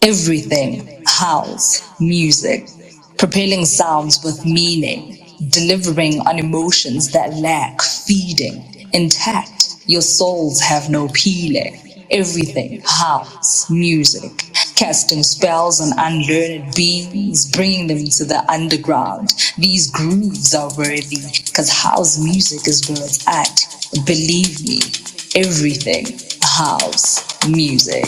Everything, house, music, propelling sounds with meaning, delivering on emotions that lack feeding, intact, your souls have no peeling. Everything, house, music, casting spells on unlearned beings, bringing them to the underground. These grooves are worthy, cause house music is where it's at. Believe me, everything, house, music.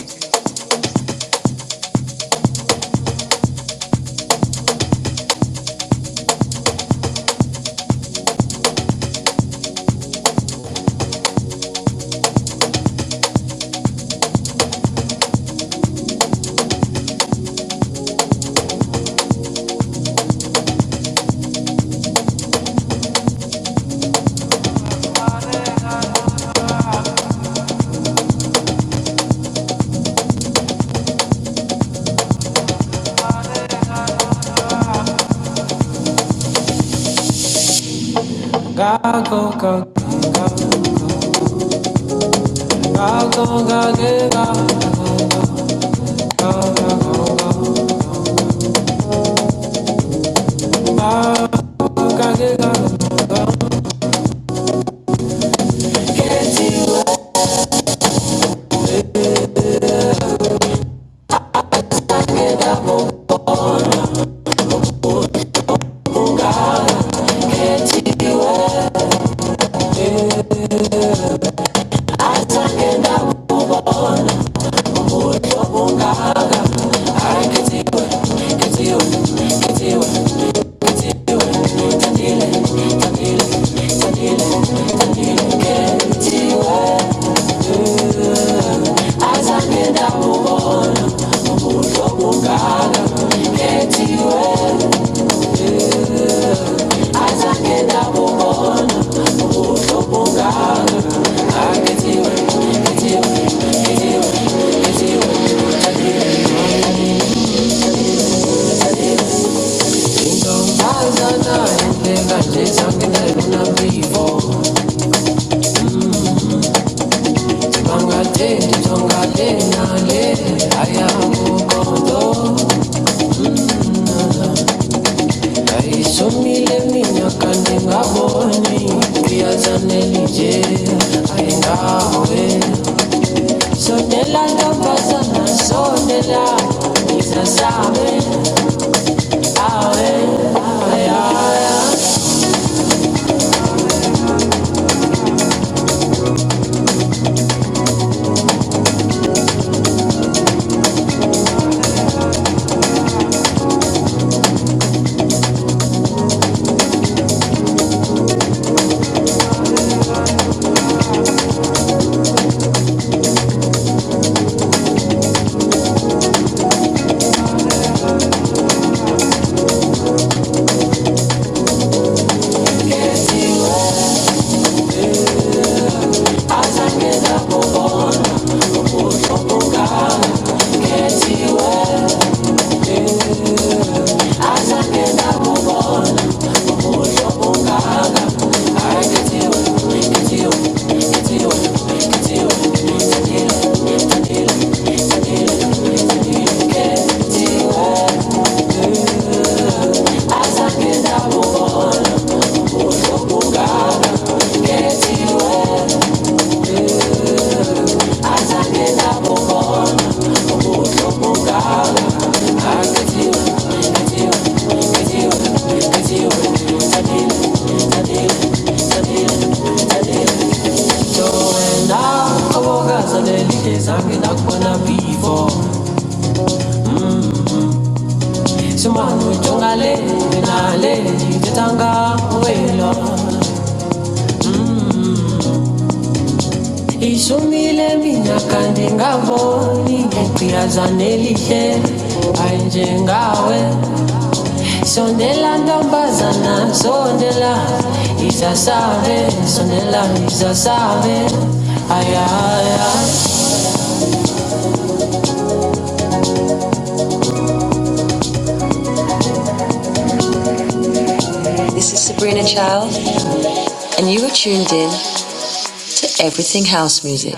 And you are tuned in to Everything House Music.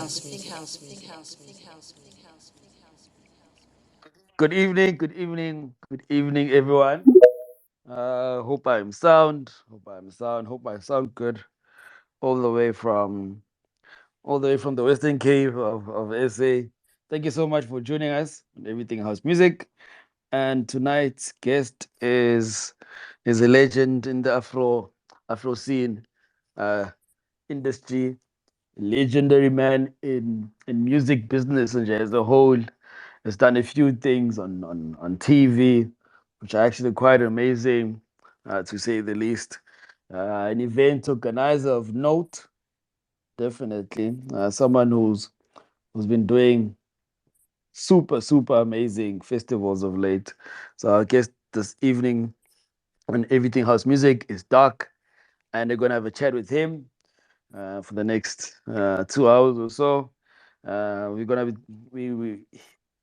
good evening, everyone. Hope I sound good. All the way from the Western Cape of SA. Thank you so much for joining us on Everything House Music. And tonight's guest is a legend in the Afro scene, uh, industry, legendary man in music business and as a whole. Has done a few things on TV, which are actually quite amazing, to say the least. An event organizer of note, definitely. Someone who's been doing super amazing festivals of late. So I guess this evening on Everything House Music is Darque, and they're gonna have a chat with him for the next 2 hours or so. We're gonna be we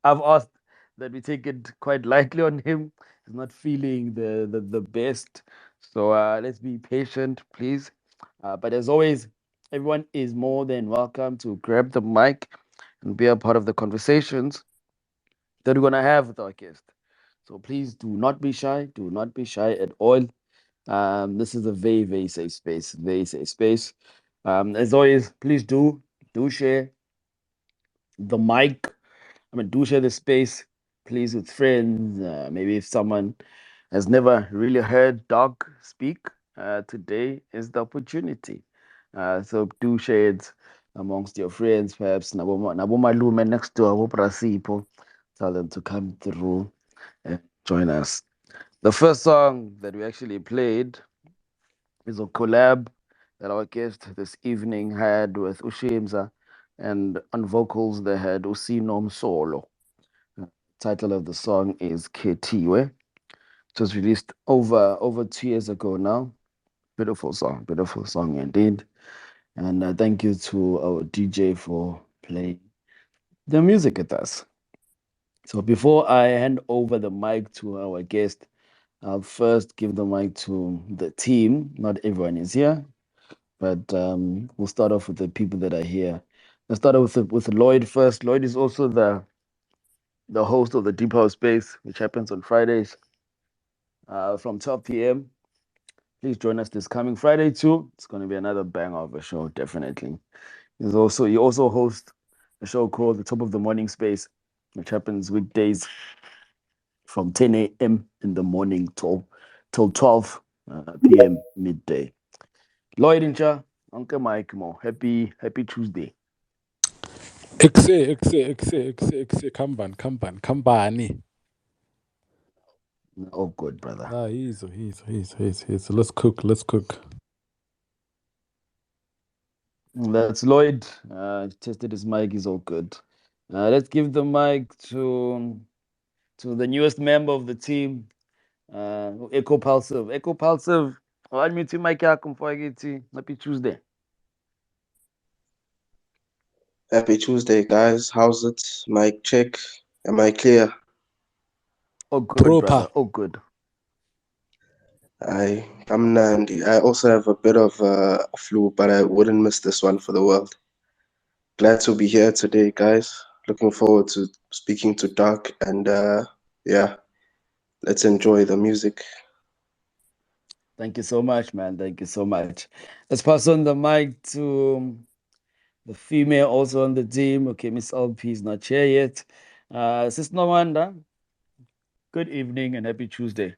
I've asked that we take it quite lightly on him. He's not feeling the best, so let's be patient, please. But as always, everyone is more than welcome to grab the mic and be a part of the conversations that we're gonna have with our guest. So please do not be shy. Do not be shy at all. This is a very safe space. Very safe space. As always, please do share the mic. I mean, do share the space, please, with friends. Maybe if someone has never really heard Doc speak, today is the opportunity. So do share it amongst your friends, perhaps nabo malume next door, abo Prasipo. Tell them to come through and join us. The first song that we actually played is a collab that our guest this evening had with Shimza, and on vocals they had Usinom Solo. Title of the song is Ketiwe. It was released over 2 years ago now. Beautiful song indeed. And thank you to our DJ for playing the music with us. So before I hand over the mic to our guest, I'll first give the mic to the team. Not everyone is here, but we'll start off with the people that are here. Let's start off with Lloyd first. Lloyd is also the host of the Deep House Space, which happens on Fridays from 12 p.m. Please join us this coming Friday too. It's going to be another banger of a show, definitely. He also hosts a show called The Top of the Morning Space, which happens weekdays from 10 a.m. in the morning till 12 p.m. midday. Lloyd Incha, Uncle Mike Mo, happy Tuesday. Kambani. Oh, good brother. He's. Let's cook. That's Lloyd. Tested his mic, he's all good. Let's give the mic to the newest member of the team, Echo Pulsive. Echo Pulsive, unmute your mic yakho mfowethu. Happy Tuesday. Happy Tuesday, guys. How's it? Mic check. Am I clear? Oh, good, Proper. brother. Oh, good. I'm Nandi. I also have a bit of a flu, but I wouldn't miss this one for the world. Glad to be here today, guys. Looking forward to speaking to Darque, and yeah, let's enjoy the music. Thank you so much, man. Thank you so much. Let's pass on the mic to the female also on the team. Okay, Miss LP is not here yet. Sis Nwanda, good evening and happy Tuesday.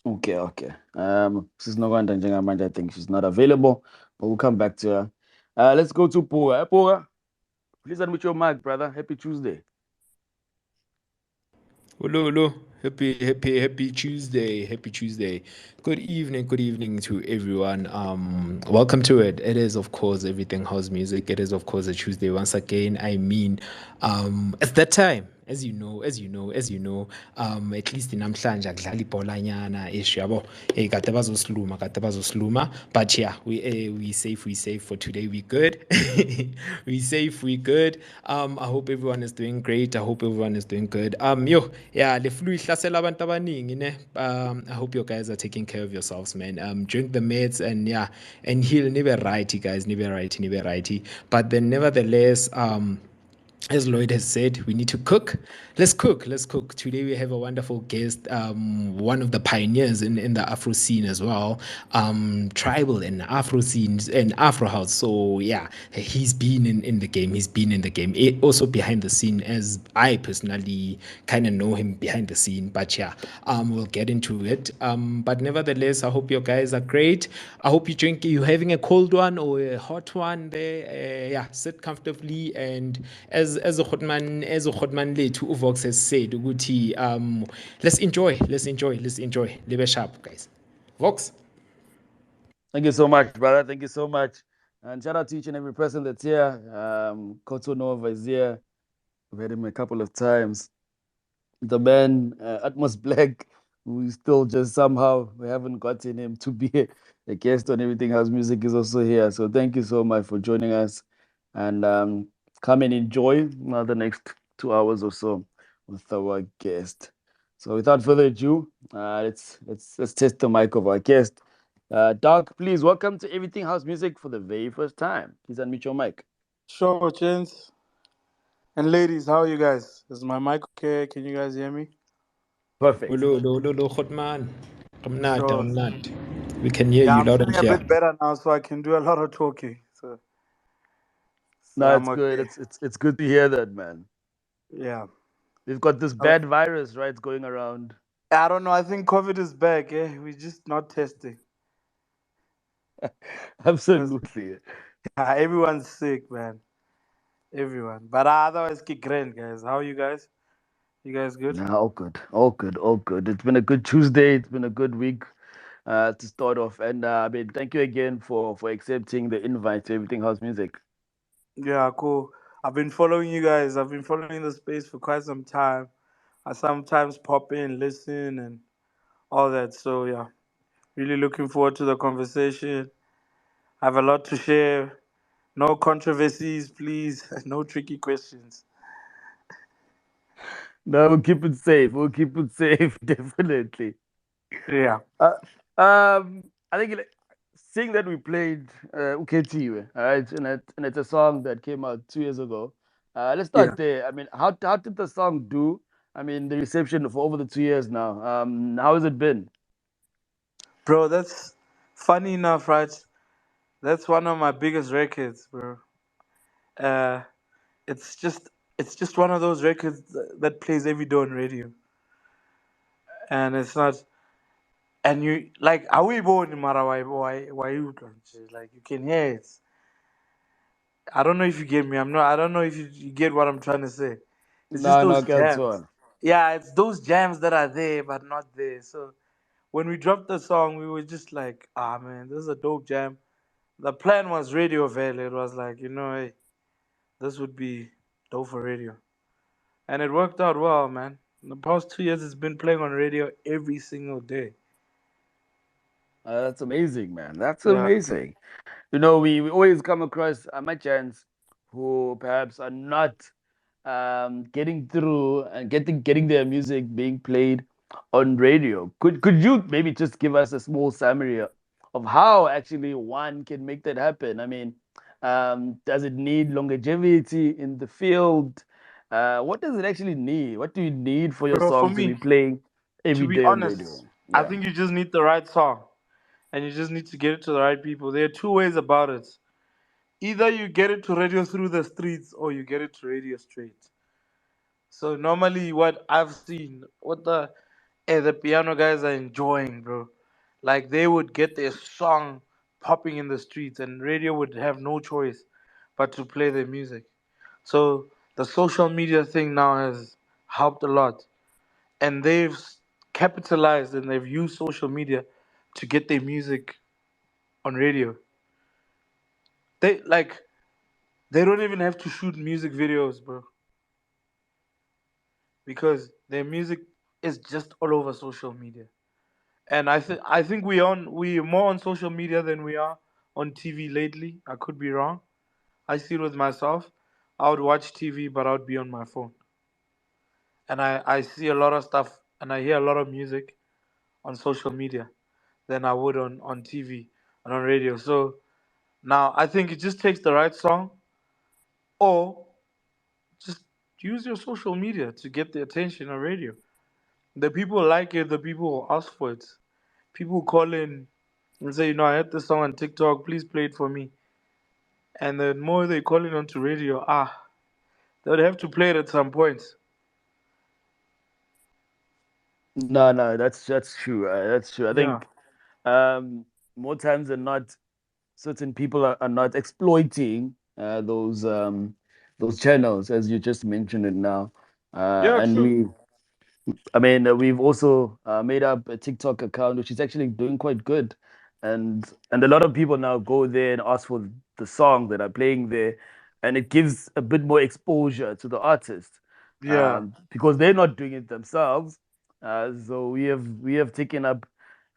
Okay. Sis Nwanda njengamanje, I think she's not available, but we'll come back to her. Let's go to Pua. Pua, please unmute your mic, brother. Happy Tuesday. Hello. Happy Tuesday. Happy Tuesday. Good evening to everyone. Welcome to it. It is of course Everything House Music. It is of course a Tuesday once again. I mean, it's that time. At least namhlanje akudlala ibholanyana ish yabo. Kade bazosiluma. But yeah, we safe for today. We good. We safe, we good. I hope everyone is doing great. I hope everyone is doing good. Le flu ihlasela abantu abaningi ne. I hope you guys are taking care of yourselves, man. Drink the meds and yeah, and heal. Nibe righty, guys. Nibe righty. But then, nevertheless, as Lloyd has said, we need to cook. Let's cook. Let's cook. Today we have a wonderful guest, one of the pioneers in the Afro scene as well, tribal and Afro scenes and Afro house. So yeah, he's been in the game. He's been in the game. Also behind the scene, as I personally kind of know him behind the scene. But yeah, we'll get into it. But nevertheless, I hope your guys are great. I hope you're having a cold one or a hot one there. Yeah, sit comfortably and as a Khotman lethu uVox has said ukuthi let's enjoy libe sharp guys. Vox. Thank you so much, brother. Thank you so much. And shout out to each and every person that's here. Koto Nova is here. We've had him a couple of times. The man, Atmos Black, who is still just somehow, we haven't gotten him to be a guest on Everything House Music, is also here. So thank you so much for joining us. And come and enjoy the next 2 hours or so with our guest. So without further ado, let's test the mic of our guest. Darque, please welcome to Everything House Music for the very first time. Please unmute your mic. Sure, gents and ladies, how are you guys? Is my mic okay? Can you guys hear me? Perfect. Lo Khotman. Sure. We can hear Yeah, you I'm loud and feeling a clear. bit better now, so I can do a lot of talking. So No, I'm it's good. okay. It's good to hear that, man. Yeah. We've got this Uh, bad virus, right, going around. I don't know. I think COVID is back. We're just not testing. Because Absolutely. everyone's sick, man. Everyone. But otherwise, keep grand, guys. How are you guys? You guys good? No, all good. All good. All good. It's been a good Tuesday. It's been a good week to start off. And I mean, thank you again for accepting the invite to Everything House Music. Yeah, cool. I've been following you guys. I've been following the space for quite some time. I sometimes pop in, listen, and all that. So, yeah. Really looking forward to the conversation. I have a lot to share. No controversies, please. No tricky questions. No, we'll keep it safe. We'll keep it safe, definitely. Yeah. Uh, I think seeing that we played Uketiwe, all right, and it's a song that came out 2 years ago. Let's Yeah. start there. I mean, how did the song do? I mean, the reception for over the 2 years now. How has it been? Bro, that's funny enough, right? That's one of my biggest records, bro. Uh, it's just it's just one of those records that plays every day on radio. And it's not and you like are we born in Mara why you don't like you can hear it. I don't know if you get me. I don't know if you get what I'm trying to say. It's just No, no, those get jams. on. Yeah, it's those jams that are there but not there. So when we dropped the song, we were just like, ah man, this is a dope jam. The plan was radio value. It was like, hey, this would be dope for radio. And it worked out well, man. In the past 2 years it's been playing on radio every single day. That's amazing, man. That's Yeah. amazing. We always come across merchants who perhaps are not getting through and getting their music being played on radio. Could you maybe just give us a small summary of how actually one can make that happen? I mean, does it need longevity in the field? What does it actually need? What do you need for your Bro, for song to be me, playing to every be day on radio? honest, I Yeah. think you just need the right song. And you just need to get it to the right people. There are two ways about it. Either you get it to radio through the streets or you get it to radio straight. So normally, what I've seen, what the piano guys are enjoying, bro. Like they would get their song popping in the streets, and radio would have no choice but to play their music. So the social media thing now has helped a lot, and they've capitalized and they've used social media to get their music on radio. They like they don't even have to shoot music videos, bro. because their music is just all over social media. And I think we're more on social media than we are on TV lately. I could be wrong. I see it with myself. I would watch TV, but I would be on my phone, and I see a lot of stuff and I hear a lot of music on social media than I would on TV and on radio. So now I think it just takes the right song, or just use your social media to get the attention on radio. The people like it, the people will ask for it. People call in and say, I heard this song on TikTok, please play it for me. And the more they call it onto radio, they would have to play it at some point. No, no, that's true. That's true. I Yeah. think um, more times than not, certain people are not exploiting those channels, as you just mentioned it now. Yeah, And true. I mean, we've also made up a TikTok account, which is actually doing quite good, and a lot of people now go there and ask for the songs that are playing there, and it gives a bit more exposure to the artist, Yeah. because they're not doing it themselves. So we have taken up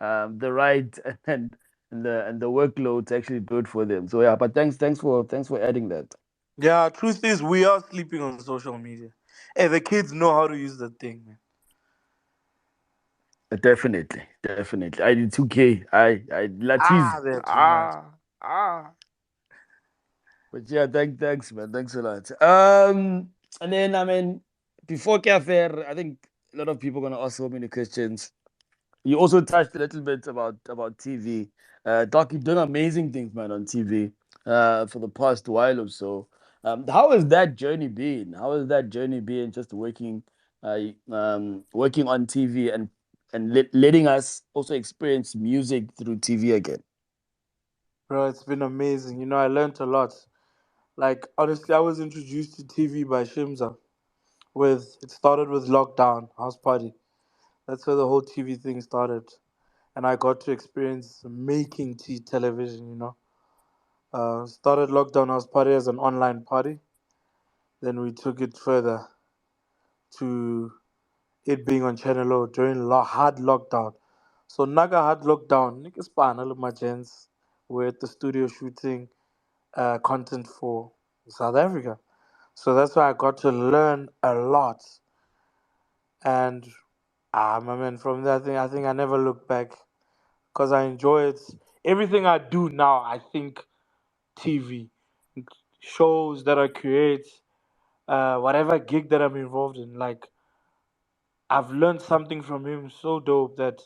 the right and the workload to actually do it for them. So yeah, but thanks for adding that. Yeah, truth is we are sleeping on social media. Hey, the kids know how to use the thing, man. Definitely, definitely. I did 2K. I Latiz. They're too much. Ah. But yeah, thanks, man. Thanks a lot. And then I mean, before Cafe, I think a lot of people are gonna ask so many questions. You also touched a little bit about TV. Doc, you've done amazing things, man, on TV for the past while or so. How has that journey been? How has that journey been just working on TV and letting us also experience music through TV again? Bro, it's been amazing. I learned a lot. Like, honestly, I was introduced to TV by Shimza. It started with lockdown, house party. That's where the whole TV thing started. And I got to experience making television. Started lockdown house party as an online party. Then we took it further to it being on Channel O during hard lockdown. So Naga hard lockdown, niggas panel my gents. We're at the studio shooting content for South Africa. So that's why I got to learn a lot. And my man, from that thing, I think I never look back because I enjoy it. Everything I do now, I think TV, shows that I create, whatever gig that I'm involved in, like I've learned something from him so dope that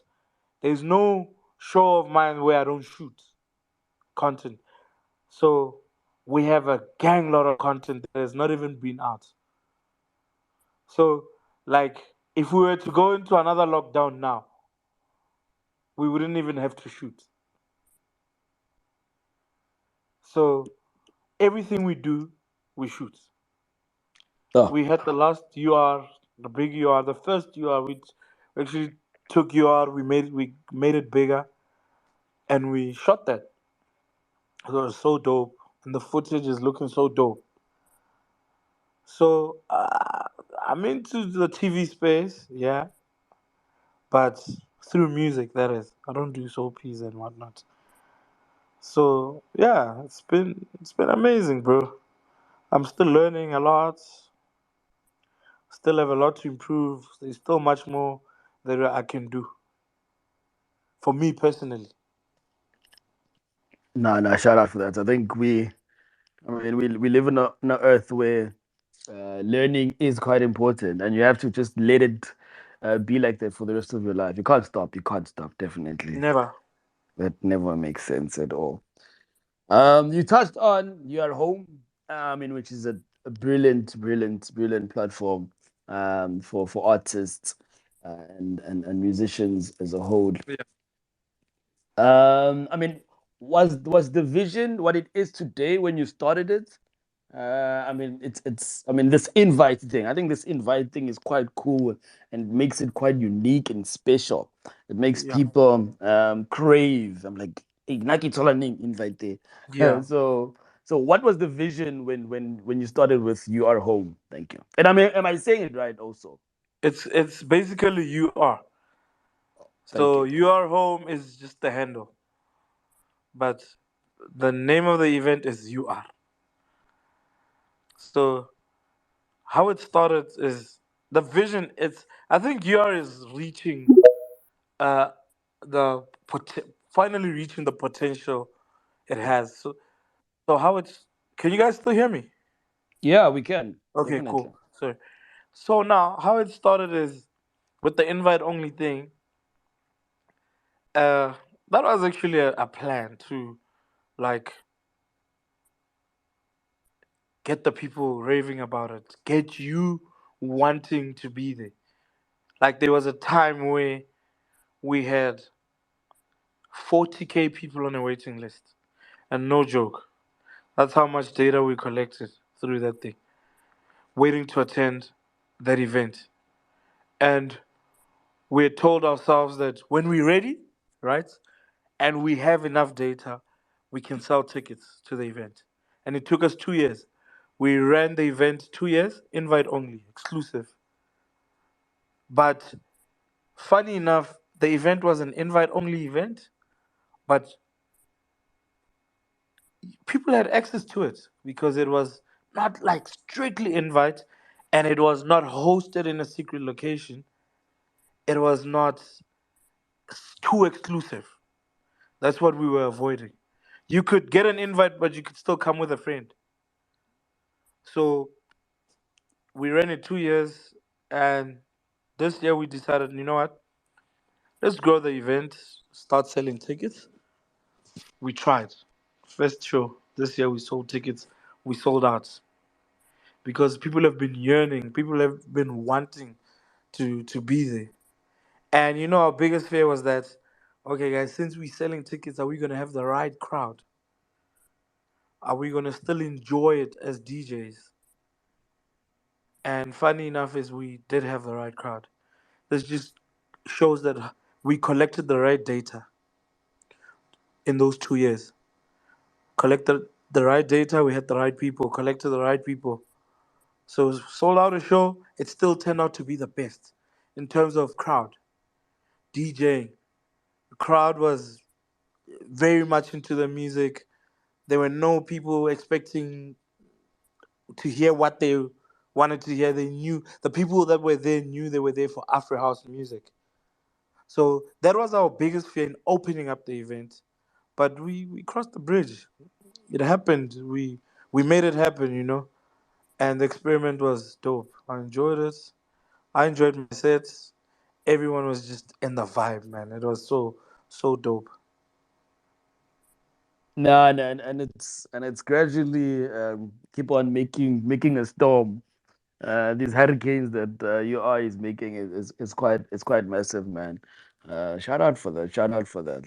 there's no show of mine where I don't shoot content. So we have a gang lot of content that has not even been out. So like if we were to go into another lockdown now, we wouldn't even have to shoot. So everything we do, we shoot. Oh, We had the last UR, the big UR, the first UR, which we actually took UR, we made it bigger, and we shot that. It was so dope, and the footage is looking so dope. So I'm into the TV space, yeah, but through music, that is. I don't do soapies and whatnot. So yeah, it's been amazing, bro. I'm still learning a lot. Still have a lot to improve. There's still much more that I can do for me personally. no, no, shout out for that. I mean, we live in a earth where learning is quite important, and you have to just let it be like that for the rest of your life. You can't stop. You can't stop. Definitely, Never. that never makes sense at all. You touched on your home, which is a brilliant, brilliant, brilliant platform for artists and musicians as a whole. I mean, was the vision what it is today when you started it? This invite thing. I think this invite thing is quite cool and makes it quite unique and special. It makes Yeah. people crave. I'm like, hey, Naki Tola name invite there. Yeah. So what was the vision when you started with You Are Home? Thank you. And I mean, am I saying it right also? It's basically you are. Thank So you. you are home is just the handle, but the name of the event is you are. So how it started is the vision. It's I think you are is reaching uh finally reaching the potential it has. So how it's can you guys still hear me? Yeah, we can Okay, definitely. cool. So now how it started is with the invite only thing. Uh, that was actually a plan to like get the people raving about it, get you wanting to be there. Like there was a time where we had 40K people on a waiting list, and no joke, that's how much data we collected through that thing, waiting to attend that event. And we had told ourselves that when we're ready, right, and we have enough data, we can sell tickets to the event. And it took us 2 years. We ran the event 2 years, invite only, exclusive. But funny enough, the event was an invite only event, but people had access to it because it was not like strictly invite and it was not hosted in a secret location. It was not too exclusive. That's what we were avoiding. You could get an invite, but you could still come with a friend. So we ran it 2 years, and this year we decided, you know what? Let's grow the event, start selling tickets. We tried. First show this year, we sold tickets. We sold out because people have been yearning. People have been wanting to be there. And our biggest fear was that, okay, guys, since we're selling tickets, are we gonna have the right crowd? Are we gonna still enjoy it as DJs? And funny enough, is we did have the right crowd. This just shows that we collected the right data in those 2 years. Collected the right data, we had the right people, collected the right people. So sold out a show, it still turned out to be the best in terms of crowd. DJing. The crowd was very much into the music. There were no people expecting to hear what they wanted to hear. They knew the people that were there knew they were there for Afro house music. So that was our biggest fear in opening up the event. But we crossed the bridge. It happened. We made it happen. And the experiment was dope. I enjoyed it. I enjoyed my sets. Everyone was just in the vibe, man. It was so dope. No, and it's gradually keep on making a storm. These hurricanes that UI is making is quite massive, man. Shout out for that. Shout out for that.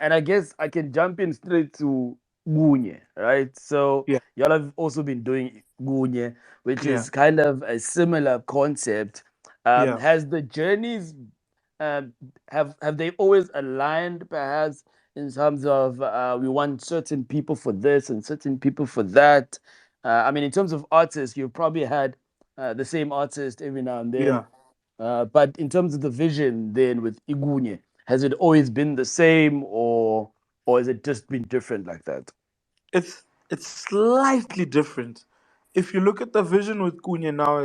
And I guess I can jump in straight to KUNYE, right? So Yeah, y'all have also been doing KUNYE, which yeah, is kind of a similar concept. yeah. Has the journeys um, have they always aligned, perhaps, in terms of we want certain people for this and certain people for that? I mean, in terms of artists, you probably had the same artist every now and then, Yeah. but in terms of the vision, then with Igunye, has it always been the same, or has it just been different like that? It's slightly different. If you look at the vision with Kunya now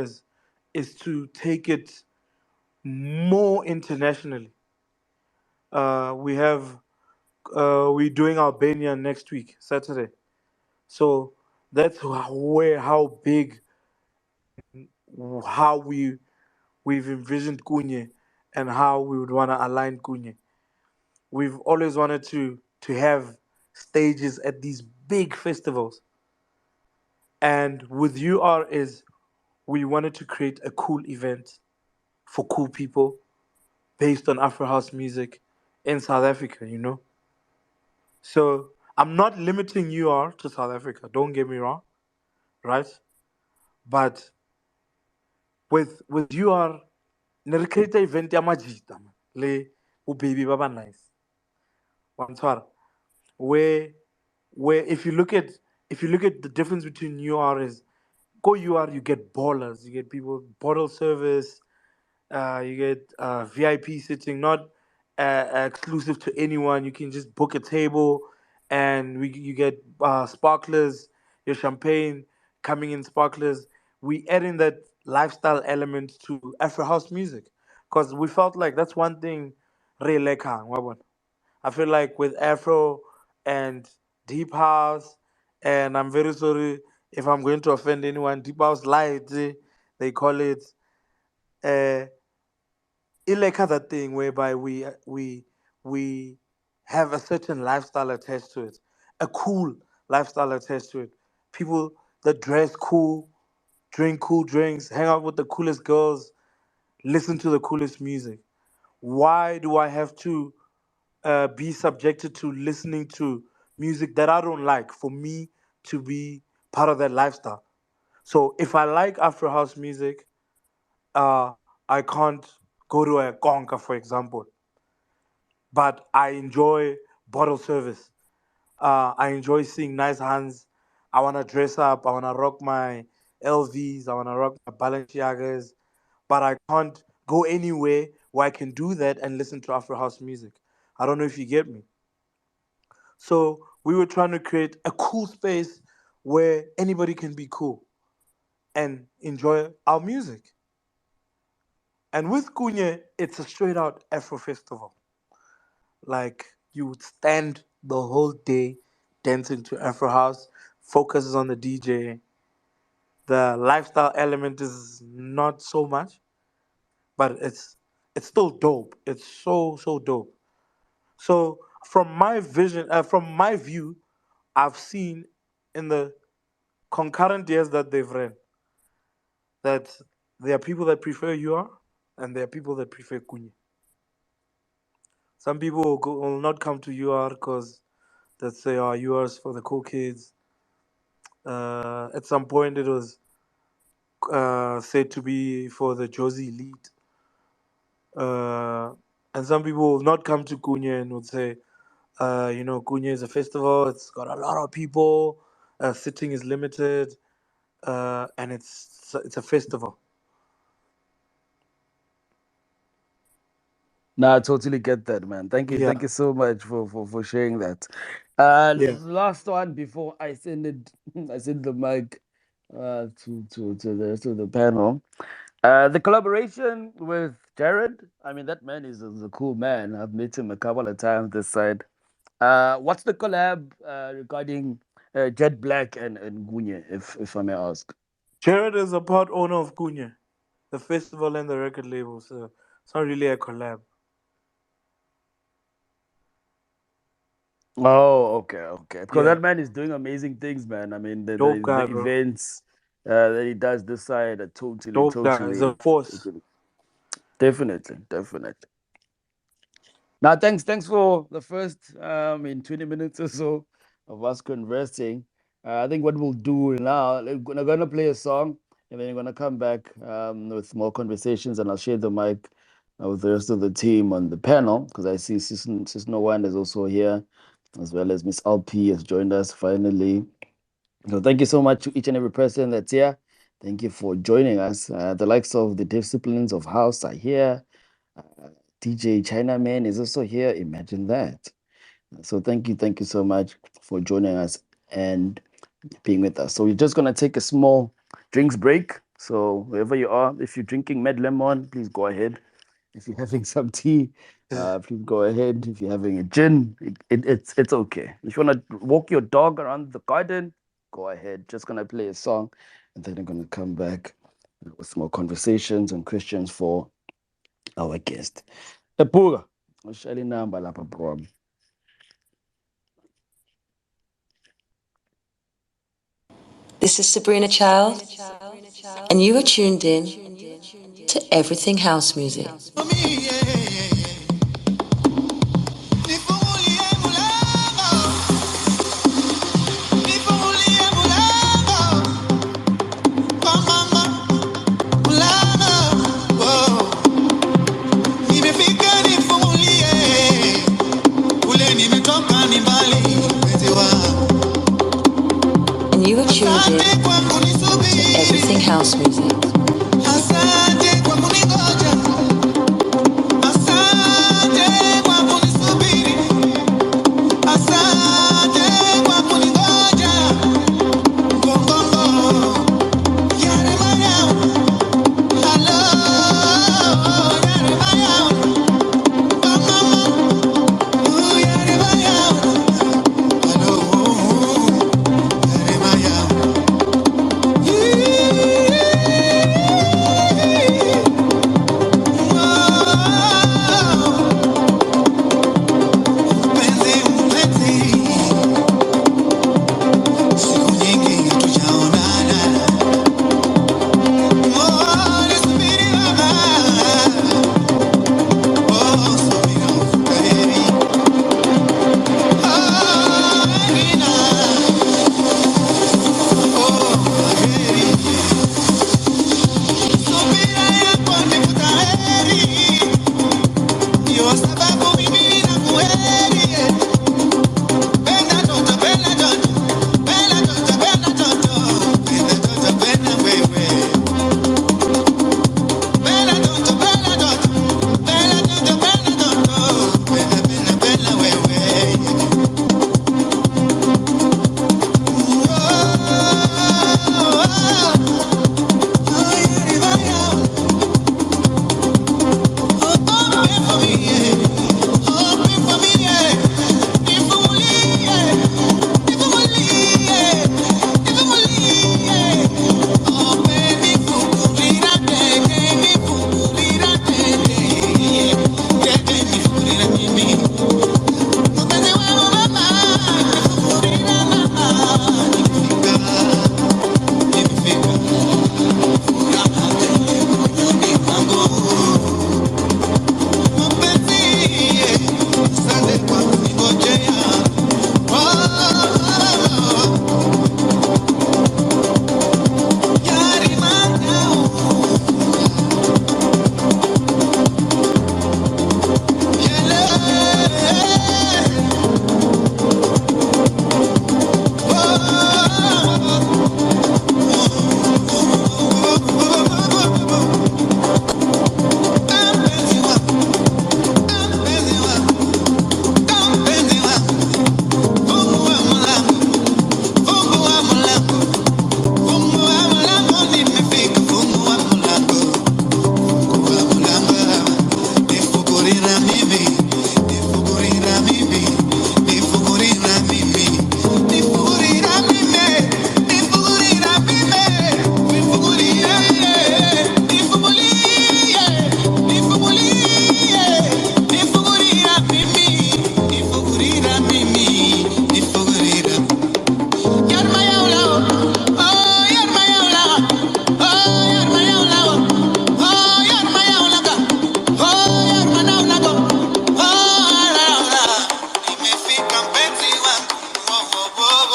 is to take it more internationally. We have we're doing Albania next week, Saturday. So that's where how big how we've envisioned Kunye and how we would want to align Kunye. We've always wanted to have stages at these big festivals. And with UR is we wanted to create a cool event for cool people based on Afro house music in South Africa. So I'm not limiting UR to South Africa, don't get me wrong, right? But with UR, ne re create event ya majita man, le baby baba nice. Wantshwara. Where where if you look at the difference between UR is go UR you get ballers, you get people bottle service, You get VIP sitting, not exclusive to anyone. You can just book a table, and you get sparklers, your champagne coming in sparklers. We add in that lifestyle element to Afro house music because we felt like that's one thing. Re leka, ngwabona? I feel like with Afro and deep house, and I'm very sorry if I'm going to offend anyone. Deep house light, they call it. Uh, it like that thing whereby we have a certain lifestyle attached to it, a cool lifestyle attached to it. People that dress cool, drink cool drinks, hang out with the coolest girls, listen to the coolest music. Why do I have to be subjected to listening to music that I don't like for me to be part of that lifestyle? So if I like Afro house music, uh, I can't go to a conga, for example, but I enjoy bottle service. I enjoy seeing nice hands. I want to dress up. I want to rock my LVs. I want to rock my Balenciagas. But I can't go anywhere where I can do that and listen to Afro house music. I don't know if you get me. So we were trying to create a cool space where anybody can be cool and enjoy our music. And with KUNYE, it's a straight out Afro festival. Like you would stand the whole day dancing to Afro house, focuses on the DJ. The lifestyle element is not so much, but it's still dope. It's so dope. So from my vision, from my view, I've seen in the concurrent years that they've ran that there are people that prefer UR and there are people that prefer KUNYE. Some people will not come to UR because they say, "Oh, UR is for the cool kids." At some point, it was said to be for the Josie elite. And some people will not come to KUNYE and would say, KUNYE is a festival. It's got a lot of people. Sitting is limited, and it's a festival. No, I totally get that, man. Yeah, thank you so much for sharing that. yeah. Last one before I send it, I send the mic to the panel. The collaboration with Jared. I mean, that man is a cool man. I've met him a couple of times this side. What's the collab regarding Jet Black and KUNYE, if I may ask? Jared is a part owner of KUNYE, the festival and the record label. So it's not really a collab. Oh, okay, okay. Because Yeah, that man is doing amazing things, man. I mean, dope the guy, bro. events that he does this side are Dope guy. Is a force. totally, definitely, definitely. Now, thanks for the first in 20 minutes or so of us conversing. I think what we'll do now, we're gonna play a song, and then we're gonna come back with more conversations, and I'll share the mic with the rest of the team on the panel because I see Sis No One is also here, as well as Miss LP has joined us finally. So thank you so much to each and every person that's here. Thank you for joining us. The likes of the disciplines of house are here. Uh, DJ Chinaman is also here. Imagine that. So thank you so much for joining us and being with us. So we're just gonna take a small drinks break. So wherever you are, if you're drinking Med Lemon, please go ahead. If you're having some tea, please go ahead. If you're having a gin, it's okay. If you wanna walk your dog around the garden, go ahead. Just gonna play a song, and then I'm gonna come back with some more conversations and questions for our guest. Epuka, ushaya inamba lapha bro. This is Sabrina Child, and you are tuned in to Everything House Music. And you are tuned in to Everything House Music.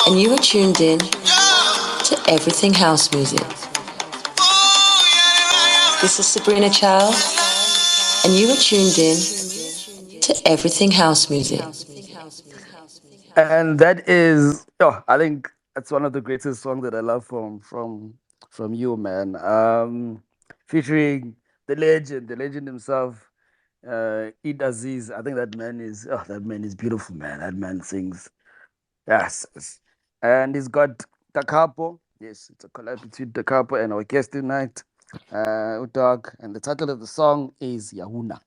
And you are tuned in to Everything House Music. This is Sabrina Child, and you are tuned in to Everything House Music. And that is, oh, I think that's one of the greatest songs that I love from you, man. Featuring the legend himself, Eid Aziz. I think that man is beautiful, man. That man sings, yes, yes. And he's got Da Capo. Yes, it's a collab between Da Capo and our guest tonight, Udog. And the title of the song is Yahuna.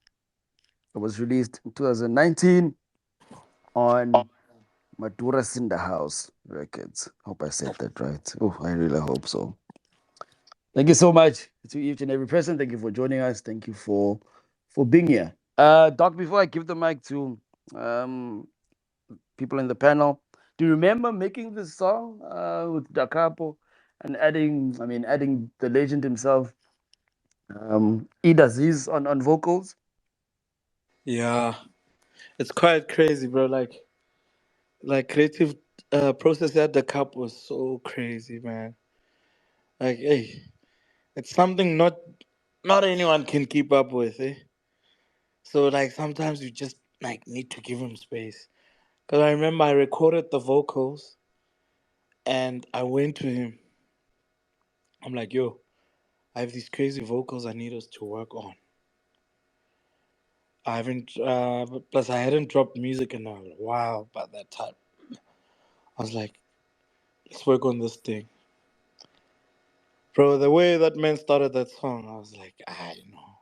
It was released in 2019 on Maduras in the House Records. Hope I said that right. Oh, I really hope so. Thank you so much to each and every person. Thank you for joining us. Thank you for being here. Doc, before I give the mic to um, people in the panel, do you remember making this song with Da Capo and adding the legend himself, Eid Aziz on vocals? Yeah, it's quite crazy, bro. Like creative process at the cup was so crazy, man. Like, hey, it's something not anyone can keep up with, eh? So like sometimes you just like need to give him space. Cause I remember I recorded the vocals and I went to him. I'm like, yo, I have these crazy vocals I need us to work on. I haven't plus I hadn't dropped music in a while by that time. I was like, let's work on this thing. Bro, the way that man started that song, I was like, I know.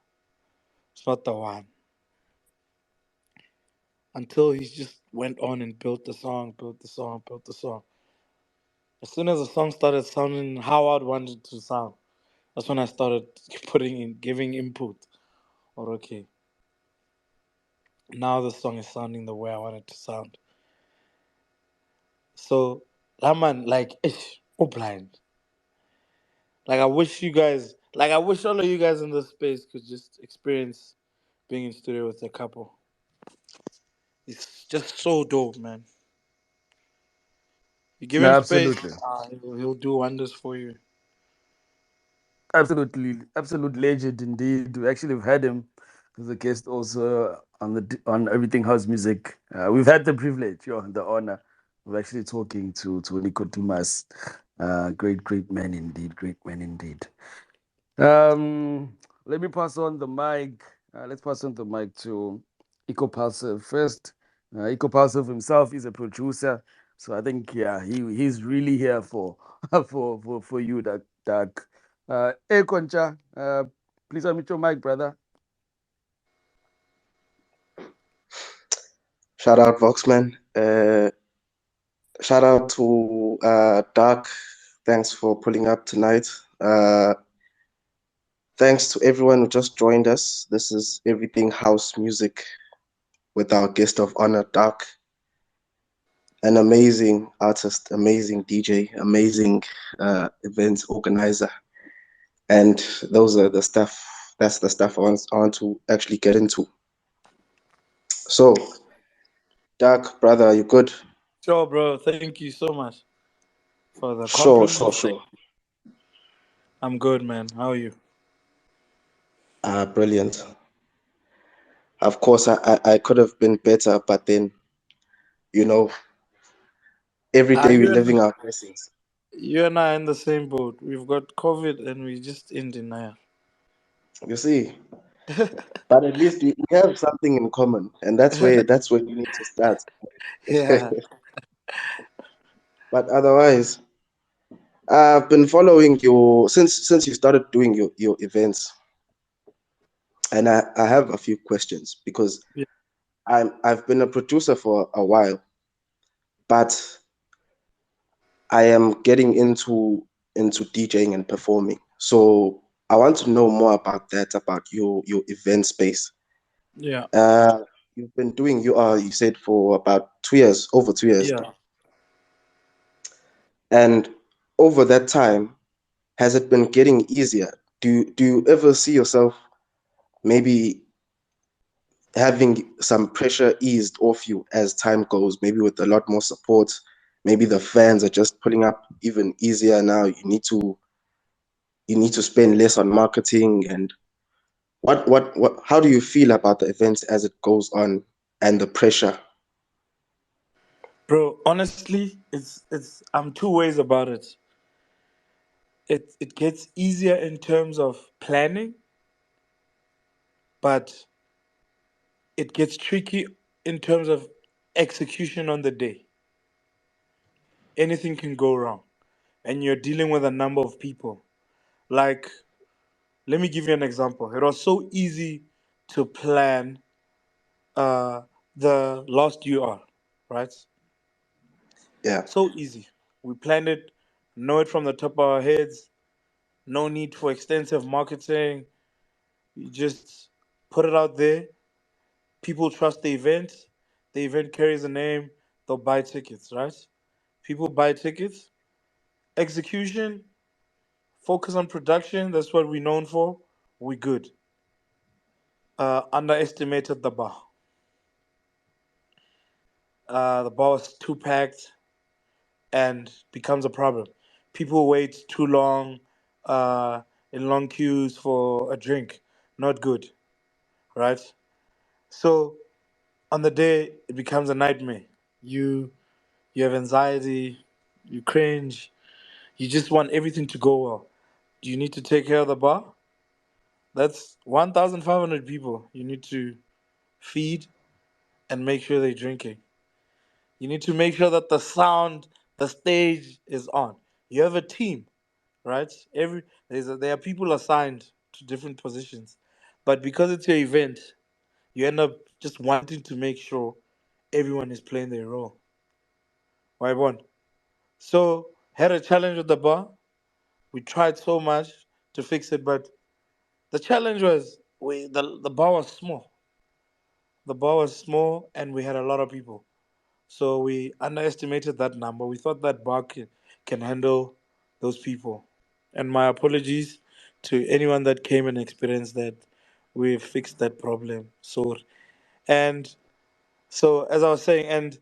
It's not the one. Until he just went on and built the song, built the song, built the song. As soon as the song started sounding how I'd wanted it to sound, that's when I started giving input. Or okay, now the song is sounding the way I want it to sound. So that man, like, oh blind. I wish all of you guys in this space could just experience being in studio with a couple. It's just so dope, man. You give No, him space, absolutely. he'll do wonders for you. Absolutely, absolute legend indeed. We actually have had him as a guest also on Everything House Music. We've had the privilege, the honor of actually talking to Nico Dumas. Great man indeed, great man indeed. Let me pass on the mic. Let's pass on the mic to EcoPulsive first. EcoPulsive himself is a producer, so I think he's really here for for you, Doug. Hey Concha, please unmute your mic, brother. Shout out Voxman. Shout out to Dark. Thanks for pulling up tonight. Thanks to everyone who just joined us. This is Everything House Music with our guest of honor, Dark. An amazing artist, amazing DJ, amazing event organizer. And those are the stuff, that's the stuff I want to actually get into. So, Dark, brother, are you good? Sure, bro. Thank you so much for the Sure, compliment. sure, sure. I'm good, man. How are you? Brilliant. Of course, I could have been better, but then, you know, every Ah, day we're living our blessings. you and I are in the same boat. We've got COVID and we just in denial. You see, but at least we have something in common, and that's where you need to start. Yeah. But otherwise, I've been following you since you started doing your events, and I have a few questions because Yeah. I've been a producer for a while, but I am getting into DJing and performing. So I want to know more about that, about your event space. Yeah. Uh, you've been doing you said for about 2 years, over 2 years, Yeah. and over that time, has it been getting easier? Do you ever see yourself maybe having some pressure eased off you as time goes, maybe with a lot more support? maybe the fans are just pulling up even easier now. You need to spend less on marketing. And what how do you feel about the events as it goes on and the pressure? Bro, honestly, it's I'm two ways about it. It gets easier in terms of planning, but it gets tricky in terms of execution on the day. Anything can go wrong, and you're dealing with a number of people. Like, let me give you an example. It was so easy to plan uh, the Lost UR, right? Yeah, So easy. We planned it, know it from the top of our heads. No need for extensive marketing. You just put it out there. People trust the event. The event carries a name. They'll buy tickets, right? People buy tickets. Execution, focus on production. That's what we're known for. We good. Underestimated the bar. The bar was too packed and becomes a problem. People wait too long uh, in long queues for a drink. Not good, right? So on the day, it becomes a nightmare. You you have anxiety, you cringe, you just want everything to go well. Do you need to take care of the bar? That's 1,500 people you need to feed and make sure they're drinking. You need to make sure that the sound, the stage is on. You have a team, right? There are people assigned to different positions, but because it's your event, you end up just wanting to make sure everyone is playing their role. Why one? So had a challenge with the bar. We tried so much to fix it, but the challenge was the bar was small. The bar was small, and we had a lot of people. So we underestimated that number. We thought that bar can handle those people. And my apologies to anyone that came and experienced that. We fixed that problem. And so as I was saying, and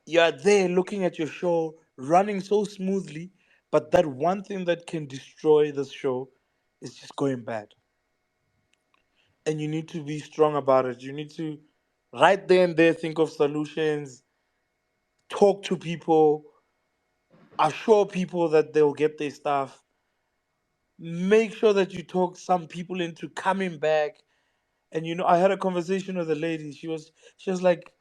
you're there looking at your show running so smoothly, but that one thing that can destroy the show is just going bad. And you need to be strong about it. You need to right there and there think of solutions, talk to people, assure people that they'll get their stuff, make sure that you talk some people into coming back. And I had a conversation with a lady. She was like,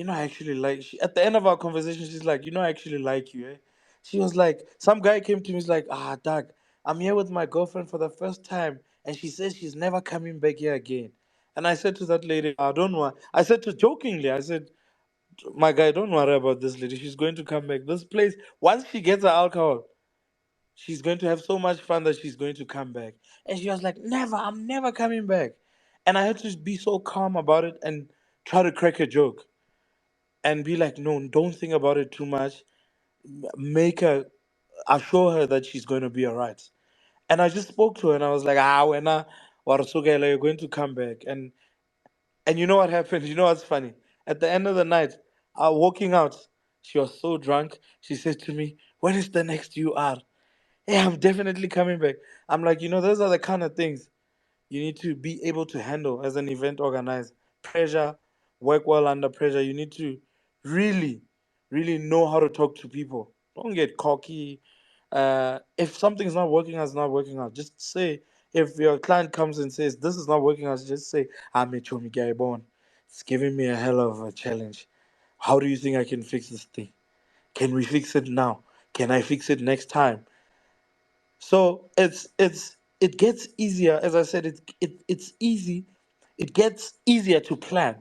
I actually like. At the end of our conversation, she's like, I actually like you. Eh? She was like, some guy came to me. He's like, Doug, I'm here with my girlfriend for the first time, and she says she's never coming back here again. And I said to that lady, I don't want. I said to jokingly, I said, my guy, don't worry about this lady. She's going to come back. This place, once she gets her alcohol, she's going to have so much fun that she's going to come back. And she was like, never, I'm never coming back. And I had to be so calm about it and try to crack a joke and be like, no, don't think about it too much. Make her, assure her that she's going to be all right. And I just spoke to her and I was like, wena, Warusugela, you're going to come back. And you know what happened? You know what's funny? At the end of the night, walking out, she was so drunk. She said to me, when is the next UR? Yeah, I'm definitely coming back. I'm like, those are the kind of things you need to be able to handle as an event organizer. Pressure, work well under pressure. You need to really, really know how to talk to people. Don't get cocky. If something's not working out, it's not working out. Just say, if your client comes and says, this is not working out, just say, I'm a chomi guy born. It's giving me a hell of a challenge. How do you think I can fix this thing? Can we fix it now? Can I fix it next time? So it gets easier. As I said, it's easy. It gets easier to plan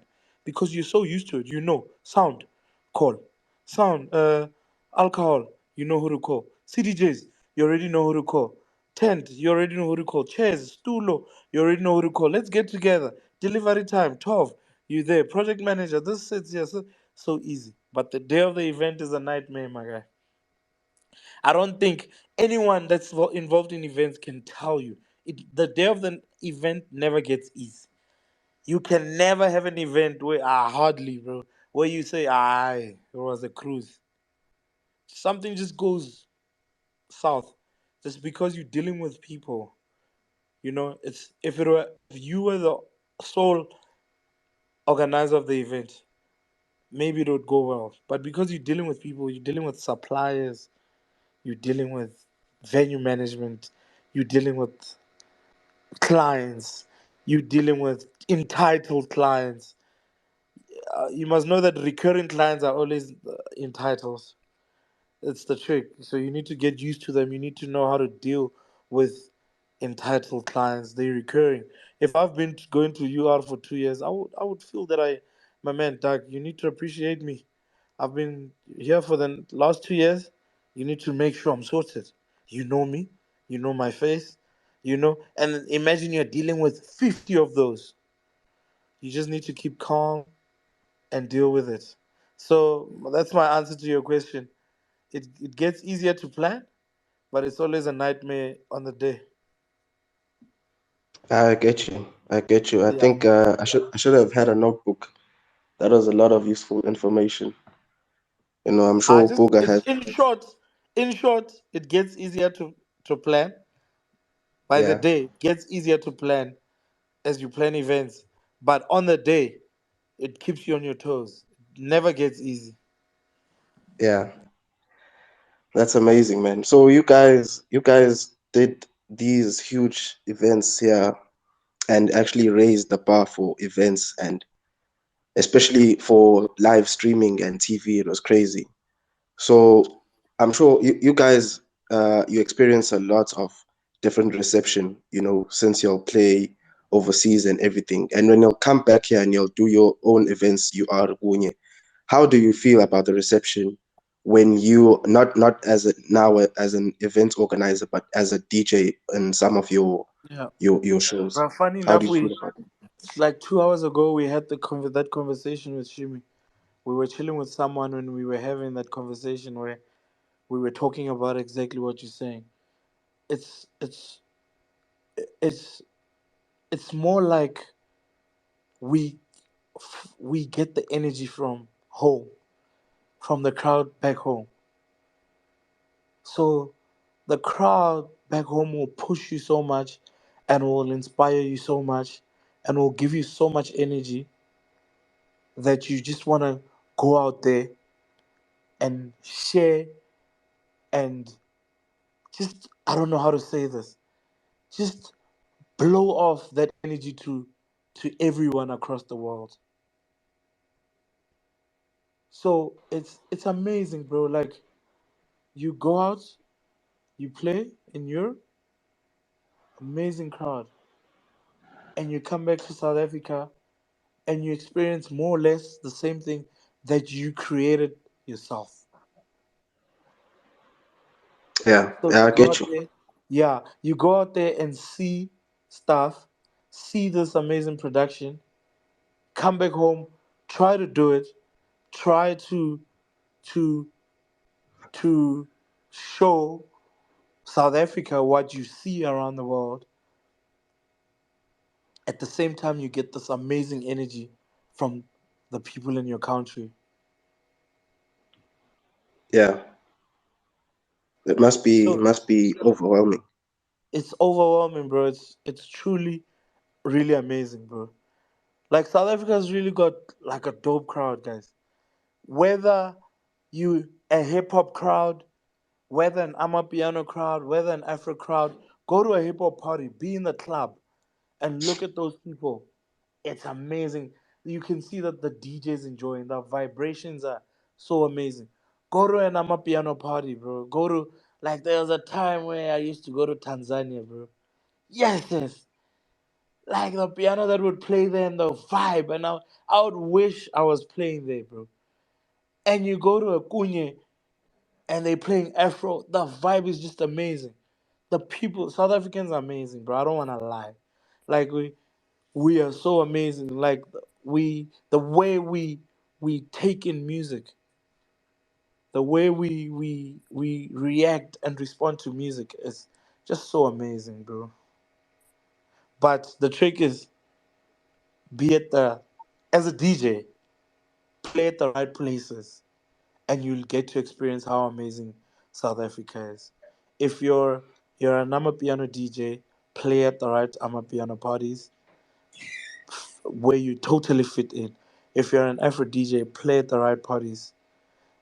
because you're so used to it. Sound, call, sound, alcohol. You know who to call. CDJs, you already know who to call. Tent, you already know who to call. Chairs, stulo, you already know who to call. Let's get together. Delivery time, 12. You there. Project manager, this sits here. So easy. But the day of the event is a nightmare, my guy. I don't think anyone that's involved in events can tell you. The day of the event never gets easy. You can never have an event where hardly, bro. where you say, "Aye, it was a cruise." Something just goes south, just because you're dealing with people. It's if you were the sole organizer of the event, maybe it would go well. But because you're dealing with people, you're dealing with suppliers, you're dealing with venue management, you're dealing with clients, you're dealing with entitled clients. You must know that recurring clients are always entitled. It's the trick. So you need to get used to them. You need to know how to deal with entitled clients. They're recurring. If I've been going to UR for 2 years, I would feel that my man, Doug, you need to appreciate me. I've been here for the last 2 years. You need to make sure I'm sorted. You know me. You know my face. And imagine you're dealing with 50 of those. You just need to keep calm and deal with it. So that's my answer to your question. It gets easier to plan, but it's always a nightmare on the day. I get you. I get you. I Yeah. think I should have had a notebook. That was a lot of useful information. I'm I sure just Puga it's has. in short, it gets easier to plan by the Yeah, day. It gets easier to plan as you plan events, but on the day, it keeps you on your toes. It never gets easy. yeah. That's amazing, man. So you guys did these huge events here and actually raised the bar for events and especially for live streaming and TV. It was crazy. So I'm sure you guys you experience a lot of different reception, since you'll play overseas and everything. And when you'll come back here and you'll do your own events, you are KUNYE. How do you feel about the reception when you not as a now as an event organizer, but as a DJ in some of your Yeah. your shows? But funny How do enough, you feel about it? it's like 2 hours ago we had that conversation with Shimi. We were chilling with someone when we were having that conversation where we were talking about exactly what you're saying. It's it's it's it's more like we we get the energy from home, from the crowd back home. So the crowd back home will push you so much and will inspire you so much and will give you so much energy that you just want to go out there and share and just, I don't know how to say this, just blow off that energy to everyone across the world. So it's amazing, bro. Like, you go out, you play in your amazing crowd, and you come back to South Africa and you experience more or less the same thing that you created yourself. Yeah, So yeah, you I go get out you. there, yeah, you go out there and see stuff, see this amazing production, come back home, try to do it, try to to show South Africa what you see around the world. At the same time, you get this amazing energy from the people in your country. Yeah, it must be So must be overwhelming. it's overwhelming, bro. It's truly really amazing, bro. Like, South Africa's really got like a dope crowd, guys. Whether you a hip hop crowd, whether an Amapiano crowd, whether an Afro crowd, go to a hip hop party, be in the club, and look at those people. It's amazing. You can see that the DJ's enjoying. The vibrations are so amazing. Go to an Amapiano party, bro. Go to, like, there was a time where I used to go to Tanzania, bro. Yes, yes. Like, the piano that would play there and the vibe, and I would wish I was playing there, bro. And you go to a kunye and they playing Afro, the vibe is just amazing. The people, South Africans are amazing, bro. I don't wanna lie. Like, we are so amazing. Like, the way we take in music, the way we react and respond to music is just so amazing, bro. But the trick is, be it the as a DJ, play at the right places, and you'll get to experience how amazing South Africa is. If you're an Amapiano DJ, play at the right Amapiano parties where you totally fit in. If you're an Afro DJ, play at the right parties,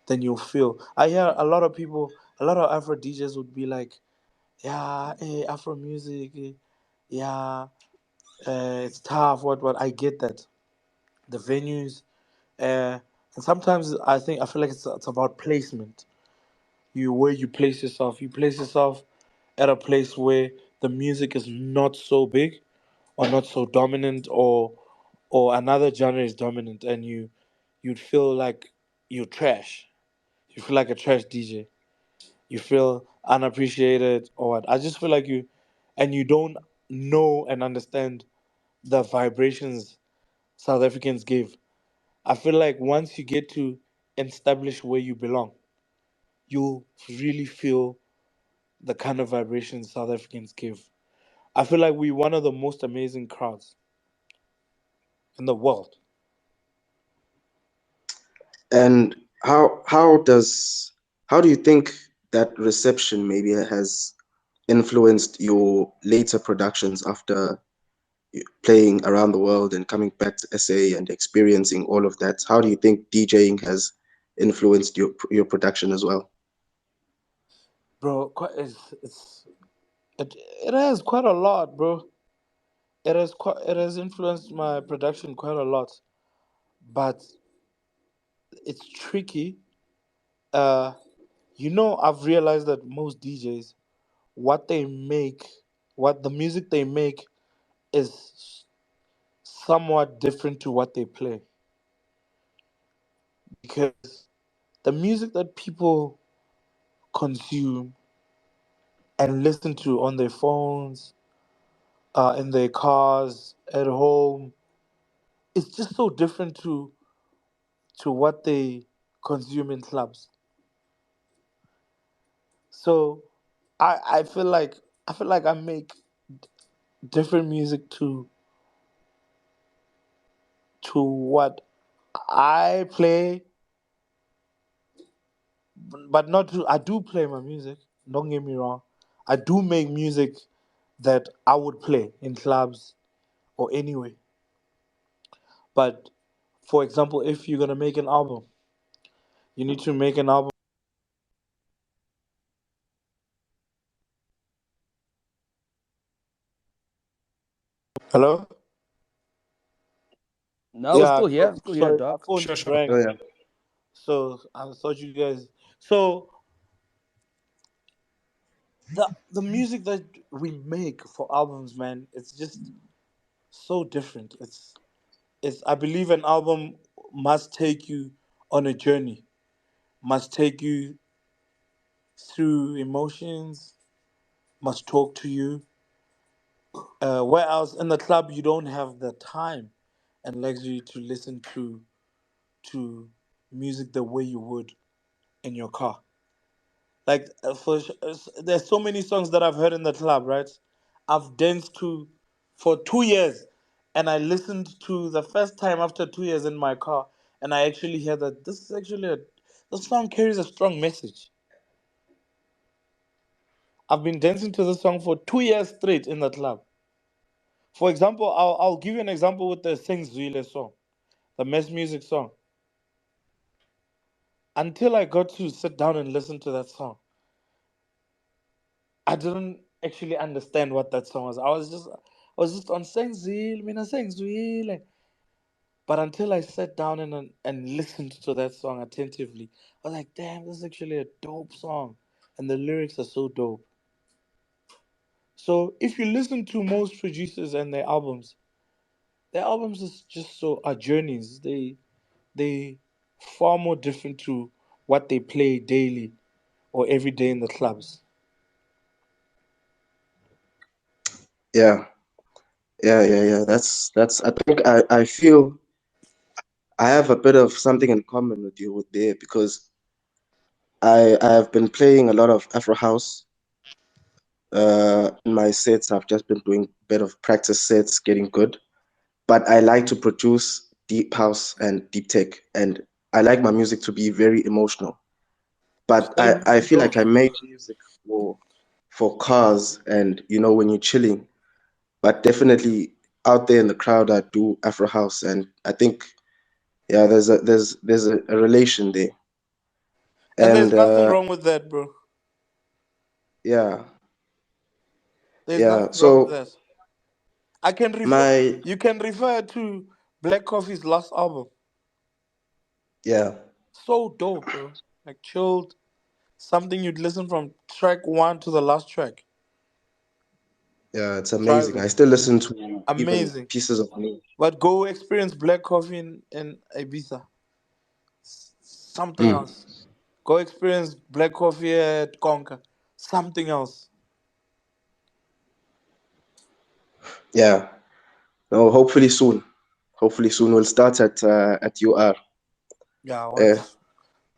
then you'll feel. I hear a lot of people, a lot of Afro DJs would be like, "Yeah, Afro music, yeah, it's tough. What? I get that. The venues, and sometimes I feel like it's about placement. You where you place yourself. You place yourself at a place where the music is not so big or not so dominant, or another genre is dominant, and you'd feel like you're trash. You feel like a trash DJ. You feel unappreciated or what. I just feel like you don't know and understand the vibrations South Africans give. I feel like once you get to establish where you belong, you'll really feel the kind of vibrations South Africans give. I feel like we're one of the most amazing crowds in the world. And how do you think that reception maybe has influenced your later productions after playing around the world and coming back to SA and experiencing all of that? How do you think DJing has influenced your production as well? Bro, it has quite a lot, bro. It has influenced my production quite a lot, but it's tricky. Uh, I've realized that most DJs, what they make, what the music they make, is somewhat different to what they play, because the music that people consume and listen to on their phones, in their cars, at home, it's just so different to what they consume in clubs. So I feel like I make different music to what I play, but not to. I do play my music. Don't get me wrong. I do make music that I would play in clubs or anyway. But for example, if you're gonna make an album, you need to make an album. Hello? No, Yeah. still here. Still here, Sorry, my Doc. phone Sure, just sure. Oh rang. yeah. So I thought you guys. So the music that we make for albums, man, it's just so different. It's I believe an album must take you on a journey, must take you through emotions, must talk to you. Whereas in the club you don't have the time and luxury to listen to music the way you would in your car. Like there's so many songs that I've heard in the club, right? I've danced to for 2 years, and I listened to the first time after 2 years in my car, and I actually hear that this is actually the song carries a strong message. I've been dancing to this song for 2 years straight in the club. For example, I'll give you an example with the Sing Zwile song, the mass music song. Until I got to sit down and listen to that song, I didn't actually understand what that song was. I was just on Sengzil, Mina Sengzil. But until I sat down and listened to that song attentively, I was like, damn, this is actually a dope song. And the lyrics are so dope. So if you listen to most producers and their albums is just so are journeys. They far more different to what they play daily or every day in the clubs. Yeah. Yeah. That's I think I feel I have a bit of something in common with you with there because I have been playing a lot of Afro house. In my sets, I've just been doing a bit of practice sets, getting good. But I like to produce deep house and deep tech. And I like my music to be very emotional. But Same, I feel bro. like I make music for cars and when you're chilling. But definitely out there in the crowd, I do Afro house, and I think there's a relation there, And there's and nothing wrong with that, bro. yeah, There's yeah. nothing wrong with So that. I can refer. my You can refer to Black Coffee's last album. yeah, So dope, bro. Like chilled. Something you'd listen from track one to the last track. yeah, it's amazing. Driving. I still listen to even Amazing. pieces of me. But go experience Black Coffee in Ibiza. Something Mm, else. Go experience Black Coffee at Conca. Something else. yeah. No, hopefully soon. Hopefully soon we'll start at UR. Yeah, Uh, once.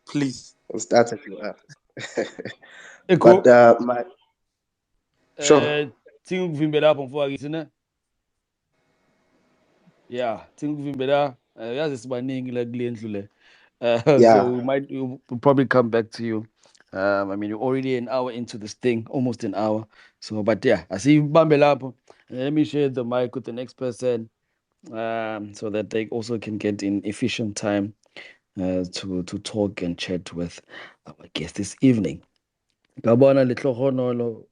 Please. we'll start at UR. But Eko, my sure, singikuvimbela lapho mfowethu ne? Yeah, singikuvimbela yazi sibaningi la kule ndlu le. So yeah, we'll probably come back to you. I mean, you're already an hour into this thing, almost an hour. So, but yeah, I see you bambe lapho. Let me share the mic with the next person, so that they also can get in efficient time to talk and chat with our guest this evening. Gabana Litlohonolo,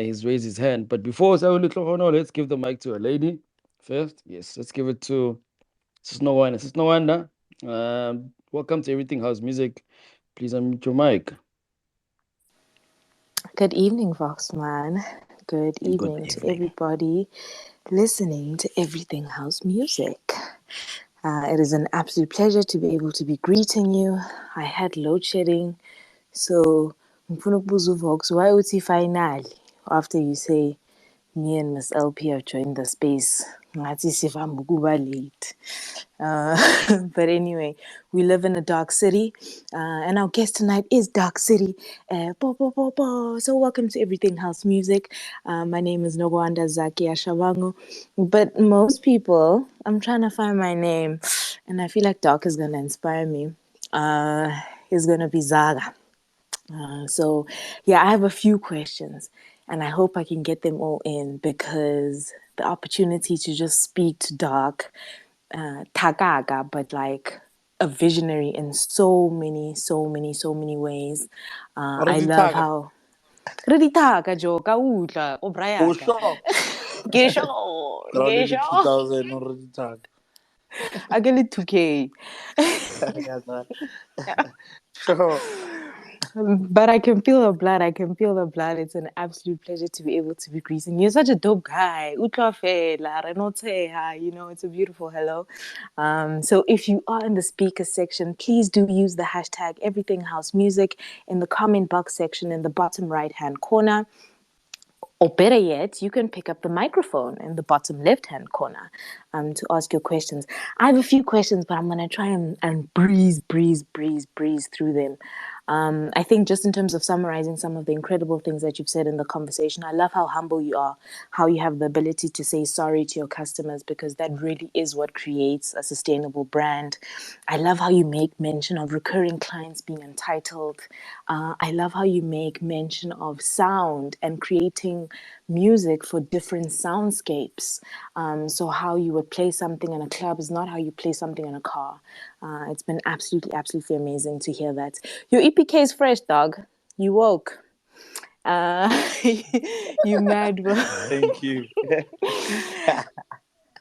he's raised his hand. But before Saul Litlohonolo, let's give the mic to a lady first. Yes, let's give it to Sis Wanda. Sis Wanda, welcome to Everything House Music. Please unmute your mic. Good evening, Voxman. Good Good evening to evening. everybody listening to Everything House Music. It is an absolute pleasure to be able to be greeting you. I had load shedding, so ngifuna ukubuza uVox, why uthi finally after you say me and Miss LP have joined the space? Ngathi sivame ukuba late. Uh, but anyway, we live in a dark city, and our guest tonight is Dark City. So welcome to Everything House Music. My name is Nogwanda Zaki Ashabango, but most people, I'm trying to find my name, and I feel like Dark is gonna inspire me. Is gonna be Zaga. So, yeah, I have a few questions, and I hope I can get them all in because the opportunity to just speak to Dark, Tagaga, but like a visionary in so many ways. I Already love taga. how. Really Taga, Joe, kaudla, For obrayaga. sure. Gesho, Already gesho. 2000. Already taga. I get it 2K. I got that. Sure. But I can feel the blood. I can feel the blood. It's an absolute pleasure to be able to be greeting you. You're such a dope guy. Utlwa fela, re no tsheha, it's a beautiful hello. So if you are in the speaker section, please do use the hashtag Everything House Music in the comment box section in the bottom right hand corner. Or better yet, you can pick up the microphone in the bottom left-hand corner to ask your questions. I have a few questions, but I'm going to try and breeze through them. I think just in terms of summarizing some of the incredible things that you've said in the conversation, I love how humble you are, how you have the ability to say sorry to your customers, because that really is what creates a sustainable brand. I love how you make mention of recurring clients being entitled. I love how you make mention of sound and creating music for different soundscapes. So how you would play something in a club is not how you play something in a car. It's been absolutely amazing to hear that. Your EPK is fresh, dog. You woke. You mad, bro. Thank you.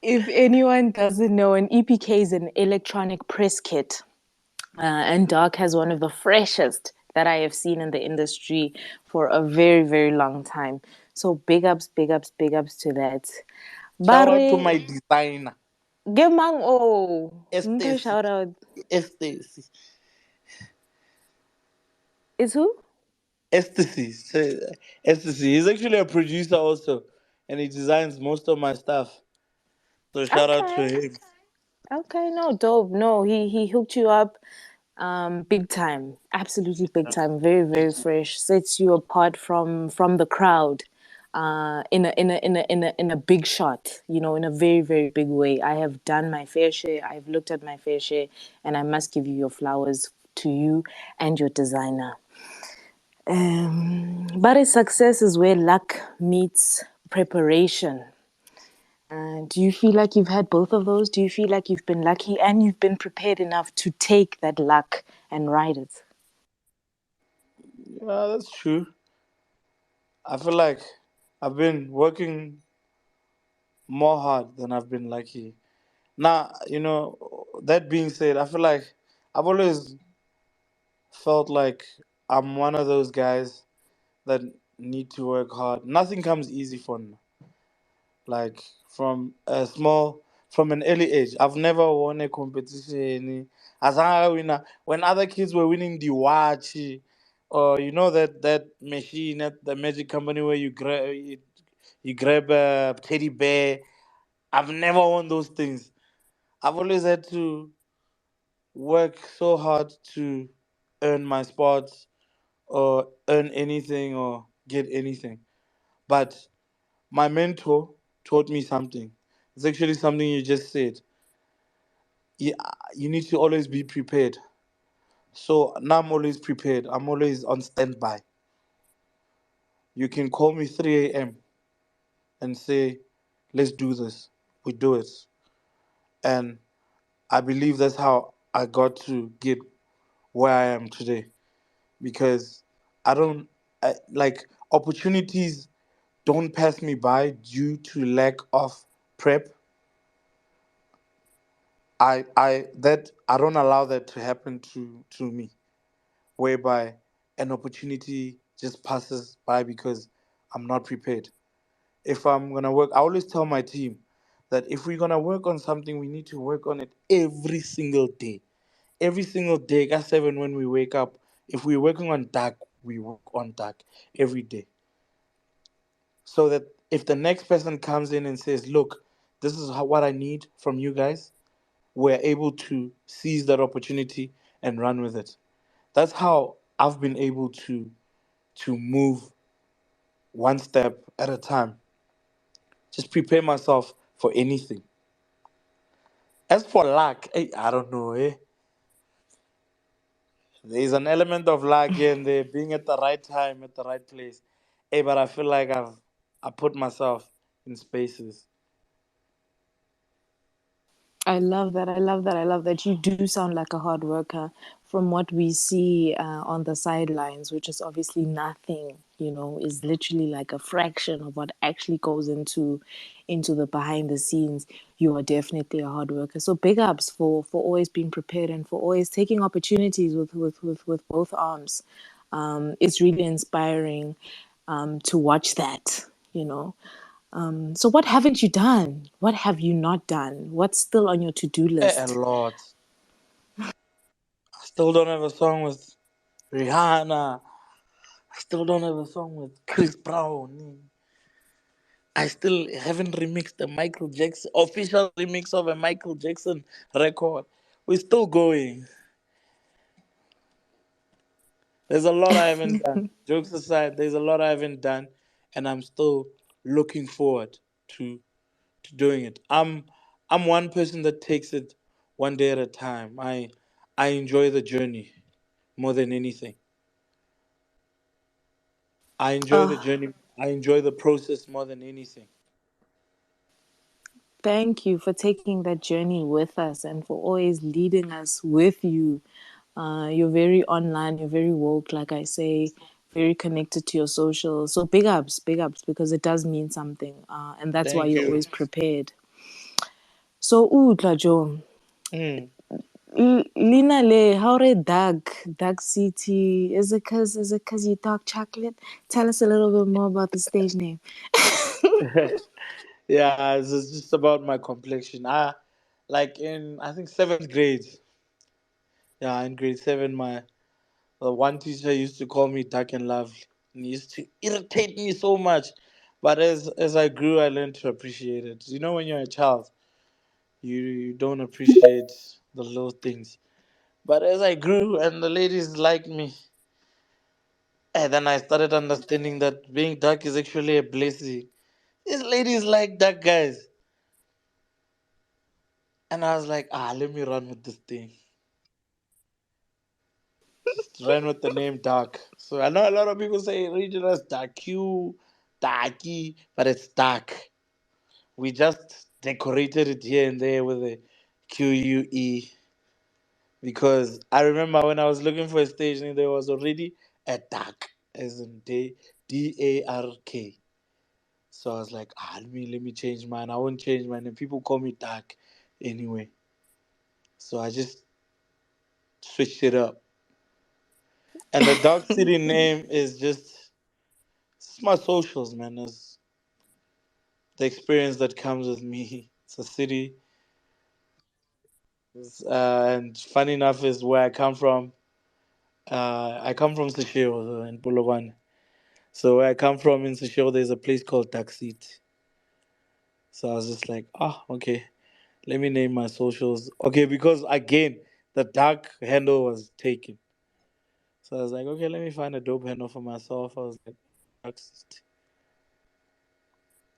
If anyone doesn't know, an EPK is an electronic press kit. And Dark has one of the freshest that I have seen in the industry for a very long time. So big ups to that. Shout out to Barre, my designer. Gemang oh, okay, Estes. shout out. Estes. Is who? Estes. Estes. He's actually a producer also. And he designs most of my stuff. So shout out to Okay, him. okay, no, dope. No, he hooked you up, big time, absolutely big time. Very fresh. Sets you apart from the crowd. in a big shot, in a very, very big way. I have done my fair share. I've looked at my fair share, and I must give you your flowers, to you and your designer. But a success is where luck meets preparation. Do you feel like you've had both of those? Do you feel like you've been lucky and you've been prepared enough to take that luck and ride it? Yeah, that's true. I feel like I've been working more hard than I've been lucky. Now, that being said, I feel like I've always felt like I'm one of those guys that need to work hard. Nothing comes easy for me. Like from an early age, I've never won a competition. As I win, when other kids were winning the watch, or that machine at the magic company where you grab a teddy bear. I've never won those things. I've always had to work so hard to earn my spots or earn anything or get anything. But my mentor taught me something. It's actually something you just said. You, you need to always be prepared. So now I'm always prepared. I'm always on standby. You can call me 3 a.m. and say, let's do this. We do it. And I believe that's how I got to get where I am today. Because I don't like opportunities don't pass me by due to lack of prep. I don't allow that to happen to me, whereby an opportunity just passes by because I'm not prepared. If I'm gonna work, I always tell my team that if we're gonna work on something, we need to work on it every single day. Every single day at 7 when we wake up. If we're working on dark, we work on dark every day. So that if the next person comes in and says, look, this is what I need from you guys, we're able to seize that opportunity and run with it. That's how I've been able to move one step at a time. Just prepare myself for anything. As for luck, I don't know. There's an element of luck here and there, being at the right time, at the right place. But I feel like I put myself in spaces. I love that. I love that. I love that. You do sound like a hard worker from what we see on the sidelines, which is obviously nothing, is literally like a fraction of what actually goes into the behind the scenes. You are definitely a hard worker. So big ups for always being prepared and for always taking opportunities with both arms. It's really inspiring to watch that, you know. So what haven't you done? What have you not done? What's still on your to-do A list? lot. I still don't have a song with Rihanna. I still don't have a song with Chris Brown. I still haven't remixed the Michael Jackson official remix of a Michael Jackson record. We're still going. There's a lot I haven't done. Jokes aside, there's a lot I haven't done, and I'm still looking forward to doing it. I'm one person that takes it one day at a time. I enjoy the journey more than anything. I enjoy the Oh, journey. I enjoy the process more than anything. thank you for taking that journey with us and for always leading us with you. You're very online, you're very woke, like I say, very connected to your socials. So big ups, because it does mean something. And that's why Thank you're you. always prepared. So, Tlajo, Mm. Lina le, how re Dark City? Is it cause you dark chocolate? Tell us a little bit more about the stage name. Yeah, it's just about my complexion. Like in I think seventh grade. Yeah, in grade seven, my the one teacher used to call me dark and lovely, and he used to irritate me so much. But as I grew, I learned to appreciate it. When you're a child, you don't appreciate the little things. But as I grew and the ladies liked me, And then I started understanding that being dark is actually a blessing. These ladies like dark guys. And I was like, let me run with this thing. Just ran with the name Dark. So I know a lot of people say regional as Dark Q, Darky, but it's Dark. We just decorated it here and there with a QUE because I remember when I was looking for a stage name, there was already a Dark, as in Dark. So I was like, let me change mine. I won't change mine. And people call me Dark anyway. So I just switched it up. And the Dark City name is just it's my socials, man. It's the experience that comes with me. It's a city. And funny enough is where I come from. I come from Seshego in Polokwane. So where I come from in Seshego, there's a place called Taxit. So I was just like, okay, let me name my socials. Okay, because again, the dark handle was taken. So I was like, okay, let me find a dope handle for myself. I was like, Taxit.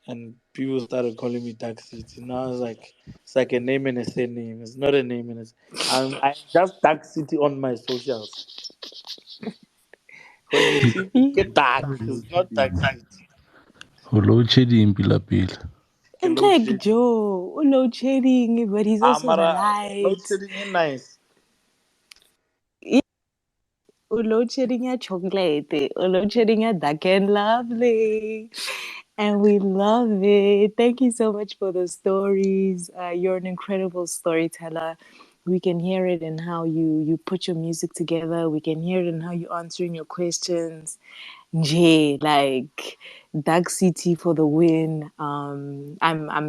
And people started calling me Taxit. You know, I was like, it's like a name and a surname. It's not a name and I'm just Dark City on my socials. When you see me, get dark. It's not Dark City. Ho load shedding pila pila. Okay, And load like shedding. Joe, load shedding, but he's also the Mara, load light. shedding is nice. Load shedding at chocolate, load shedding at dark and lovely. And we love it. Thank you so much for the stories. You're an incredible storyteller. We can hear it in how you put your music together. We can hear it in how you answering your questions. Jay, like Dark City for the win. I'm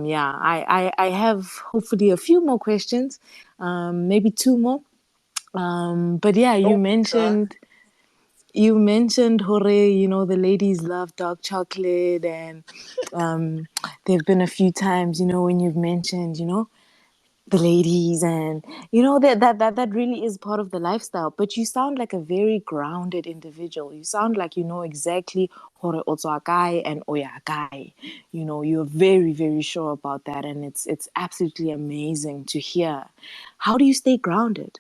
yeah. I have hopefully a few more questions, maybe two more. But yeah, Don't be shy. you mentioned Hore, you know, the ladies love dark chocolate, and there have been a few times, you know, when you've mentioned, you know, the ladies, and you know that really is part of the lifestyle. But you sound like a very grounded individual. You sound like you know exactly Hore Otwakai and Oyakai. You know, you're very, very sure about that, and it's absolutely amazing to hear. How do you stay grounded?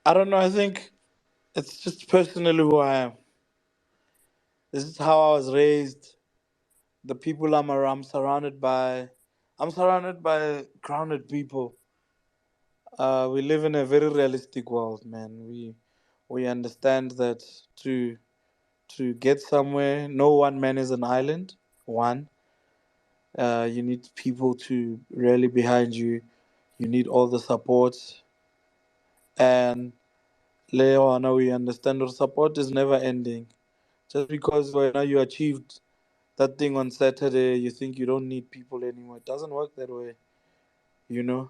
I don't know. I think it's just personally who I am. This is how I was raised. The people I'm around, I'm surrounded by grounded people. We live in a very realistic world, man. We understand that to to get somewhere, no one man is an island. One, you need people to rally behind you. You need all the support, and Leona, we understand that support is never ending. Just because when you achieved that thing on Saturday, you think you don't need people anymore. It doesn't work that way, you know.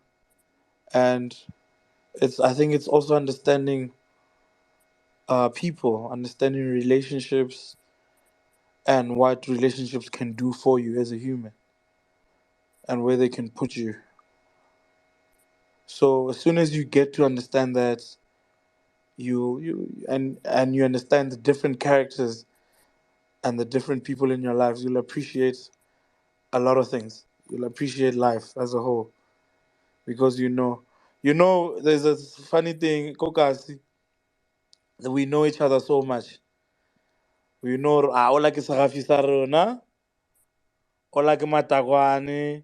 And I think it's also understanding people, understanding relationships, and what relationships can do for you as a human, and where they can put you. So as soon as you get to understand that, and you understand the different characters and the different people in your lives, you'll appreciate a lot of things. You'll appreciate life as a whole because there's a funny thing, Kokasi, that we know each other so much. We know o like Sagafi sa rona, o like Matakwane,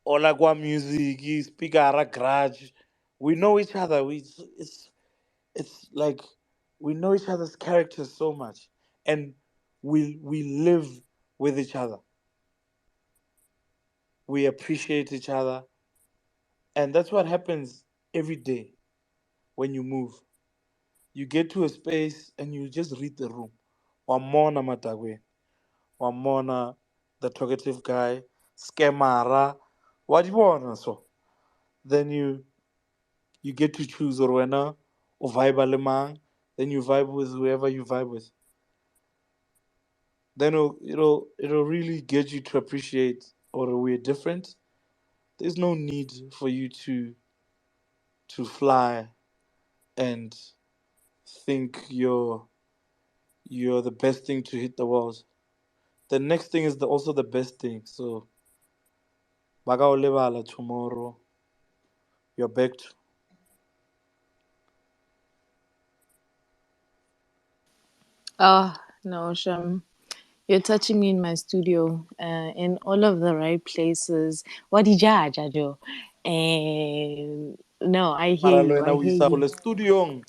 o like wa music, speaker garage. We know each other. It's like we know each other's characters so much, and we live with each other. We appreciate each other, and that's what happens every day when you move. You get to a space and you just read the room. Wamona Matagwe, Wamona, the talkative guy, Skemara, what do you want? So then you get to choose Orwena or vibe alemang, then you vibe with whoever you vibe with. Then it'll really get you to appreciate or we're different. There's no need for you to fly and think you're the best thing to hit the world. The next thing is also the best thing. So baka o lebala tomorrow, you're back to. Oh, no, Sham. You're touching me in my studio, in all of the right places. What did you, Jajo? No, I hear Mara you. lwena I o hear isa go you. le studiong.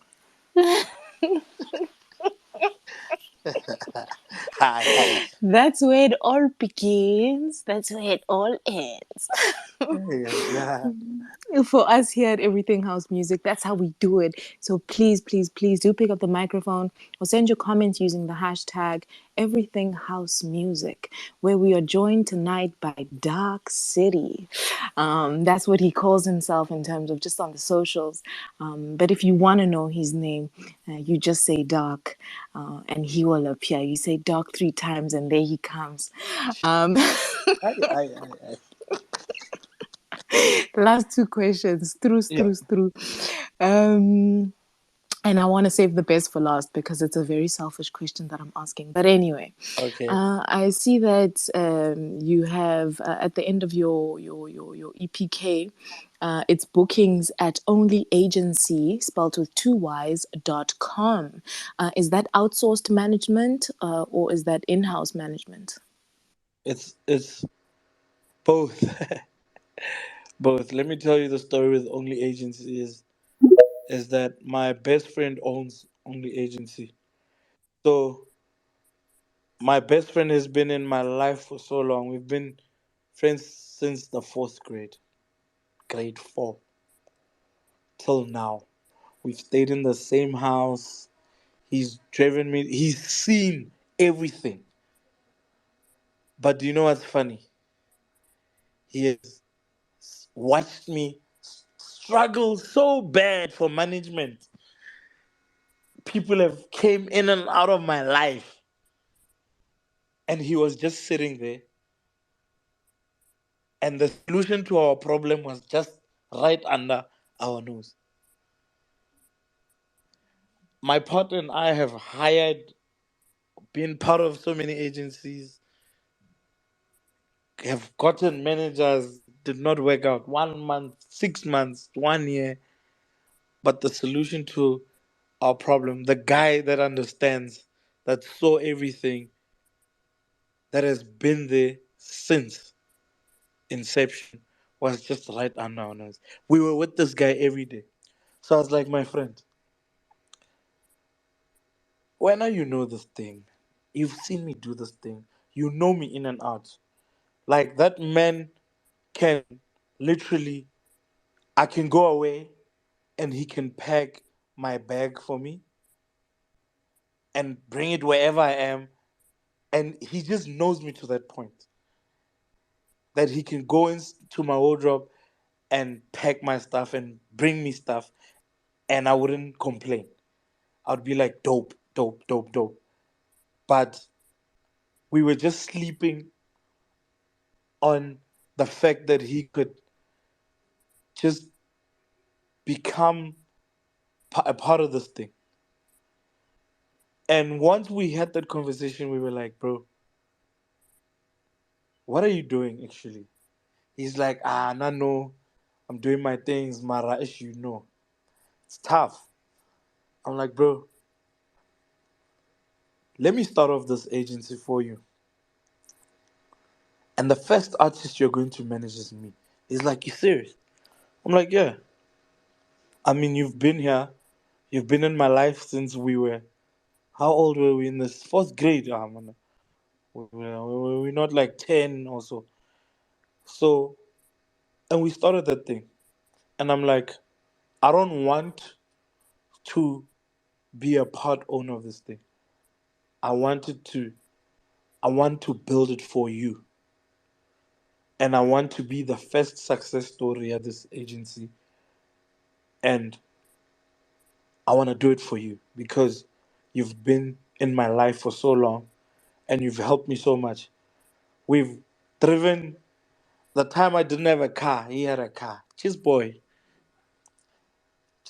Hi, hi. That's where it all begins. That's where it all ends. Yeah. For us here at Everything House Music, that's how we do it. So please, please, please do pick up the microphone or send your comments using the hashtag Everything House Music, where we are joined tonight by Dark City. That's what he calls himself in terms of just on the socials. But if you want to know his name, you just say Dark and he will appear. You say Dark 3 times and there he comes. Um, Hi. last 2 questions. Yeah. Through. Um, and I want to save the best for last because it's a very selfish question that I'm asking. But anyway, Okay. I see that you have at the end of your EPK, it's bookings at only agency spelled with 2 Y's.com. Is that outsourced management or is that in-house management? It's both. Both. Let me tell you the story with Only Agency is that my best friend owns Only Agency. So my best friend has been in my life for so long. We've been friends since the fourth grade, grade four, till now. We've stayed in the same house. He's driven me. He's seen everything. But do you know what's funny? He has watched me struggle so bad for management. People have came in and out of my life, and he was just sitting there. And the solution to our problem was just right under our nose. My partner and I have hired, been part of so many agencies, have gotten managers, did not work out. 1 month, 6 months, 1 year. But the solution to our problem, the guy that understands, that saw everything, that has been there since inception, was just right under our nose. We were with this guy every day. So I was like, my friend, when you know this thing, you've seen me do this thing, you know me in and out. Like that man can literally, I can go away and he can pack my bag for me and bring it wherever I am. And he just knows me to that point that he can go into my wardrobe and pack my stuff and bring me stuff, and I wouldn't complain. I'd be like, dope, dope, dope, dope. But we were just sleeping on the fact that he could just become a part of this thing. And once we had that conversation, we were like, bro, what are you doing actually? He's like, no, I'm doing my things, Mara, as you know. It's tough. I'm like, bro, let me start off this agency for you. And the first artist you're going to manage is me. He's like, you serious? I'm like, yeah. I mean, you've been here. You've been in my life since we were, how old were we in this? Fourth grade. Man. We're not like 10 or so. So, and we started that thing. And I'm like, I don't want to be a part owner of this thing. I wanted to, I want to build it for you. And I want to be the first success story at this agency. And I want to do it for you because you've been in my life for so long and you've helped me so much. We've driven the time I didn't have a car, he had a car. Just boy,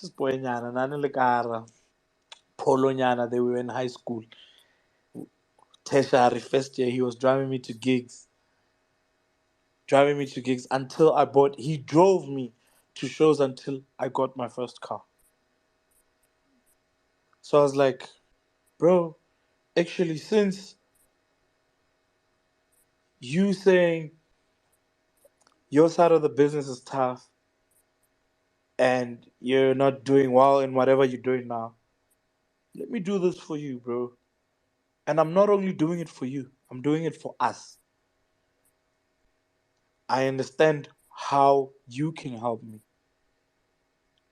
nyana, nani le kara. Polonyana, they were in high school. Tertiary first year, he was driving me to gigs until he drove me to shows until I got my first car. So I was like, bro, actually, since you saying your side of the business is tough and you're not doing well in whatever you're doing now, let me do this for you, bro. And I'm not only doing it for you, I'm doing it for us. I understand how you can help me,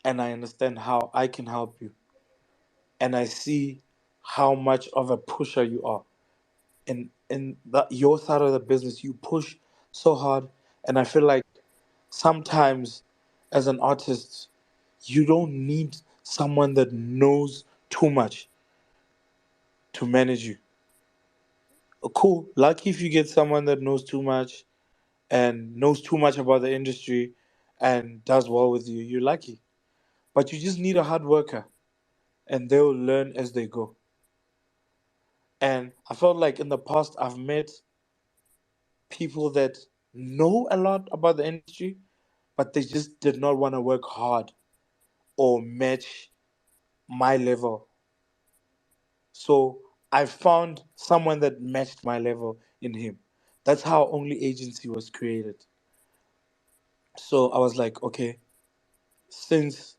and I understand how I can help you. And I see how much of a pusher you are. Your side of the business, you push so hard. And I feel like sometimes as an artist, you don't need someone that knows too much to manage you. Cool. Lucky if you get someone that knows too much and knows too much about the industry and does well with you. You're lucky. But you just need a hard worker and they'll learn as they go. And I felt like in the past, I've met people that know a lot about the industry, but they just did not want to work hard or match my level. So I found someone that matched my level in him. That's how Only Agency was created. So I was like, okay, since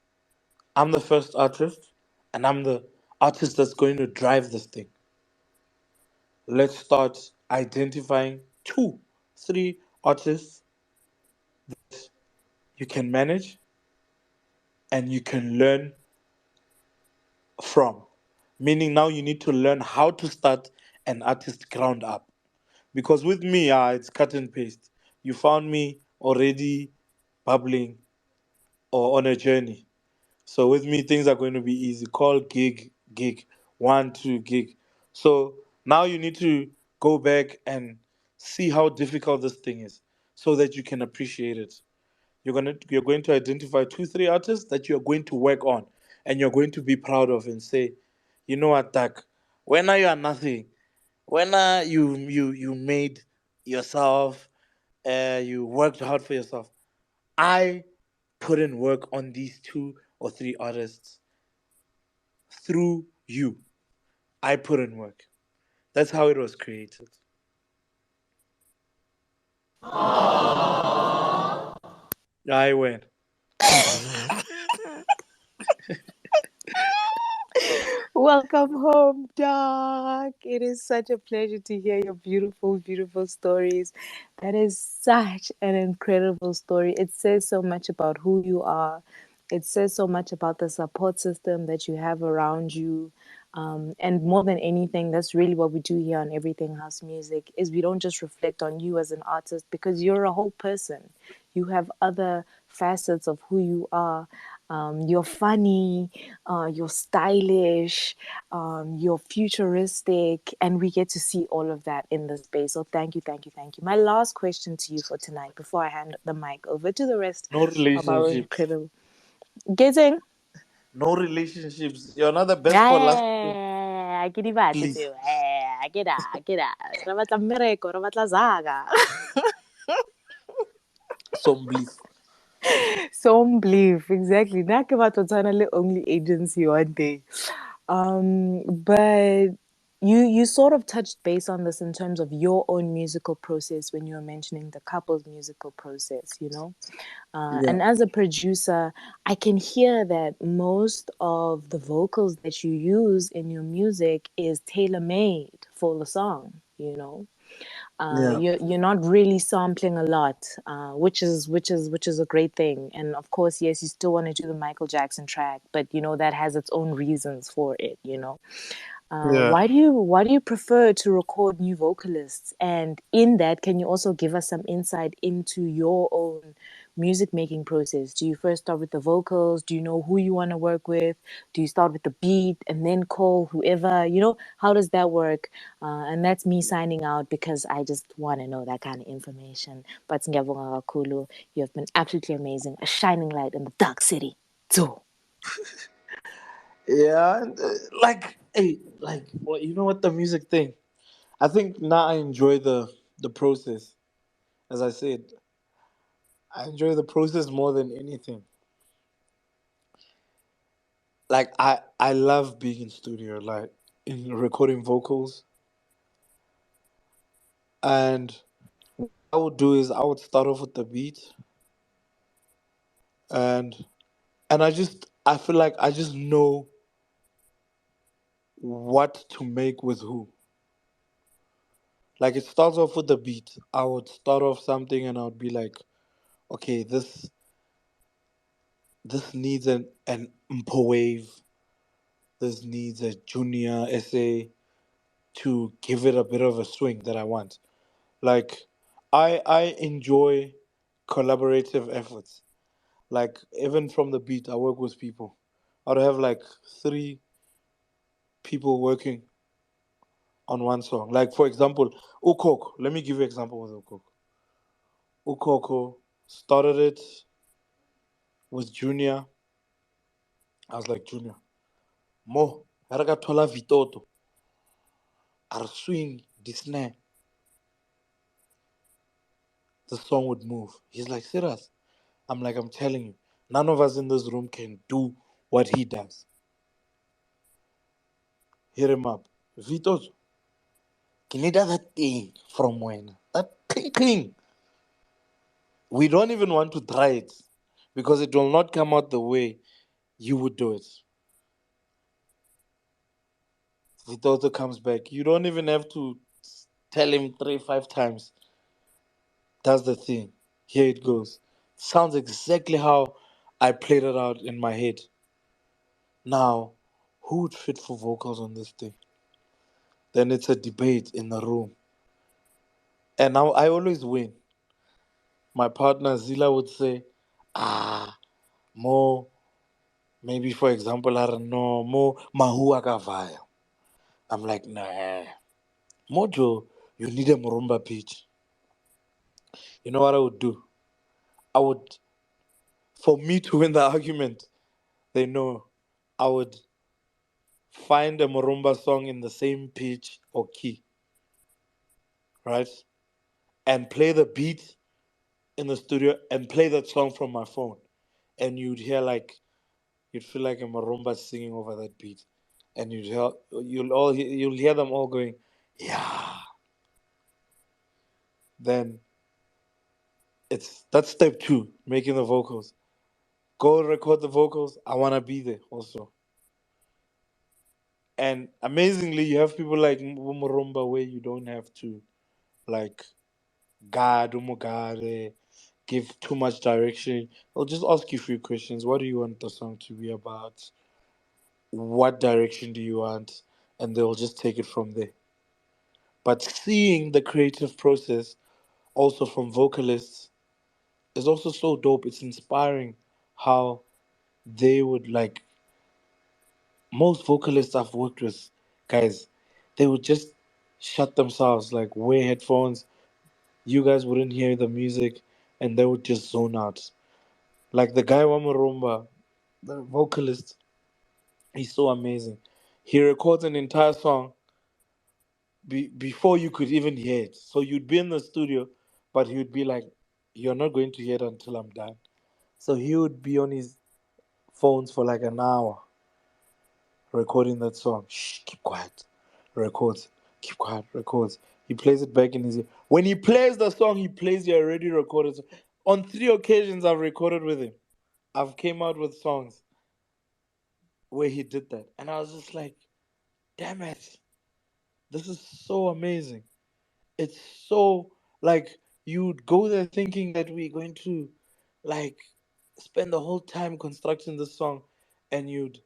I'm the first artist and I'm the artist that's going to drive this thing, let's start identifying 2, 3 artists you can manage and you can learn from. Meaning now you need to learn how to start an artist ground up. Because with me, it's cut and paste. You found me already bubbling or on a journey. So with me, things are going to be easy. Call, gig, 1, 2 gig. So now you need to go back and see how difficult this thing is so that you can appreciate it. You're going to identify 2, 3 artists that you're going to work on and you're going to be proud of and say, you know what, Tak, when you are nothing, when you made yourself, you worked hard for yourself. I put in work on these 2 or 3 artists through you. I put in work. That's how it was created. I went. Welcome home, Doc. It is such a pleasure to hear your beautiful, beautiful stories. That is such an incredible story. It says so much about who you are. It says so much about the support system that you have around you. And more than anything, that's really what we do here on Everything House Music is we don't just reflect on you as an artist because you're a whole person. You have other facets of who you are. You're funny, you're stylish, you're futuristic, and we get to see all of that in the space. So thank you, thank you, thank you. My last question to you for tonight before I hand the mic over to the rest No of our relationships. incredible getting. No relationships. You're not the best for last. I get it, Please. I get that, I get that. Re batla mmereko, re batla zaga. Some belief. Some belief, exactly. Nna ke batla ho tshwana le Only Agency one day. But you sort of touched base on this in terms of your own musical process when you were mentioning the couple's musical process, you know? Yeah. And as a producer, I can hear that most of the vocals that you use in your music is tailor-made for the song, you know? Yeah. You're not really sampling a lot, which is a great thing. And of course, yes, you still want to do the Michael Jackson track, but you know that has its own reasons for it. You know, Yeah. why do you prefer to record new vocalists? And in that, can you also give us some insight into your own music making process? Do you first start with the vocals? Do you know who you want to work with? Do you start with the beat and then call whoever? You know, how does that work? And that's me signing out because I just want to know that kind of information. But ngiyabonga kakhulu. You have been absolutely amazing, a shining light in the dark city. So. Yeah, and, hey, well, you know what, the music thing. I think now I enjoy the process. As I said, I enjoy the process more than anything. Like I love being in studio, like in recording vocals. And what I would do is I would start off with the beat, and I feel like I just know what to make with who. Like it starts off with the beat. I would start off something and I would be like, okay, this needs an mpo wave. This needs a junior essay to give it a bit of a swing that I want. Like I enjoy collaborative efforts. Like even from the beat, I work with people. I'd have like three people working on one song. Like for example, Ukoko. Let me give you an example with Ukoko. Ukoko started it with Junior. I was like, Junior, Mo, tola vitoto, ar swing, the snare, the song would move. He's like, serious? I'm like, I'm telling you, none of us in this room can do what he does. Hit him up. Vitoto, can you do that thing from when? That ping. We don't even want to try it because it will not come out the way you would do it. Vitoto comes back. You don't even have to tell him 3, 5 times. That's the thing. Here it goes. Sounds exactly how I played it out in my head. Now, who would fit for vocals on this thing? Then it's a debate in the room. And now I always win. My partner Zila would say, ah, Mo, maybe for example, I don't know, Mo Mahua Kavaya. I'm like, nah. Mojo, you need a Murumba pitch. You know what I would do? I would, for me to win the argument, they know I would find a Murumba song in the same pitch or key, right? And play the beat in the studio and play that song from my phone. And you'd feel like a Murumba singing over that beat. And you'll hear them all going, yeah. Then that's step two, making the vocals. Go record the vocals. I wanna be there also. And amazingly, you have people like Murumba where you don't have to like God, umugare, give too much direction. I'll just ask you a few questions. What do you want the song to be about? What direction do you want? And they'll just take it from there. But seeing the creative process also from vocalists is also so dope. It's inspiring how they would like most vocalists I've worked with, guys, they would just shut themselves, like wear headphones. You guys wouldn't hear the music and they would just zone out. Like the guy Wamarumba, the vocalist, he's so amazing. He records an entire song before you could even hear it. So you'd be in the studio, but he would be like, "You're not going to hear it until I'm done." So he would be on his phones for like an hour recording that song. Shh, keep quiet. Records. Keep quiet. Records. He plays it back in his ear. When he plays the song, he plays the already recorded song. On 3 occasions, I've recorded with him. I've came out with songs where he did that. And I was just like, damn it. This is so amazing. It's so like you'd go there thinking that we're going to like spend the whole time constructing the song and you'd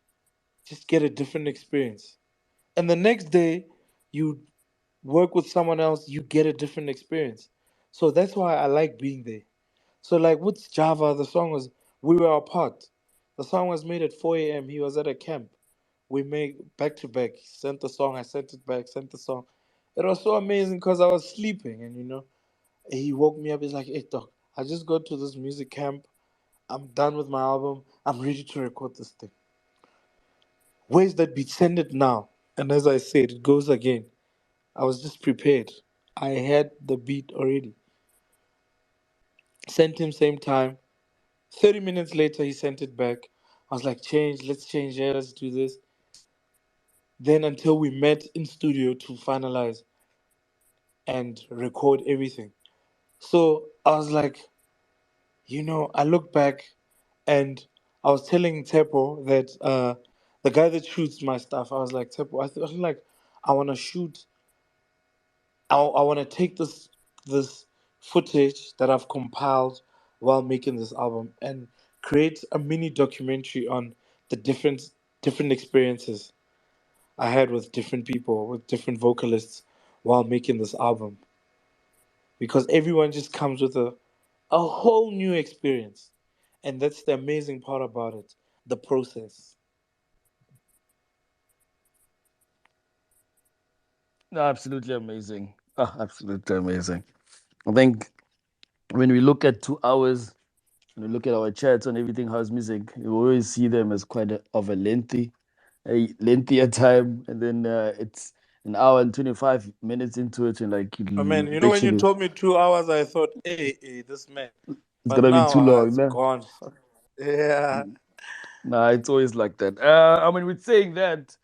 just get a different experience. And the next day you work with someone else, you get a different experience. So that's why I like being there. So like with Java, the song was we were apart. The song was made at 4 a.m. He was at a camp. We made back to back. He sent the song, I sent it back, sent the song. It was so amazing because I was sleeping and he woke me up. He's like, hey doc, I just got to this music camp. I'm done with my album. I'm ready to record this thing. Where's that beat? Send it now. And as I said, it goes again. I was just prepared. I had the beat already. Sent him same time. 30 minutes later, he sent it back. I was like, let's change, yeah, let's do this. Then until we met in studio to finalize and record everything. So I was like, I look back and I was telling Tepo that the guy that shoots my stuff, I was like, Tepo, I feel like I want to shoot, I want to take this footage that I've compiled while making this album and create a mini documentary on the different experiences I had with different people, with different vocalists while making this album. Because everyone just comes with a whole new experience. And that's the amazing part about it, the process. Absolutely amazing. Absolutely amazing. I think when we look at 2 hours, when we look at our chats on everything house music, you always see them as quite of a lengthier time, and then it's an hour and 25 minutes into it, and like I mean, you when you literally, told me 2 hours, I thought, hey, this man. it's But gonna be now too long, it's no? gone. Yeah. Nah, it's always like that. I mean, with saying that,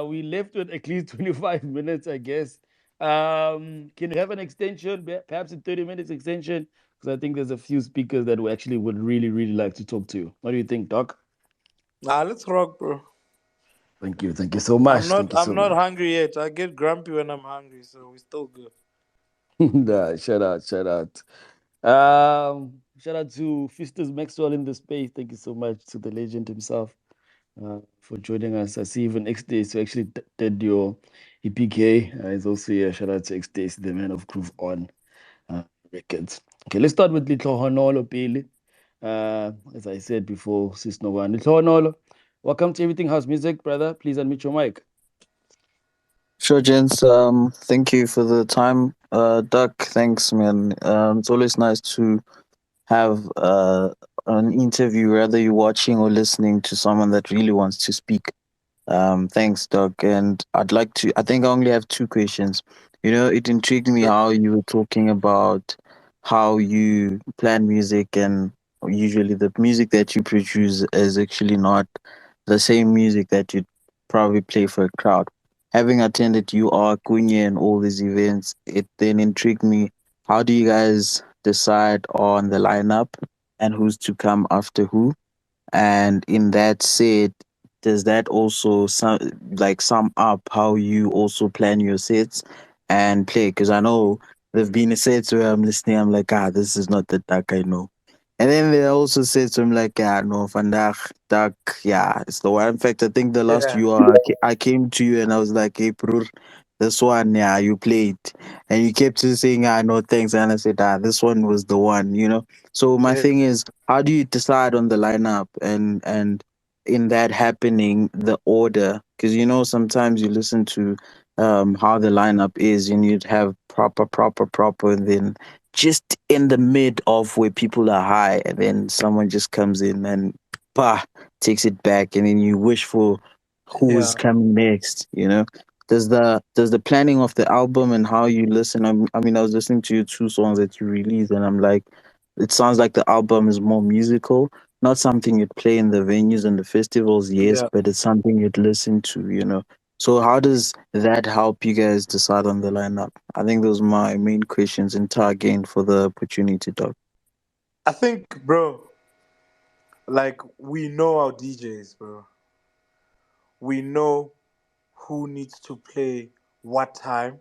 we left with at least 25 minutes, I guess. Can we have an extension, perhaps a 30 minutes extension? Because I think there's a few speakers that we actually would really, really like to talk to. What do you think, Doc? Nah, let's rock, bro. Thank you. Thank you so much. Thank you I'm so not much. hungry yet. I get grumpy when I'm hungry, so we're still good. Nah, shout out, shout out. Shout out to Fistus Maxwell in the space. Thank you so much to the legend himself for joining us. I see even X Days who actually did your EPK. Is also here. Shout out to X Days, the man of Groove On Records. Okay, let's start with Little Honolo Pele. As I said before, Sis No One. Little Honolo, welcome to Everything House Music, brother. Please unmute your mic. Sure, gents. Thank you for the time. Duck, thanks, man. It's always nice to have an interview, whether you're watching or listening to someone that really wants to speak. Thanks, Doc. And I think I only have two questions. It intrigued me Sure. how you were talking about how you plan music, and usually the music that you produce is actually not the same music that you probably play for a crowd. Having attended KUNYE and all these events, it then intrigued me. How do you guys decide on the lineup and who's to come after who? And in that said, does that also sum up how you also plan your sets and play? Because I know there've been sets where I'm listening, I'm like, this is not the duck I know. And then there are also sets where I'm like, no, vandaag, duck, yeah, it's the one. In fact, I think the last Yeah. you I came to you and I was like, hey, brother, this one, yeah, you played. And you kept just saying, no, thanks. And I said, this one was the one. So my Yes. thing is, how do you decide on the lineup and in that happening the order? Because sometimes you listen to how the lineup is, and you'd have proper, and then just in the mid of where people are high, and then someone just comes in and bah takes it back, and then you wish for who's Yeah. coming next. Does the planning of the album and how you listen? I mean, I was listening to your two songs that you released, and I'm like, it sounds like the album is more musical, not something you'd play in the venues and the festivals, yes, Yeah. but it's something you'd listen to. So how does that help you guys decide on the lineup? I think those are my main questions, and again for the opportunity to talk. I think, bro, like we know our DJs, bro. We know who needs to play what time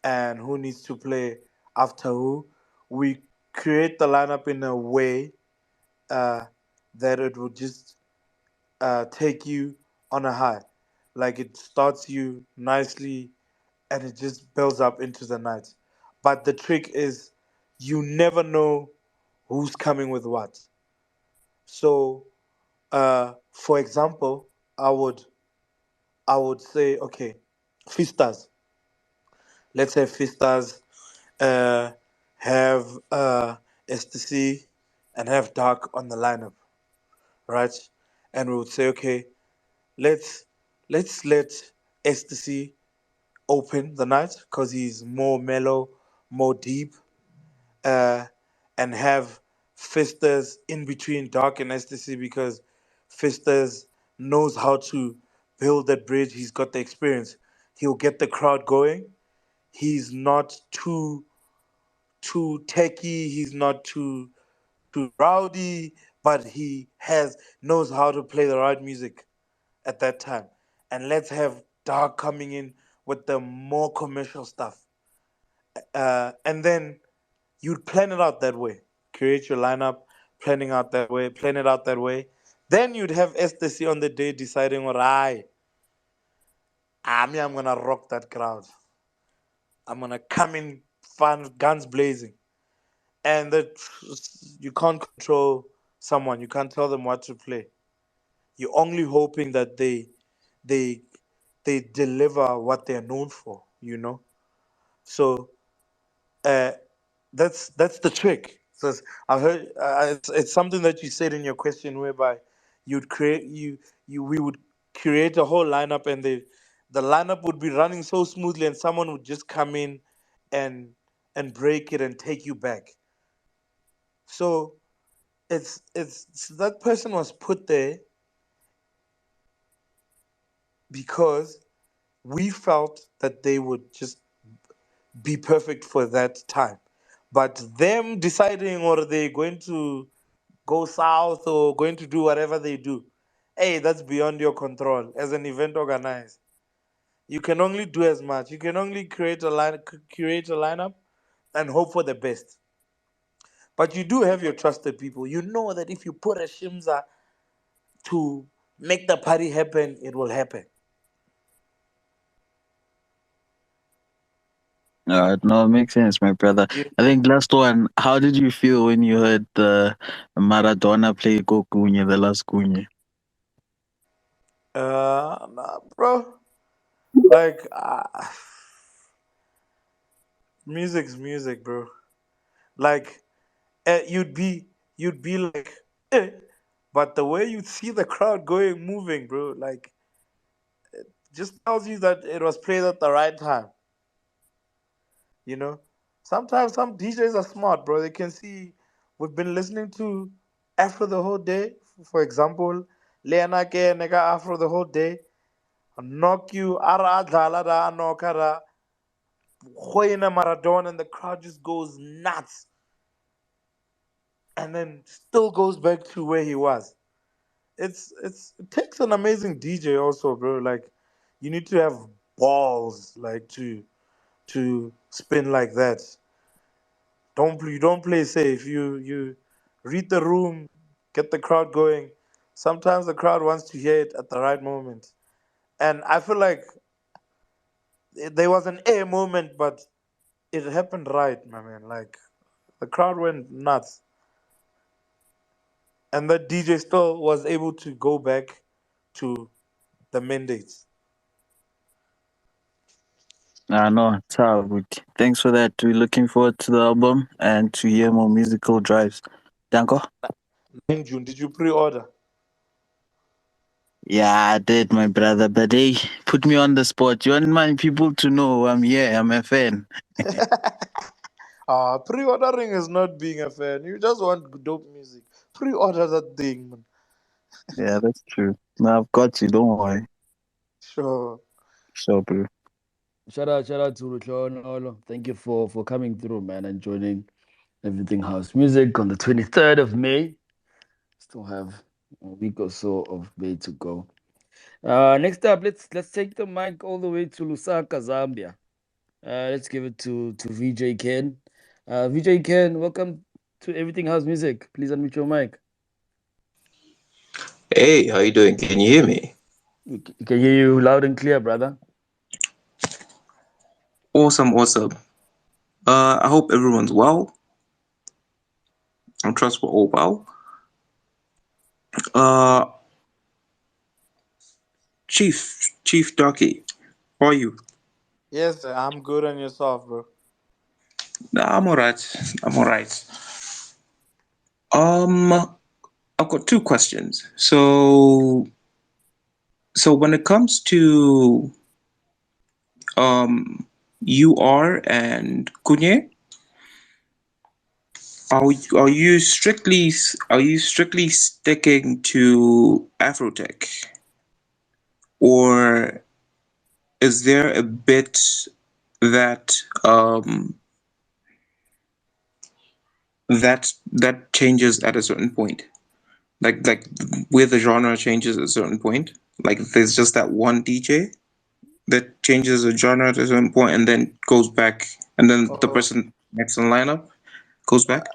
and who needs to play after who. We create the lineup in a way uh, that it will just take you on a high. Like it starts you nicely and it just builds up into the night. But the trick is you never know who's coming with what. So, for example, I would say, okay, Fistas. Let's say Fistas uh, have STC and have Dark on the lineup, right? And we would say, okay, let's let's let Ecstasy open the night because he's more mellow, more deep, uh, and have Fisters in between Dark and Ecstasy because Fisters knows how to build that bridge. He's got the experience. He'll get the crowd going. He's not too techy. He's not too rowdy, but he has knows how to play the right music at that time. And let's have Dark coming in with the more commercial stuff. And then you'd plan it out that way. Create your lineup, planning out that way, plan it out that way. Then you'd have Ecstasy on the day deciding, all right, I'm gonna rock that crowd. I'm gonna come in fun, guns blazing. And that you can't control someone. You can't tell them what to play. You're only hoping that they they deliver what they're known for. So uh, that's the trick. So I've heard it's something that you said in your question, whereby you'd create you we would create a whole lineup, and the lineup would be running so smoothly, and someone would just come in and and break it and take you back. So it's that person was put there because we felt that they would just be perfect for that time. But them deciding or they going to go south or going to do whatever they do, hey, that's beyond your control as an event organizer. You can only do as much. You can only create a lineup and hope for the best. But you do have your trusted people. You know that if you put a Shimza to make the party happen, it will happen. No, it makes sense, my brother. You, I think last one, how did you feel when you heard the Maradona play Go Kunye, the last Kunye? nah, bro. Like, music's music, bro. Like, you'd be like, eh, but the way you see the crowd going, moving, bro, like, just tells you that it was played at the right time. You know, sometimes some DJs are smart, bro. They can see we've been listening to Afro the whole day. For example, Leanake nega Afro the whole day. Knock you, ara dala da nokara, Hoyena Maradona, and the crowd just goes nuts, and then still goes back to where he was. It takes an amazing DJ also, bro. Like, you need to have balls, like, to spin like that. You don't play safe. You read the room, get the crowd going. Sometimes the crowd wants to hear it at the right moment, and I feel like there was an air moment, but it happened right, my man. Like, the crowd went nuts, and the DJ still was able to go back to the mandates. No, it's all good. Thanks for that. We're looking forward to the album and to hear more musical drives. Danko? 9 June, did you pre-order? Yeah, I did, my brother. But hey, put me on the spot. You want my people to know I'm here. I'm a fan. Pre-ordering is not being a fan. You just want dope music. Pre-order that thing, man. Yeah, that's true. No, I've got you. Don't worry. Sure. Sure, bro. Shout out to Rutlonolo. Thank you for coming through, man, and joining Everything House Music on the 23rd of May. Still have a week or so of May to go. Next up, let's take the mic all the way to Lusaka, Zambia. Let's give it to VJ Ken. VJ Ken, welcome to Everything House Music. Please unmute your mic. Hey, how you doing? Can you hear me? We can hear you loud and clear, brother. Awesome, awesome. I hope everyone's well. I trust we're all well. Uh, Chief Darque, how are you? Yes, I'm good on yourself, bro. Nah, I'm alright. I'm alright. Um, I've got two questions. So, So when it comes to um UR and KUNYE, are you strictly sticking to Afrotech, or is there a bit that that changes at a certain point? Like where the genre changes at a certain point? Like there's just that one DJ that changes the genre at a certain point and then goes back, and then the Uh, person next in lineup goes back.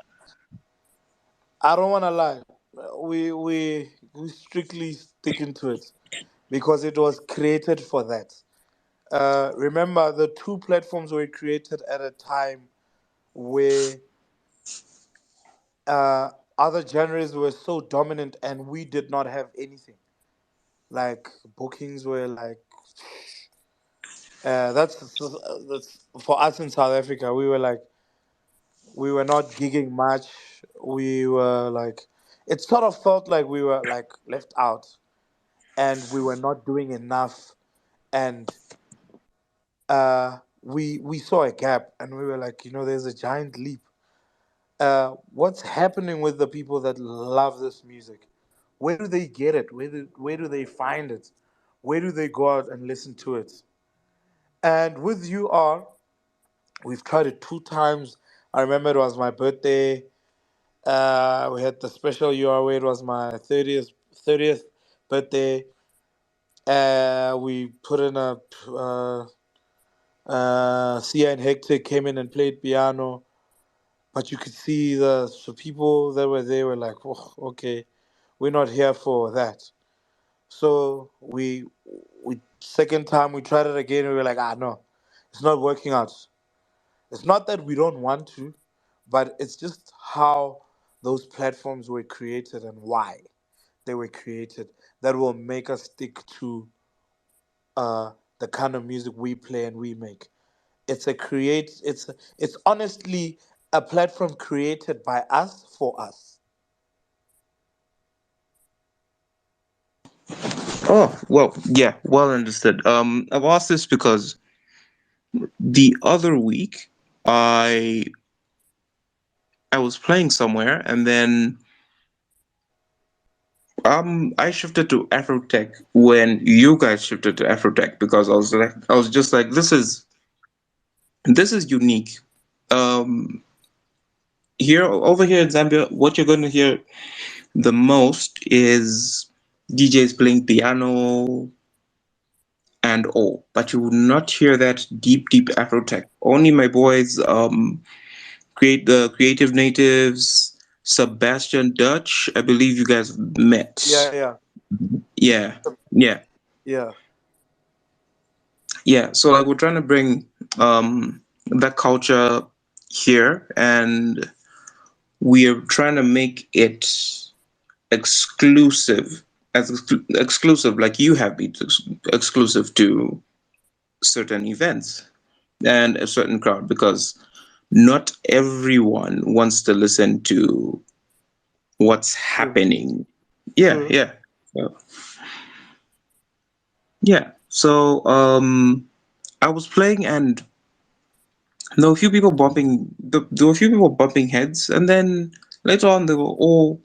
I don't want to lie. We strictly sticking to it because it was created for that. Remember, the two platforms were created at a time where uh, other genres were so dominant and we did not have anything. Like bookings were like that's for us in South Africa. We were not gigging much. We were like it sort of felt like we were like left out and we were not doing enough and we saw a gap and we were like, there's a giant leap. What's happening with the people that love this music? Where do they get it? Where do they find it? Where do they go out and listen to it? And with UR, we've tried it two times. I remember it was my birthday. We had the special UR where it was my 30th birthday. We put in a Sia and Hector came in and played piano, but you could see the people that were there were like, oh, okay, we're not here for that. So we second time we tried it again. We were like, no, it's not working out. It's not that we don't want to, but it's just how those platforms were created and why they were created that will make us stick to uh, the kind of music we play and we make. It's honestly a platform created by us for us. Oh, well, yeah, well understood. I've asked this because the other week I I was playing somewhere, and then I shifted to Afrotech when you guys shifted to Afrotech, because I was just like, this is unique. Um, here over here in Zambia, what you're going to hear the most is DJs playing piano and all, but you will not hear that deep Afrotech. Only my boys, create the Creative Natives, Sebastian Dutch. I believe you guys met. Yeah, yeah, Yeah, yeah, yeah, yeah. So like we're trying to bring that culture here, and we are trying to make it exclusive, exclusive like you have been exclusive to certain events and a certain crowd, because not everyone wants to listen to what's true, happening. Yeah, true. yeah. So, yeah. So I was playing, and there were a few people there were a few people bumping heads, and then later on they were all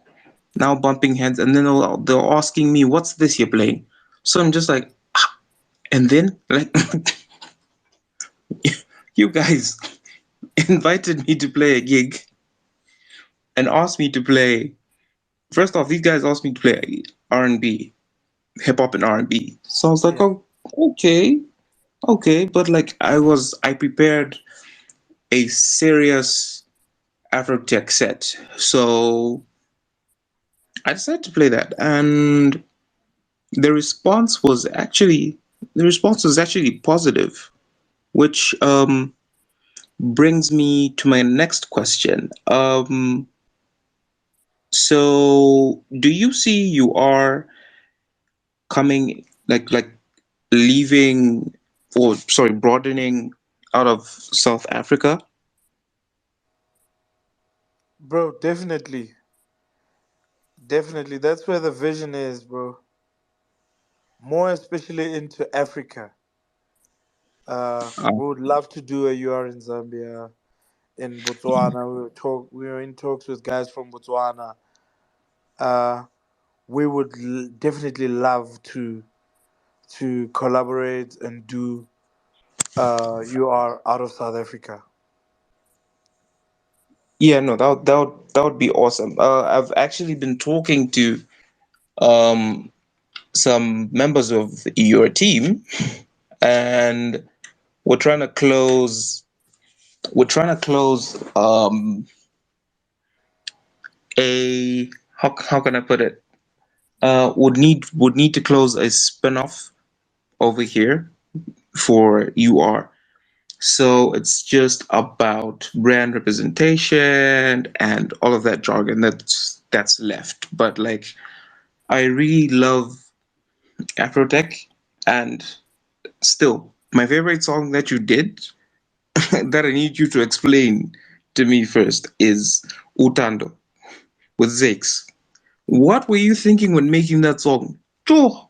now bumping heads, and then they were asking me, "What's this you're playing?" So I'm just like, "Ah," and then like you guys invited me to play a gig and asked me to play. First off, these guys asked me to play R&B, hip hop and R&B. So I was like, Yeah, "Oh, okay, okay," but like I prepared a serious Afrotech set, so I decided to play that, and the response was actually positive, which brings me to my next question. So do you see you are coming like leaving, or sorry, broadening out of South Africa? bro, definitely, definitely. That's where the vision is, bro. more especially into Africa. We would love to do a UR in Zambia, in Botswana. We were in talks with guys from Botswana. Uh, we would definitely love to collaborate and do UR out of South Africa. Yeah, no, that would be awesome. I've actually been talking to um some members of your team, and we're trying to close. We're trying to close a how can I put it? Would need to close a spin-off over here for UR. So it's just about brand representation and all of that jargon that's left. But like, I really love Afrotech, and still, my favorite song that you did that I need you to explain to me first is Utando with Zakes. What were you thinking when making that song? Joe,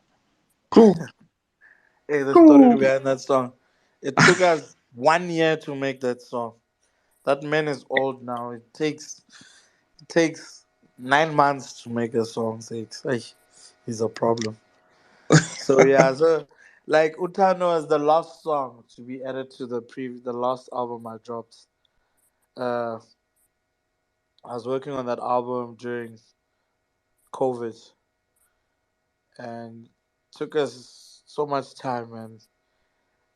Joe, Hey, the story Joe. behind that song. It took us 1 year to make that song. That man is old now. It takes 9 months to make a song. Six. Ay, he's a problem. So yeah, so like Utano is the last song to be added to the last album I dropped. Uh, I was working on that album during COVID, and took us so much time. And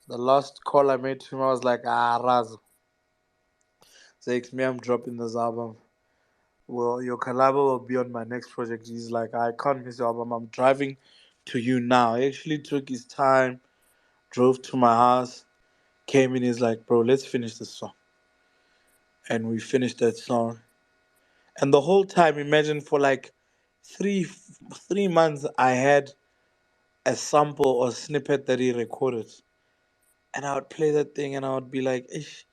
the last call I made to him, I was like, Raz, Zakes, me, I'm dropping this album. Well, your collabo will be on my next project. He's like, I can't miss your album. I'm driving to you now. He actually took his time, drove to my house, came in. He's like, bro, let's finish this song. And we finished that song. And the whole time, imagine for like 3 months, I had a sample or snippet that he recorded. And I would play that thing and I would be like, Ish,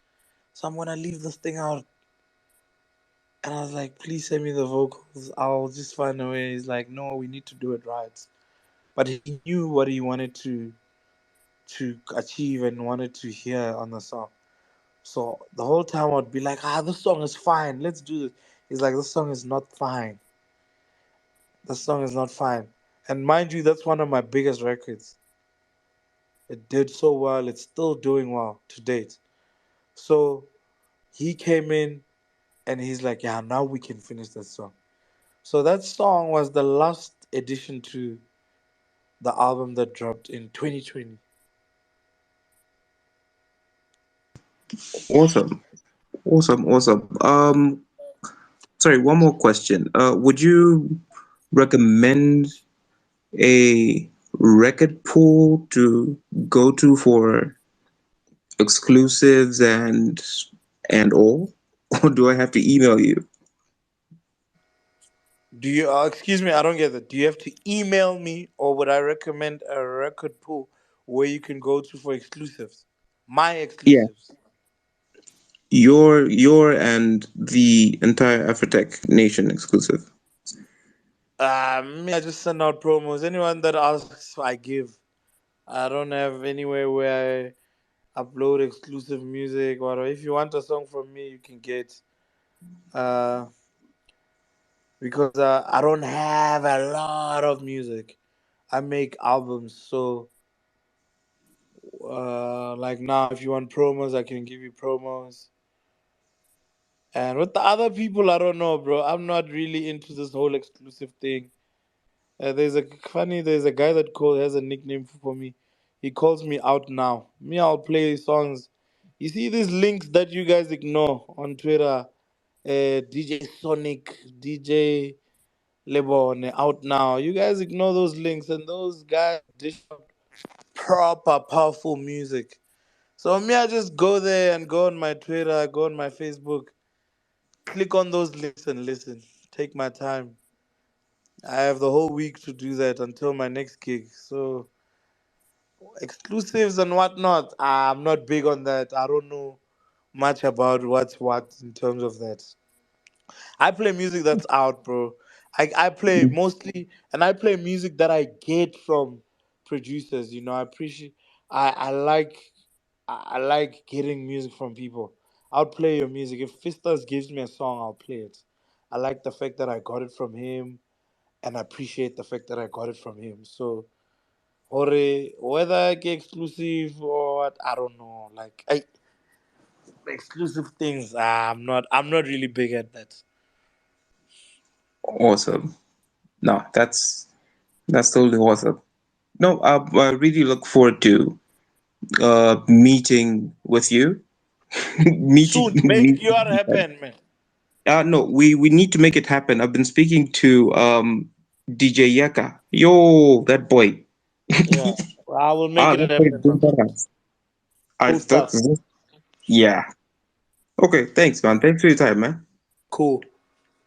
so I'm going to leave this thing out. And I was like, please send me the vocals. I'll just find a way. He's like, no, we need to do it right. But he knew what he wanted to achieve and wanted to hear on the song. So the whole time I'd be like, this song is fine. Let's do this. He's like, this song is not fine. This song is not fine. And mind you, that's one of my biggest records. It did so well. It's still doing well to date. So he came in and he's like, yeah, now we can finish that song. So that song was the last addition to the album that dropped in 2020. Awesome, awesome, awesome. Sorry, one more question. Would you recommend a record pool to go to for exclusives and all, or do I have to email you? Do you, excuse me, I don't get that. Do you have to email me or would I recommend a record pool where you can go to for exclusives? My Yeah, exclusives. your and the entire Afrotech Nation exclusive. Me, I just send out promos. Anyone that asks, I give. I don't have anywhere where I upload exclusive music or if you want a song from me, you can get. Uh, because I don't have a lot of music. I make albums, so like now, if you want promos, I can give you promos. And with the other people, I don't know, bro. I'm not really into this whole exclusive thing. There's a guy that has a nickname for me. He calls me out now. Me, I'll play songs. You see these links that you guys ignore on Twitter. DJ Sonic, DJ Lebon, out now. You guys ignore those links, and those guys dish out proper powerful music. So me, I just go there and go on my Twitter, go on my Facebook, click on those links and listen. Take my time. I have the whole week to do that until my next gig. So exclusives and whatnot, I'm not big on that. I don't know much about what's what in terms of that. I play music that's out, bro. I play mostly, and I play music that I get from producers. You know, I like getting music from people. I'll play your music. If Fistas gives me a song, I'll play it. I like the fact that I got it from him, and I appreciate the fact that I got it from him. So, or whether I get exclusive or what, I don't know. Like exclusive things, I'm not really big at that. Awesome. No, that's totally awesome. No, I really look forward to meeting with you. meeting Soon, make your happen, man. no, we need to make it happen. I've been speaking to DJ Yaka. Yo, that boy. Yeah, I will make it That boy happen, man. is I Cool stuff. that's yeah. Okay, thanks, man. Thanks for your time, man. Cool.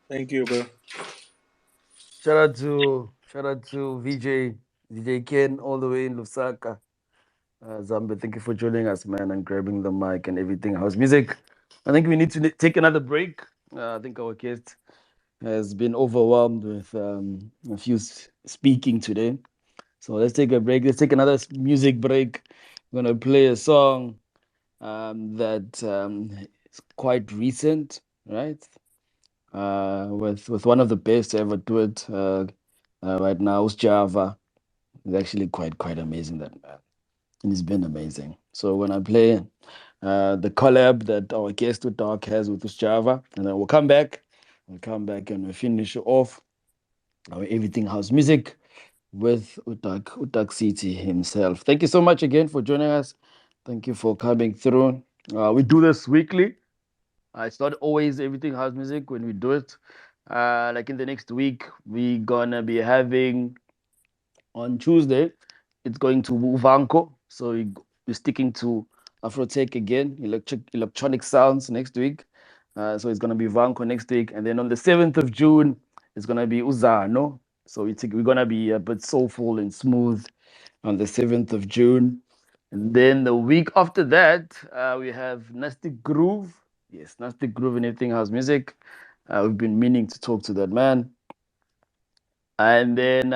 Thank you, bro. Shout out to VJ Ken all the way in Lusaka. Zambe, thank you for joining us, man, and grabbing the mic and everything. House music. I think we need to take another break. I think our guest has been overwhelmed with a few speaking today. So let's take a break. Let's take another music break. We're gonna play a song that is quite recent, right? With one of the best to ever do it right now, Sjava. It's actually quite amazing, that man, and it's been amazing. So when I play the collab that our guest with Darque has with Sjava, and then we'll come back. We'll come back and we'll finish off our everything house music with Utak City himself. Thank you so much again for joining us. Thank you for coming through. We do this weekly. It's not always everything house music when we do it. Like in the next week, we're gonna be having on Tuesday, it's going to Uvanko. So we're sticking to Afrotech again, electronic sounds next week. So it's gonna be Vanko next week, and then on the 7th of June, it's gonna be Uzano. So we're gonna be a bit soulful and smooth on the 7th of June. And then the week after that, we have Nasty Groove. Yes, Nasty Groove and everything house music. We've been meaning to talk to that man. And then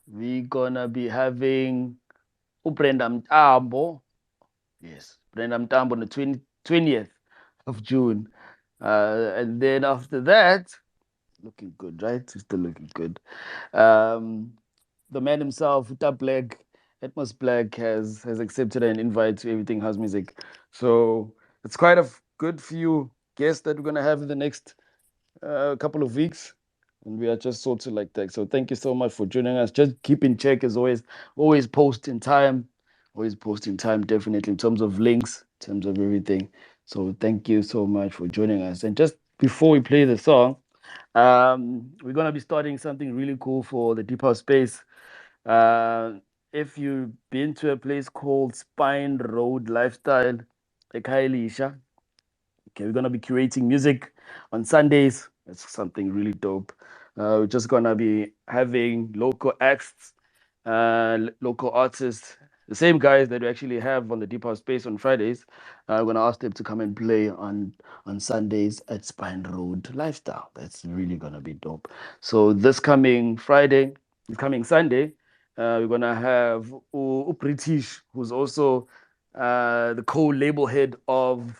we're gonna be having Ubrenda Mtambo. Yes, Brenda Mtambo on the 20th of June. And then after that, looking good, right? It's still looking good. The man himself, Uta Black, Atmos Black, has accepted an invite to Everything House Music. So it's quite a good few guests that we're gonna have in the next couple of weeks. And we are just sorted like that. So thank you so much for joining us. Just keep in check as always. Always post in time. Always post in time, definitely, in terms of links, in terms of everything. So thank you so much for joining us. And just before we play the song, we're gonna be starting something really cool for the Deep House Space. Uh, if you've been to a place called Spine Road Lifestyle, Ekailisha, okay, we're gonna be curating music on Sundays. It's something really dope. We're just gonna be having local acts, local artists, the same guys that we actually have on the Deep House Space on Fridays. We're gonna ask them to come and play on Sundays at Spine Road Lifestyle. That's really gonna be dope. So this coming Sunday, we're gonna have British, who's also the co-label head of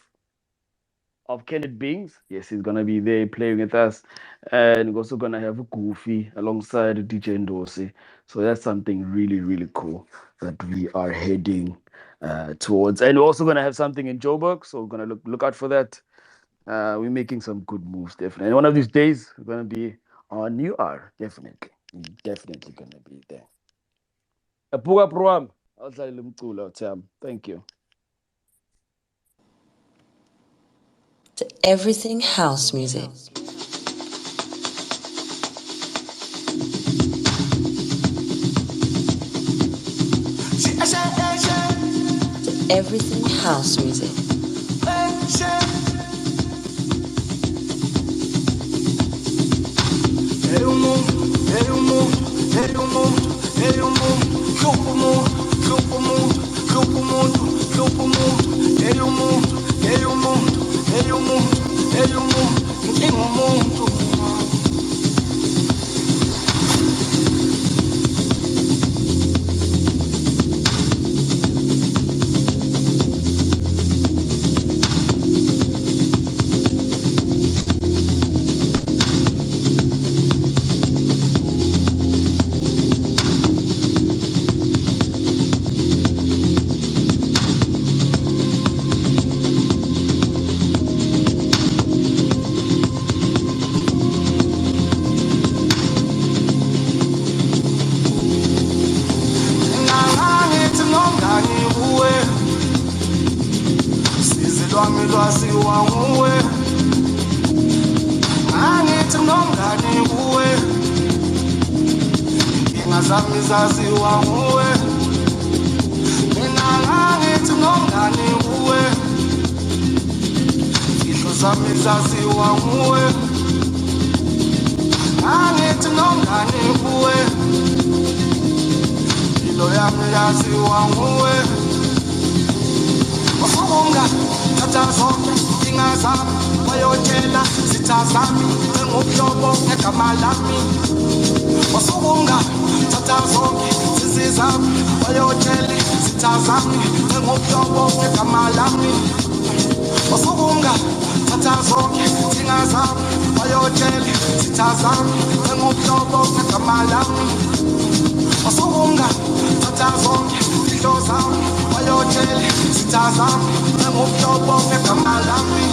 Kenneth Beings. Yes, he's gonna be there playing with us, and we're also gonna have Goofy alongside DJ Ndosi. So that's something really cool that we are heading towards. And we're also gonna have something in Joburg, so we're gonna look out for that. We're making some good moves, definitely. And one of these days, we're gonna be on New R, definitely. Definitely gonna be there. Apuga Pruam, outside Lumkula, Tam. Thank you. To everything house music. To everything house music. lwami lwaziwa nguwe angithi nomngani kuwe inkinga zami zaziwa nguwe mina ngangithi nomngani kuwe izihlo zami zaziwa nguwe angithi nomngani kuwe impilo yami yaziwa nguwe Wafunga tata zonke inkinga zami wayotshela zitha zami engumhlobo ngegama lami Wafunga tata zonke zizi zami wayotshela zitha zami engumhlobo ngegama lami Wafunga tata zonke inkinga zami wayotshela zitha zami engumhlobo ngegama lami Wafunga tata zonke izihlo zami wayotshela zitha zami engumhlobo ngegama lami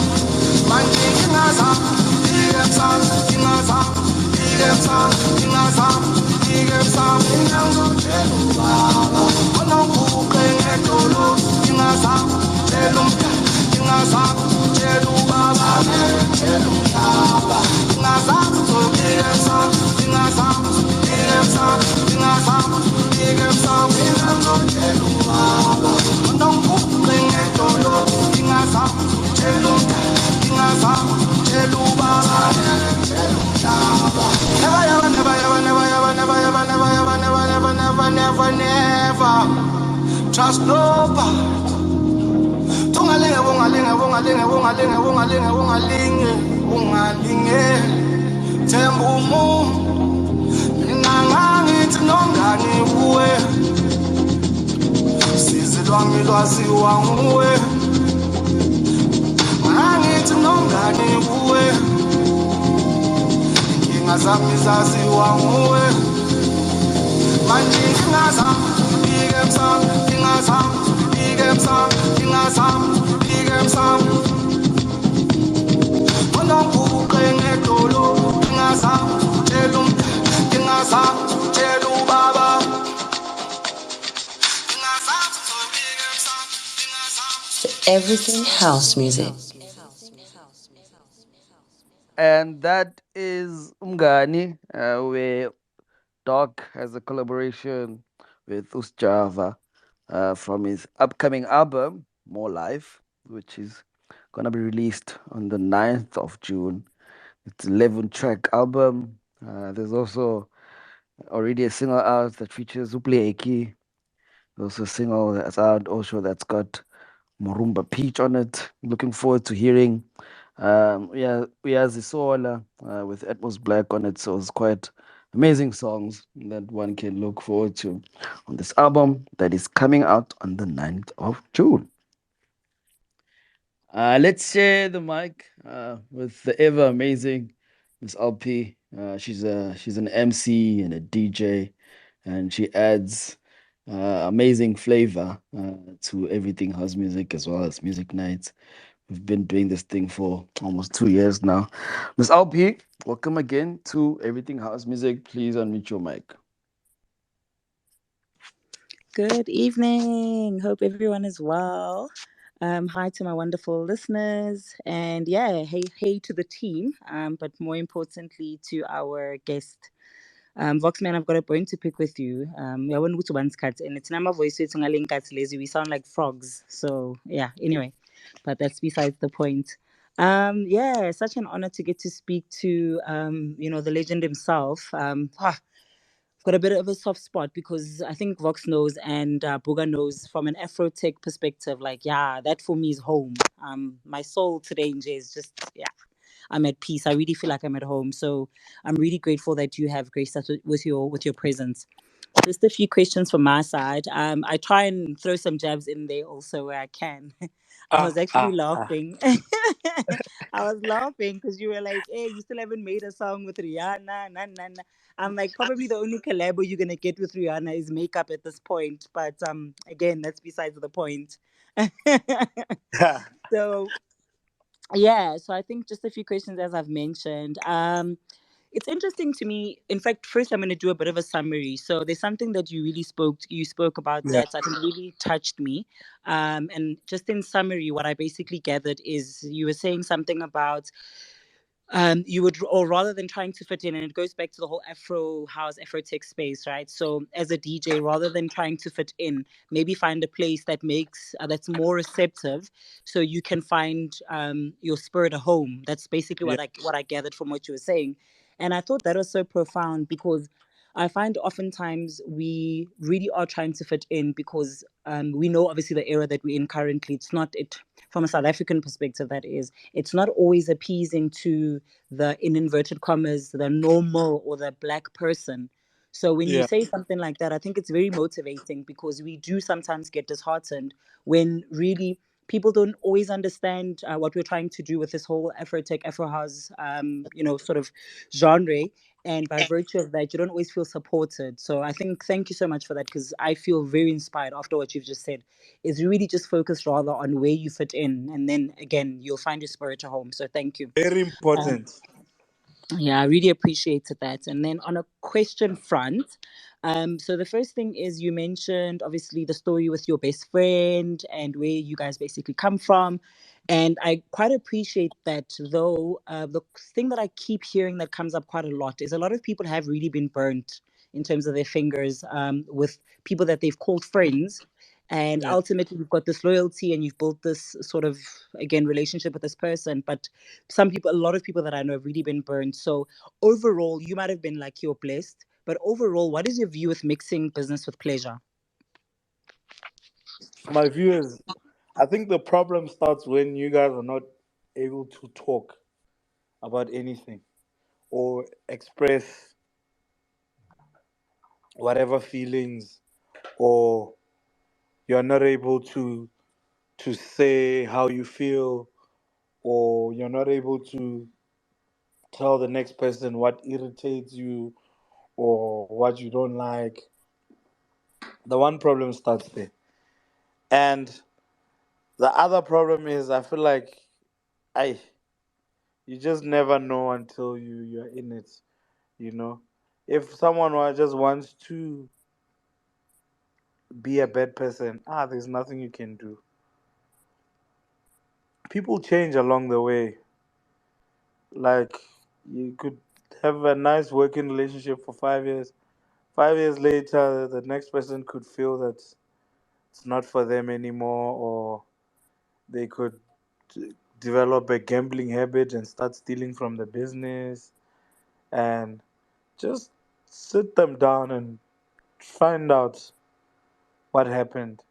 manje inkinga zami inkinga zami ngiyangizotshela ubaba onobuqe ngedolo inkinga zami tshela umdala inkinga zami tshela ubaba tshela umhlaba inkinga zami inkinga zami ngiyangizotshela ubaba onobuqe ngedolo inkinga zami tshela umdala inkinga zami tshela ubaba tshela umhlaba never trust nobody ungalinge themba umuntu mina ngangithi nomngani kuwe sizi lwami lwaziwa nguwe ngangithi nomngani kuwe inkinga zami zaziwa nguwe manje inkinga zami onobuqe ngedolo inkinga zami tshela umdala inkinga zami tshela ubaba Everything house music. And that is Umgani, where Darque has a collaboration with Sjava from his upcoming album, More Life, which is going to be released on the 9th of June. It's an 11-track album. There's also already a single out that features Upleki. There's also a single that's out also that's got Morumba Peach on it. Looking forward to hearing. We have Zisola with Atmos Black on it, so it's quite amazing songs that one can look forward to on this album that is coming out on the 9th of June. Let's share the mic with the ever amazing Miss LP. She's an MC and a DJ, and she adds amazing flavor to everything house music as well as music nights. We've been doing this thing for almost 2 years now. Miss LP, welcome again to Everything House Music. Please unmute your mic. Good evening. Hope everyone is well. Hi to my wonderful listeners, and yeah, hey to the team. But more importantly, to our guest, Voxman. I've got a bone to pick with you. We won't go to one's cut, and it's number voice. It's lazy. We sound like frogs. So yeah. Anyway, but that's besides the point. Yeah, such an honor to get to speak to the legend himself. Got a bit of a soft spot because I think Vox knows and Booga knows from an Afro tech perspective. Like, yeah, that for me is home. My soul today in Jay is just, yeah, I'm at peace. I really feel like I'm at home. So I'm really grateful that you have graced us with your presence. Just a few questions from my side. I try and throw some jabs in there also where I can. I was actually laughing. I was laughing because you were like, "Hey, you still haven't made a song with Rihanna." Nah, nah, nah. I'm like, probably the only collab you're gonna get with Rihanna is makeup at this point. But again, that's besides the point. So yeah, so I think just a few questions as I've mentioned. it's interesting to me. In fact, first I'm going to do a bit of a summary. So there's something that you spoke about Yeah. that I think really touched me. And just in summary, what I basically gathered is you were saying something about you would, or rather than trying to fit in, and it goes back to the whole Afro house, Afro tech space, right? So as a DJ, rather than trying to fit in, maybe find a place that makes that's more receptive, so you can find your spirit a home. That's basically Yeah. what I gathered from what you were saying, and I thought that was so profound because I find oftentimes we really are trying to fit in because we know obviously the era that we're in currently. It's not it from a South African perspective. That is, it's not always appeasing to the in inverted commas the normal or the black person. So when you Yeah. say something like that, I think it's very motivating because we do sometimes get disheartened when really people don't always understand what we're trying to do with this whole Afrotech, Afro house, sort of genre. And by virtue of that, you don't always feel supported. So I think thank you so much for that because I feel very inspired after what you've just said. Is really just focus rather on where you fit in, and then again you'll find your spirit at home. So thank you. Very Um, important. yeah, I really appreciated that. And then on a question front, so the first thing is you mentioned obviously the story with your best friend and where you guys basically come from. And I quite appreciate that, though. The thing that I keep hearing that comes up quite a lot is a lot of people have really been burnt in terms of their fingers with people that they've called friends. And Yeah. ultimately, you've got this loyalty and you've built this sort of, again, relationship with this person. But a lot of people that I know have really been burned. So overall, you might have been like you're blessed, but overall, what is your view with mixing business with pleasure? My view is, I think the problem starts when you guys are not able to talk about anything or express whatever feelings, or you're not able to say how you feel, or you're not able to tell the next person what irritates you or what you don't like. The one problem starts there. And the other problem is, I feel like I you just never know until you're in it, you know. If someone just wants to be a bad person, there's nothing you can do. People change along the way. Like, you could have a nice working relationship for 5 years. 5 years later, the next person could feel that it's not for them anymore, or they could develop a gambling habit and start stealing from the business. And just sit them down and find out what happened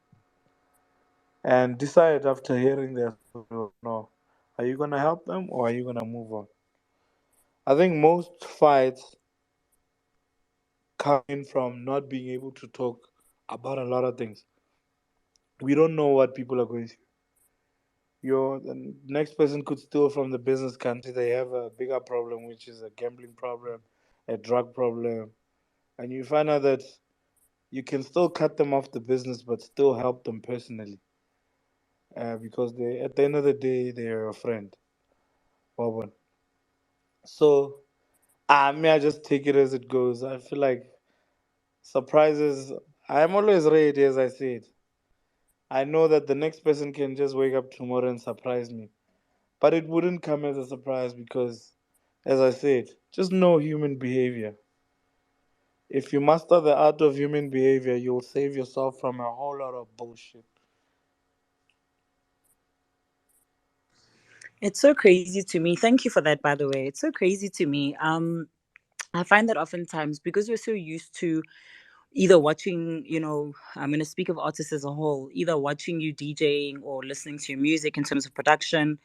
and decide after hearing their story or no. Are you going to help them or are you going to move on? I think most fights come in from not being able to talk about a lot of things. We don't know what people are going through. The next person could steal from the business country. They have a bigger problem, which is a gambling problem, a drug problem. And you find out that you can still cut them off the business, but still help them personally, because at the end of the day, they're a friend. Wabona. So, I just take it as it goes. I feel like surprises, I'm always ready, as I said. I know that the next person can just wake up tomorrow and surprise me. But it wouldn't come as a surprise because, as I said, just know human behavior. If you master the art of human behavior, you'll save yourself from a whole lot of bullshit. It's so crazy to me. Thank you for that, by the way. It's so crazy to me. I find that oftentimes because we're so used to either watching, I'm going to speak of artists as a whole, either watching you DJing or listening to your music in terms of production.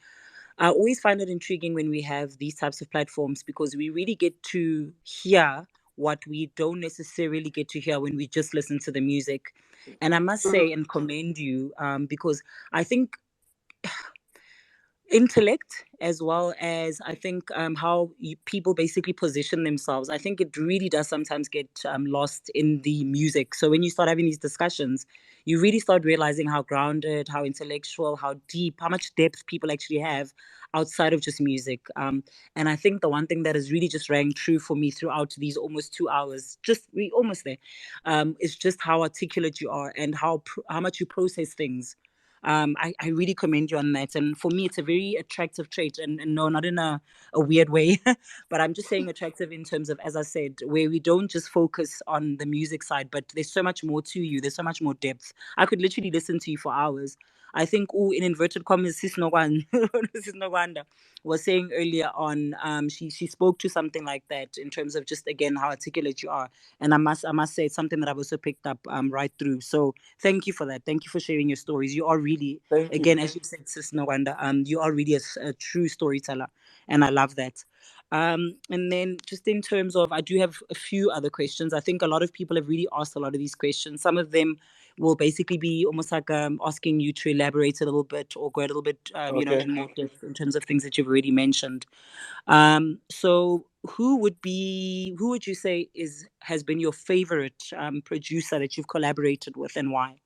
I always find it intriguing when we have these types of platforms because we really get to hear what we don't necessarily get to hear when we just listen to the music. And I must say and commend you because I think intellect, as well as I think how people basically position themselves. I think it really does sometimes get lost in the music. So when you start having these discussions, you really start realizing how grounded, how intellectual, how deep, how much depth people actually have outside of just music. And I think the one thing that has really just rang true for me throughout these almost 2 hours, just we almost there, is just how articulate you are and how much you process things. I really commend you on that. And for me, it's a very attractive trait. And no, not in a weird way, but I'm just saying attractive in terms of, as I said, where we don't just focus on the music side, but there's so much more to you. There's so much more depth. I could literally listen to you for hours. I think, oh, in inverted commas, Sis Nogwan- Sis Nogwanda was saying earlier on, she spoke to something like that in terms of just again how articulate you are, and I must say it's something that I've also picked up right through. So thank you for that. Thank you for sharing your stories. You are really, Thank you. again, as you said, Sis Nwanda, you are really a true storyteller, and I love that. And then just in terms of, I do have a few other questions. I think a lot of people have really asked a lot of these questions. Some of them will basically be almost like asking you to elaborate a little bit or go a little bit, Okay. in more depth in terms of things that you've already mentioned. So who would you say has been your favorite producer that you've collaborated with, and why?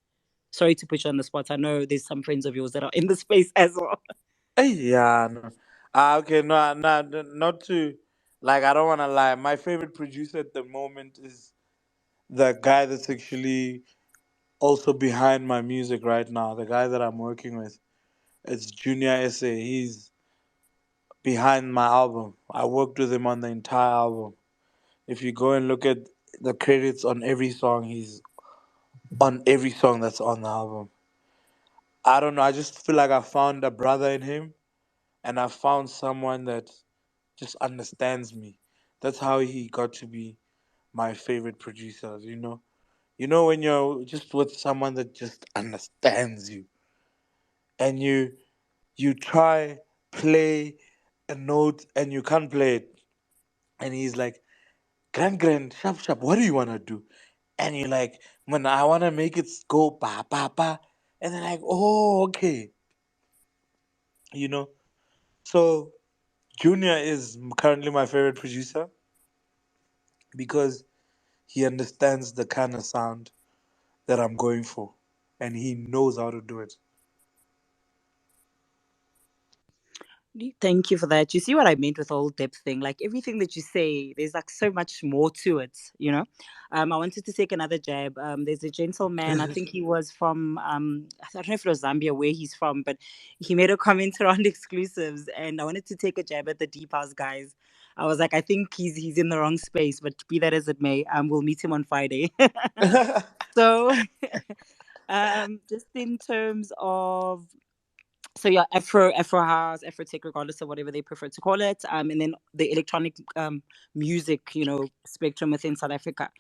Sorry to put you on the spot. I know there's some friends of yours that are in the space as well. Hey, yeah, no. Okay, no, no, not to, like, I don't want to lie. My favorite producer at the moment is the guy that's actually also behind my music right now. The guy that I'm working with. It's Junior SA. He's behind my album. I worked with him on the entire album. If you go and look at the credits on every song, he's on every song that's on the album. I don't know. I just feel like I found a brother in him, and I found someone that just understands me. That's how he got to be my favorite producer. When you're just with someone that just understands you, and you try play a note and you can't play it, and he's like, grand, sharp, sharp. What do you wanna do? And you're like, when I wanna make it go pa pa pa, and they're like, oh, okay, you know. So Junior is currently my favorite producer because he understands the kind of sound that I'm going for, and he knows how to do it. Thank you for that. You see what I meant with the whole depth thing? Like everything that you say, there's like so much more to it. I wanted to take another jab. There's a gentleman, I think he was from I don't know if it was Zambia where he's from, but he made a comment around exclusives, and I wanted to take a jab at the Deep House guys. I was like, I think he's in the wrong space, but be that as it may, we'll meet him on Friday. So just in terms of, so yeah, Afro house, Afro tech, regardless of whatever they prefer to call it, and then the electronic music, spectrum within South Africa.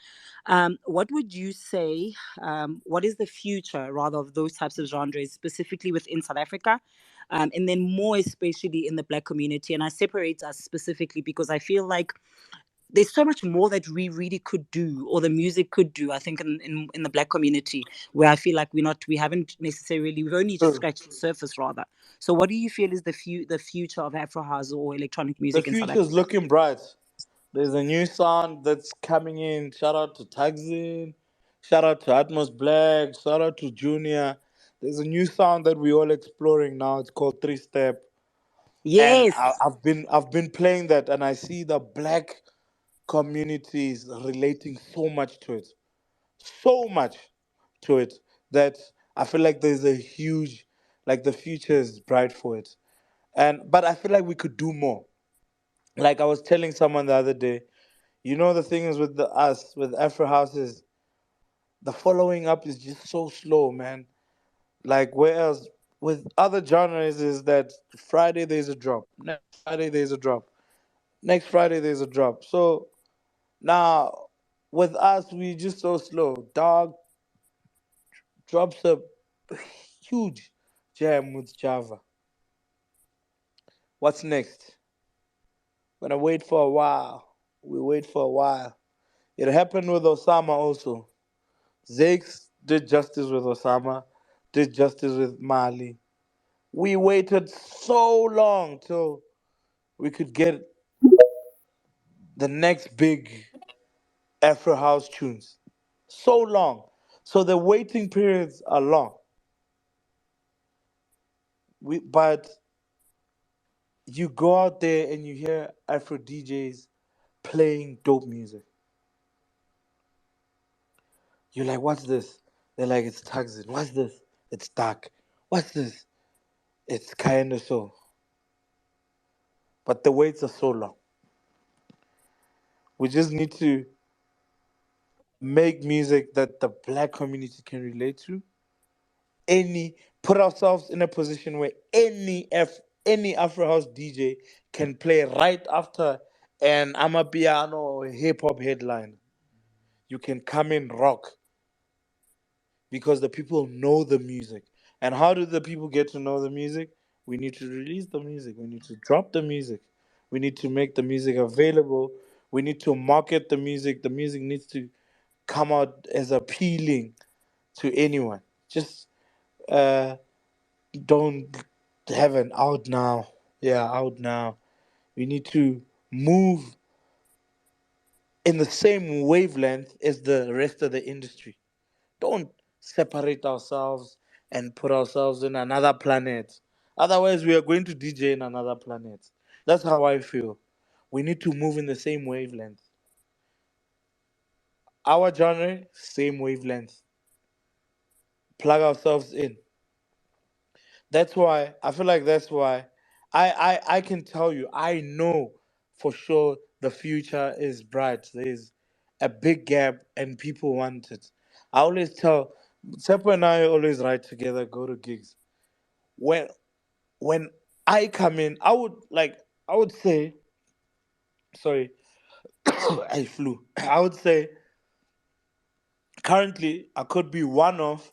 What would you say? What is the future, rather, of those types of genres, specifically within South Africa, and then more especially in the Black community? And I separate us specifically because I feel like there's so much more that we really could do, or the music could do, I think, in the Black community, where I feel like we haven't necessarily, we've only just True. scratched the surface, rather. So what do you feel is the future of Afro house or electronic The music in South Africa? future's looking bright. There's a new sound that's coming in. Shout out to Tagzin. Shout out to Atmos Black. Shout out to Junior. There's a new sound that we're all exploring now. It's called Three Step, and Yes. I've been playing that, and I see the black communities relating so much to it, so much to it that I feel like there's a huge, like the future is bright for it, and but I feel like we could do more. Like I was telling someone the other day, the thing is with us with Afro houses, the following up is just so slow, man. Like whereas with other genres is that Friday there's a drop, next Friday there's a drop, next Friday there's a drop. So now with us we just so slow. Dog drops a huge jam with Java. What's next? Gonna wait for a while. We wait for a while. It happened with Osama also. Zakes did justice with Osama, did justice with Mali. We waited so long till we could get the next big Afro house tunes. So long. So the waiting periods are long. But you go out there and you hear Afro DJs playing dope music. You're like, what's this? They're like, it's Tuxin. What's this? It's Darque. What's this? It's kind of so. But the waits are so long. We just need to make music that the black community can relate to. Put ourselves in a position where any Afro house DJ can play right after an Amapiano or hip hop headline. You can come in rock because the people know the music. And how do the people get to know the music? We need to release the music. We need to drop the music. We need to make the music available. We need to market the music. The music needs to come out as appealing to anyone. Just uh, don't have an out now. Yeah, out now. We need to move in the same wavelength as the rest of the industry. Don't separate ourselves and put ourselves in another planet. Otherwise, we are going to DJ in another planet. That's how I feel. We need to move in the same wavelength. Our genre, same wavelength. Plug ourselves in. That's why I feel like that's why I can tell you I know for sure the future is bright. There's a big gap and people want it. I always tell Sepo and I always ride together, go to gigs. When when I come in, I would say sorry, I flew. I would say currently I could be one of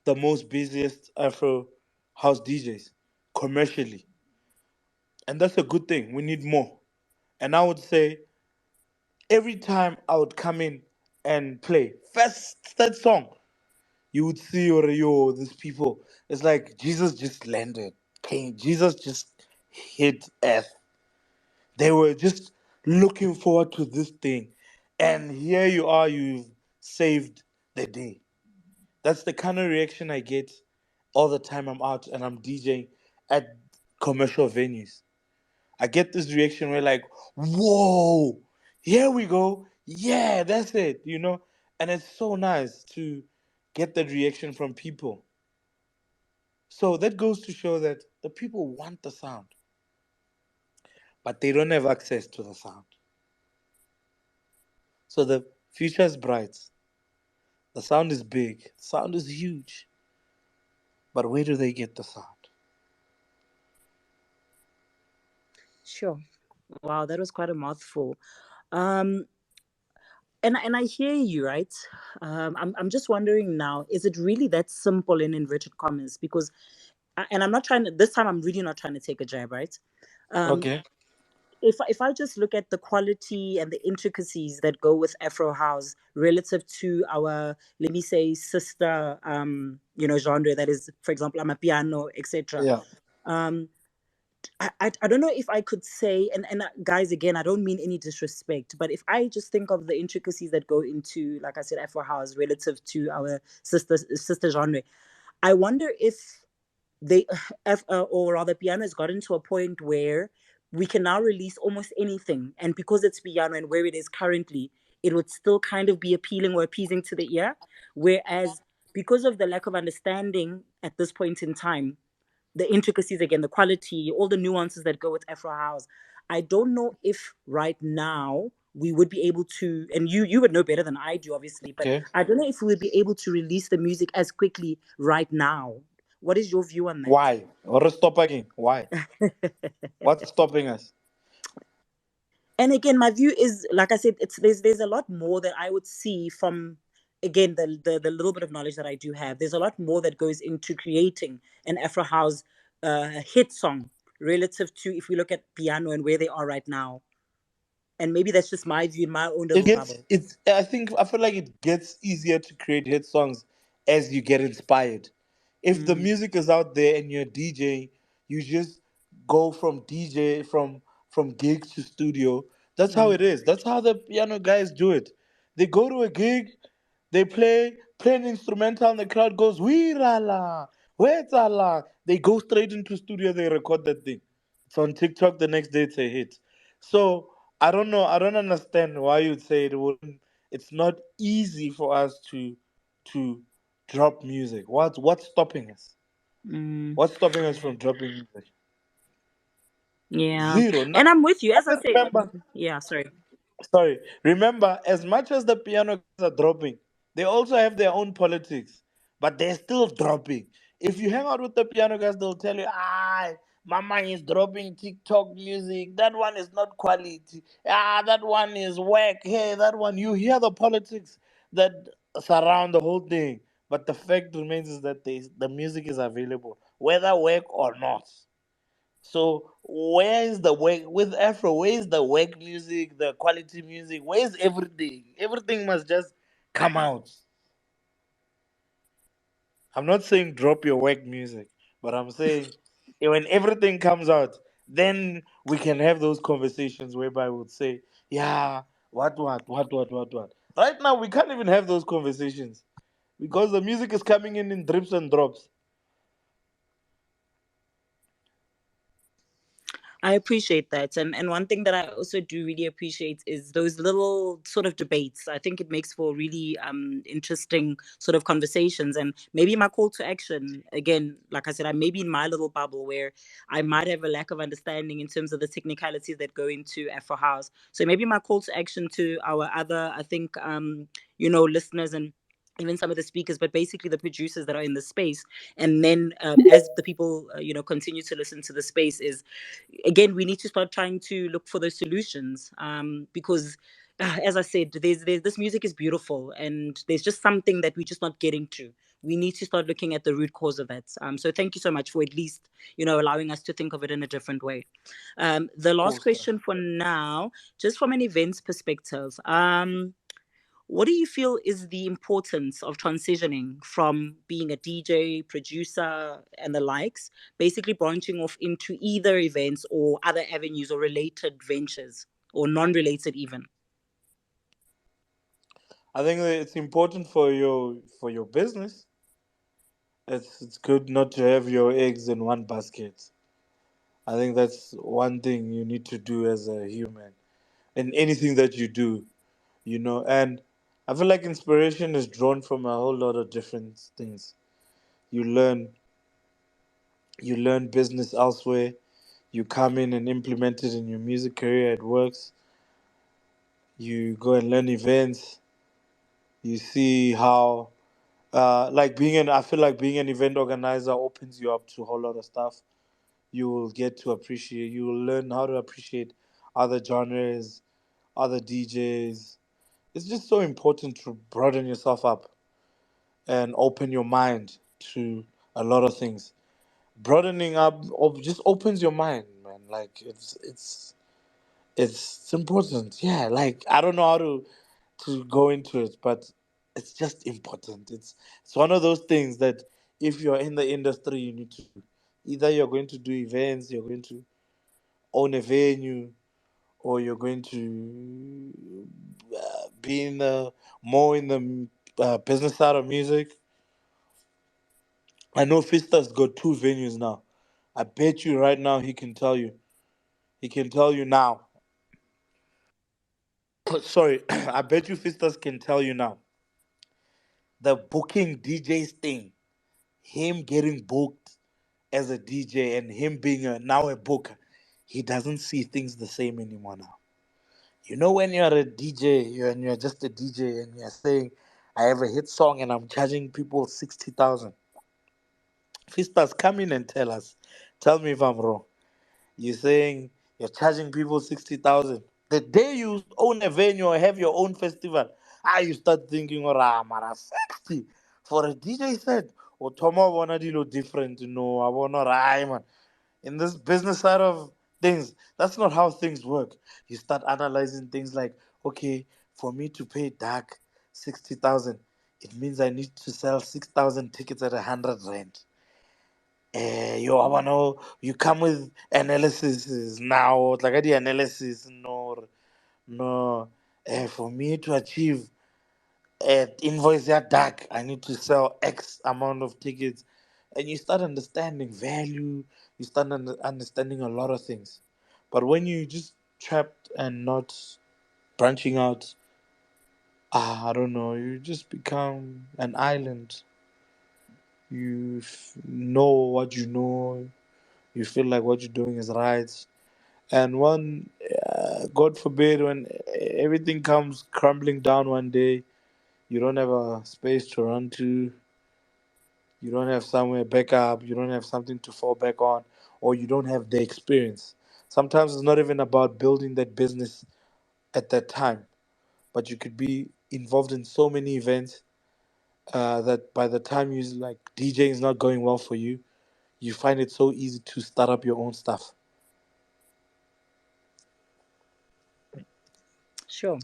the most busiest Afro house DJs commercially. And that's a good thing. We need more. And I would say every time I would come in and play first that song, you would see yo, these people. It's like Jesus just landed. King Jesus just hit earth. They were just looking forward to this thing. And here you are, you've saved the day. That's the kind of reaction I get all the time I'm out and I'm DJing at commercial venues. I get this reaction where like, whoa, here we go. Yeah, that's it, you know? And it's so nice to get that reaction from people. So that goes to show that the people want the sound, but they don't have access to the sound. So the future is bright. The sound is big. Sound is huge. But where do they get the sound? Sure. Wow, that was quite a mouthful. Um, and I hear you, right? I'm just wondering now, is it really that simple in inverted commas? Because, and I'm not trying to, this time I'm really not trying to take a jab, right? Um, Okay. if I just look at the quality and the intricacies that go with Afro house relative to our, let me say, sister, genre that is, for example, Amapiano, etc. Yeah. Um, I don't know if I could say, and guys, again, I don't mean any disrespect, but if I just think of the intricacies that go into, like I said, Afro house relative to our sister genre, I wonder if they or rather piano has gotten to a point where we can now release almost anything, and because it's piano and where it is currently, it would still kind of be appealing or appeasing to the ear, whereas because of the lack of understanding at this point in time, the intricacies again, the quality, all the nuances that go with Afro house, I don't know if right now we would be able to, and you would know better than I do, obviously, but Okay. I don't know if we would be able to release the music as quickly right now. What is your view on Why? Or stop again. Why? that? What's stopping us? And again, my view is, like I said, it's there's a lot more that I would see from, again, the little bit of knowledge that I do have. There's a lot more that goes into creating an Afro house hit song relative to if we look at piano and where they are right now. And maybe that's just my view in my own It little gets bubble. it's I feel like it gets easier to create hit songs as you get inspired. If the Mm, music is out there and you're DJing, You just go from DJ from gig to studio. That's how it is. That's how the piano guys do it. They go to a gig, they play an instrumental, and the crowd goes, "We la, where's Allah?" They go straight into studio, they record that thing. It's on TikTok the next day, it's a hit. So I don't know. I don't understand why you'd say it wouldn't. It's not easy for us to drop music. What's stopping us? Mm, What's stopping us from dropping music? yeah. Zero. Now, And I'm with you. As I said, remember, yeah, sorry. sorry. Remember, as much as the piano guys are dropping, they also have their own politics, but they're still dropping. If you hang out with the piano guys, they'll tell you, Mama is dropping TikTok music. That one is not quality. That one is whack. Hey, that one. You hear the politics that surround the whole thing, but the fact remains is that the music is available, whether work or not. So where is the work with Afro? Where is the work music, the quality music? Where is everything? Everything must just come out. I'm not saying drop your work music, but I'm saying when everything comes out, then we can have those conversations whereby we would say, yeah, what. Right now, we can't even have those conversations because the music is coming in drips and drops. I appreciate that. And one thing that I also do really appreciate is those little sort of debates. I think it makes for really interesting sort of conversations. And maybe my call to action, again, like I said, I may be in my little bubble where I might have a lack of understanding in terms of the technicalities that go into Afro House. So maybe my call to action to our other, I think, listeners and even some of the speakers, but basically the producers that are in the space. And then as the people, continue to listen to the space is, again, we need to start trying to look for those solutions, because as I said, there's this music is beautiful and there's just something that we're just not getting to. We need to start looking at the root cause of that. So thank you so much for at least allowing us to think of it in a different way. The last Cool stuff. question for now, just from an events perspective, what do you feel is the importance of transitioning from being a DJ, producer, and the likes, basically branching off into either events or other avenues or related ventures or non related even? I think that it's important for your business. It's good not to have your eggs in one basket. I think that's one thing you need to do as a human in anything that you do, And I feel like inspiration is drawn from a whole lot of different things. You learn you learn business elsewhere. You come in and implement it in your music career. It works. You go and learn events. You see how like I feel like being an event organizer opens you up to a whole lot of stuff. You will get to appreciate, you will learn how to appreciate other genres, other DJs. It's just so important to broaden yourself up and open your mind to a lot of things. Broadening up just opens your mind, man. Like it's important. Yeah, like I don't know how to go into it, but it's just important. It's one of those things that if you're in the industry, you need to do. Either you're going to do events, you're going to own a venue, or you're going to be in the more in the business side of music. I know Fista's got two venues now. I bet you right now he can tell you. He can tell you now. Sorry, I bet you Fistas can tell you now. The booking DJs thing, him getting booked as a DJ and him being now a booker, he doesn't see things the same anymore now. When you're a DJ and you're just a DJ and you're saying, I have a hit song and I'm charging people 60,000. Fistas, come in and tell us. Tell me if I'm wrong. You're saying you're charging people 60,000. The day you own a venue or have your own festival, you start thinking, oh, mara 60 for a DJ set. Or Tomo wanna do different, I wanna man. In this business side of things, that's not how things work. You start analyzing things like, okay, for me to pay Darque 60,000, it means I need to sell 6,000 tickets at 100 rand. Yo, I wanna you come with analysis now, like the analysis, no. For me to achieve invoice that dark, I need to sell X amount of tickets, and you start understanding value. You start understanding a lot of things, but when you just trapped and not branching out, I don't know. You just become an island. You know what you know. You feel like what you're doing is right. And one, God forbid, when everything comes crumbling down one day, you don't have a space to run to, you don't have somewhere back up, you don't have something to fall back on, or you don't have the experience. Sometimes it's not even about building that business at that time, but you could be involved in so many events that by the time you like DJing is not going well for you, you find it so easy to start up your own stuff. Sure.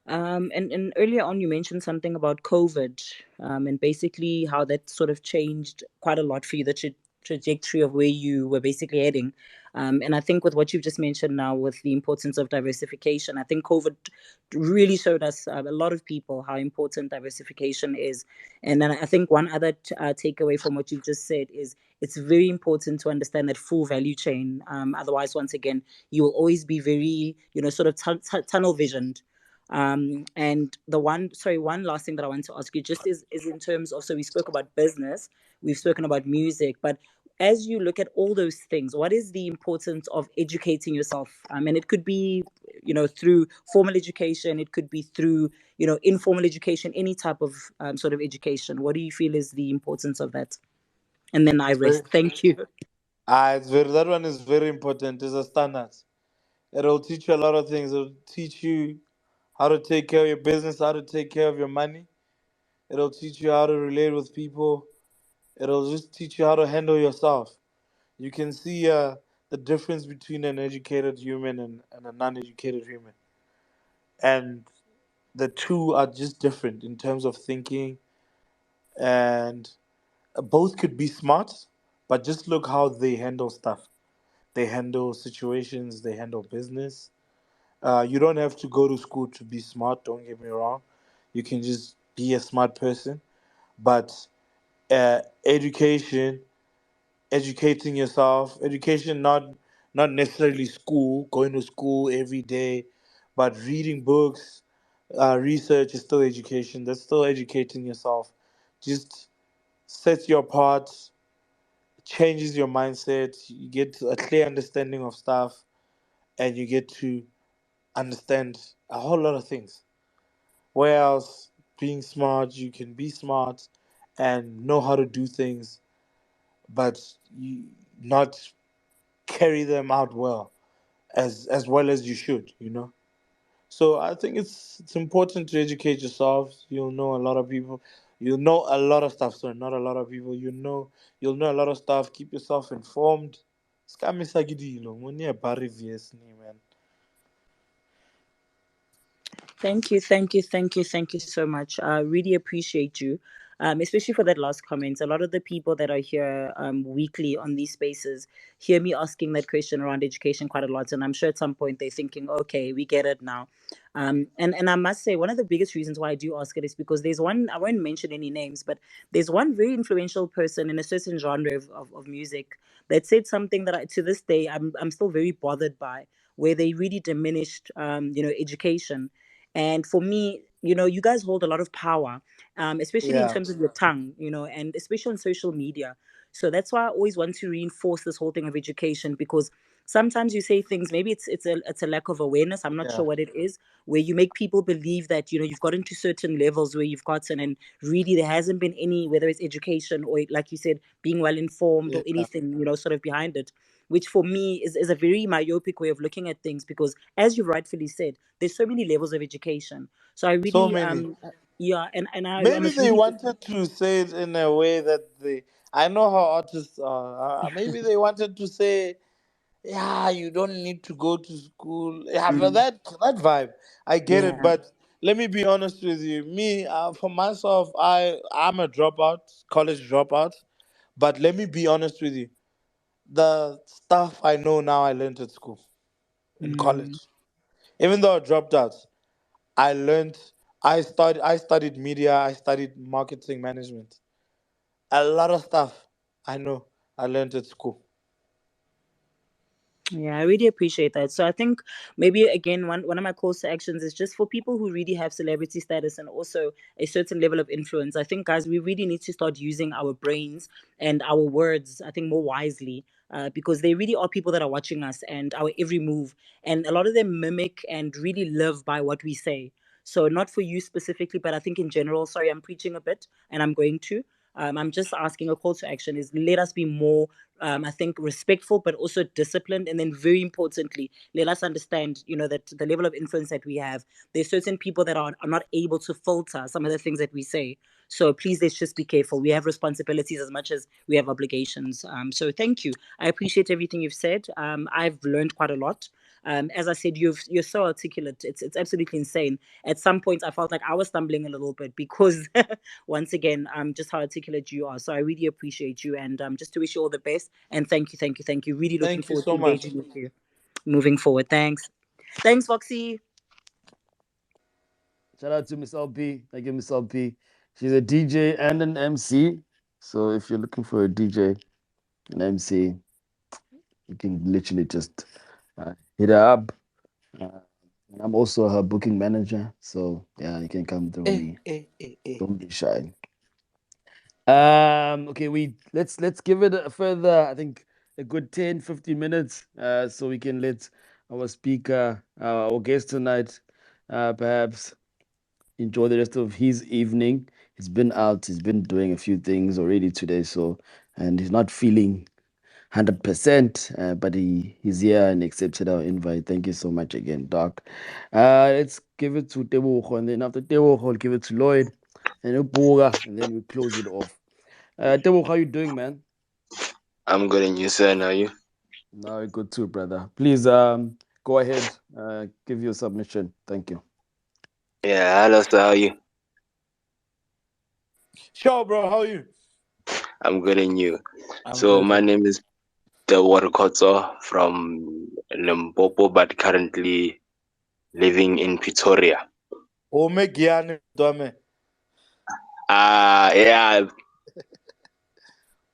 And earlier on, you mentioned something about COVID, and basically how that sort of changed quite a lot for you, the trajectory of where you were basically heading. And I think with what you've just mentioned now, with the importance of diversification, I think COVID really showed us, a lot of people, how important diversification is. And then I think one other takeaway from what you've just said is it's very important to understand that full value chain. Otherwise, once again, you will always be very, sort of tunnel visioned. And one last thing that I want to ask you just is in terms of, so we spoke about business, we've spoken about music, but as you look at all those things, what is the importance of educating yourself? And it could be, through formal education, it could be through, informal education, any type of sort of education. What do you feel is the importance of that? And then I It's very, rest. Thank you. that one is very important. It's a standard. It'll teach you a lot of things. It'll teach you how to take care of your business, how to take care of your money. It'll teach you how to relate with people. It'll just teach you how to handle yourself. You can see the difference between an educated human and a non-educated human, and the two are just different in terms of thinking, and both could be smart, but just look how they handle stuff. They handle situations. They handle business. You don't have to go to school to be smart. Don't get me wrong. You can just be a smart person, but education, educating yourself, education, not necessarily school, going to school every day, but reading books, research is still education. That's still educating yourself. Just sets you apart, changes your mindset. You get a clear understanding of stuff, and you get to understand a whole lot of things. Whereas being smart, you can be smart and know how to do things, but you not carry them out well, as well as you should. So I think it's important to educate yourself. You'll know a lot of people. You'll know a lot of stuff. Sorry, not a lot of people. You'll know a lot of stuff. Keep yourself informed. Skamisagidilo, muni ebari VS ni, man. Thank you, thank you, thank you, thank you so much. I really appreciate you, especially for that last comment. A lot of the people that are here weekly on these spaces hear me asking that question around education quite a lot, and I'm sure at some point they're thinking, "Okay, we get it now." And I must say, one of the biggest reasons why I do ask it is because there's one. I won't mention any names, but there's one very influential person in a certain genre of music that said something that to this day I'm still very bothered by, where they really diminished education. And for me, you guys hold a lot of power, especially in Yeah, terms of your tongue, and especially on social media. So that's why I always want to reinforce this whole thing of education, because sometimes you say things, maybe it's a lack of awareness. I'm not yeah, sure what it is, where you make people believe that you've gotten to certain levels where you've gotten, and really there hasn't been any, whether it's education or, like you said, being well informed or yeah. anything, sort of behind it, which for me is a very myopic way of looking at things, because as you rightfully said, there's so many levels of education. So I So really many. yeah, and I Maybe must they really wanted to say it in a way that they. I know how artists are. Maybe they wanted to say, "Yeah, you don't need to go to school." Yeah, but mm, that vibe, I get it. yeah. But let me be honest with you. Me, for myself, I'm a dropout, college dropout. But let me be honest with you. The stuff I know now, I learned at school, in Mm. college. Even though I dropped out, I learned. I studied media. I studied marketing management. A lot of stuff I know I learned at school. Yeah, I really appreciate that. So I think maybe again one of my calls to actions is just for people who really have celebrity status and also a certain level of influence. I think guys, we really need to start using our brains and our words, I think, more wisely. Because they really are people that are watching us and our every move. And a lot of them mimic and really live by what we say. So not for you specifically, but I think in general, sorry, I'm preaching a bit and I'm going to. I'm just asking a call to action is let us be more I think respectful but also disciplined, and then very importantly let us understand, that the level of influence that we have, there's certain people that are not able to filter some of the things that we say. So please, let's just be careful. We have responsibilities as much as we have obligations. So thank you. I appreciate everything you've said. I've learned quite a lot. As I said, you're so articulate. It's absolutely insane. At some points, I felt like I was stumbling a little bit because, once again, just how articulate you are. So I really appreciate you, and just to wish you all the best. And thank you, thank you, thank you. Really looking Thank you forward to so much. engaging with you moving forward. Thanks, Foxy. Shout out to Miss LP. Thank you, Miss LP. She's a DJ and an MC. So if you're looking for a DJ, an MC, you can literally just hit her up. Uh, and I'm also her booking manager. So yeah, you can come through Eh, me. eh, eh, eh. Don't be shy. Okay, let's give it a further, I think a good 10, 15 minutes, so we can let our speaker, our guest tonight, perhaps enjoy the rest of his evening. He's been out, he's been doing a few things already today, so and he's not feeling 100%, but he's here and accepted our invite. Thank you so much again, Doc. Let's give it to Tebogo, and then after Tebogo, we'll give it to Lloyd and Ubuga, and then we close it off. Tebogo, how you doing, man? I'm good and you, sir. How are you? No, good too, brother. Please go ahead, give your submission. Thank you. Yeah, hello, sir. How are you? Sure, bro. How are you? I'm good and you. I'm So good. my name is Dewarkotso from Limpopo, but currently living in Pretoria. Ome Gianni Dome. Yeah,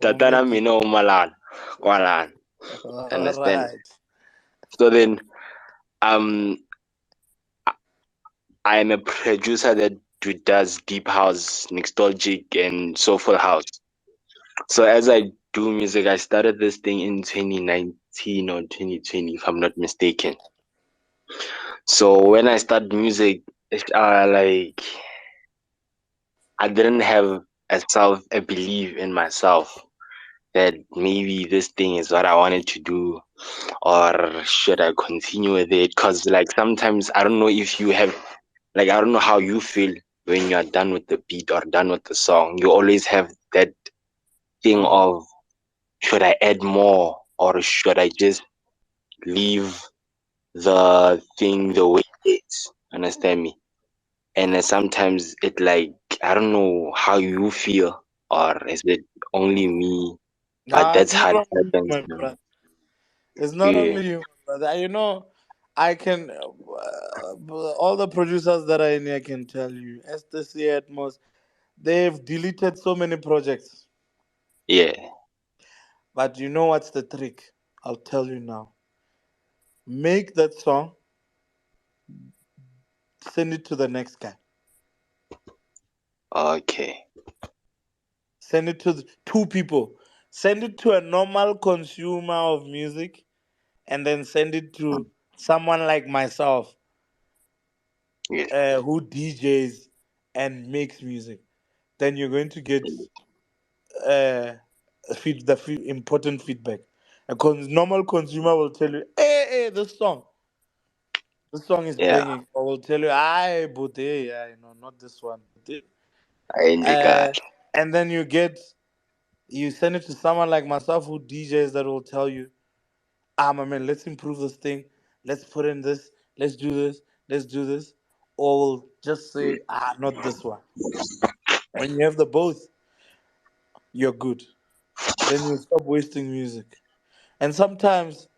Ome tatana Gi. mina umalan, kwalan. All Understand? right. So then, um, I am a producer that does deep house, nostalgic, and soulful house. So as I do music, I started this thing in 2019 or 2020, if I'm not mistaken. So when I started music, like I didn't have a belief in myself that maybe this thing is what I wanted to do, or should I continue with it? Because like sometimes I don't know if you have, like I don't know how you feel when you are done with the beat or done with the song. You always have that thing Mm. of, should I add more or should I just leave the thing the way it is? Understand me? And sometimes it like, I don't know how you feel, or is it only me? But Nah, that's it's how not it only you, happens, my man. brother. It's not Yeah, only you, my brother. I can, all the producers that are in here can tell you, STC Atmos, they've deleted so many projects. yeah. But you know what's the trick? I'll tell you now. Make that song, send it to the next guy. Okay, Send it to two people. Send it to a normal consumer of music, and then send it to someone like myself, yes, who DJs and makes music. Then you're going to get uh, important feedback. A normal consumer will tell you, hey, this song is yeah. banging. Or will tell you, I but hey, yeah, not this one. I indica. Uh, and then you send it to someone like myself who DJs that will tell you, my man, let's improve this thing. Let's put in this. Let's do this. Let's do this. Or we'll just say, not this one. When you have the both, you're good. then you stop wasting music. And sometimes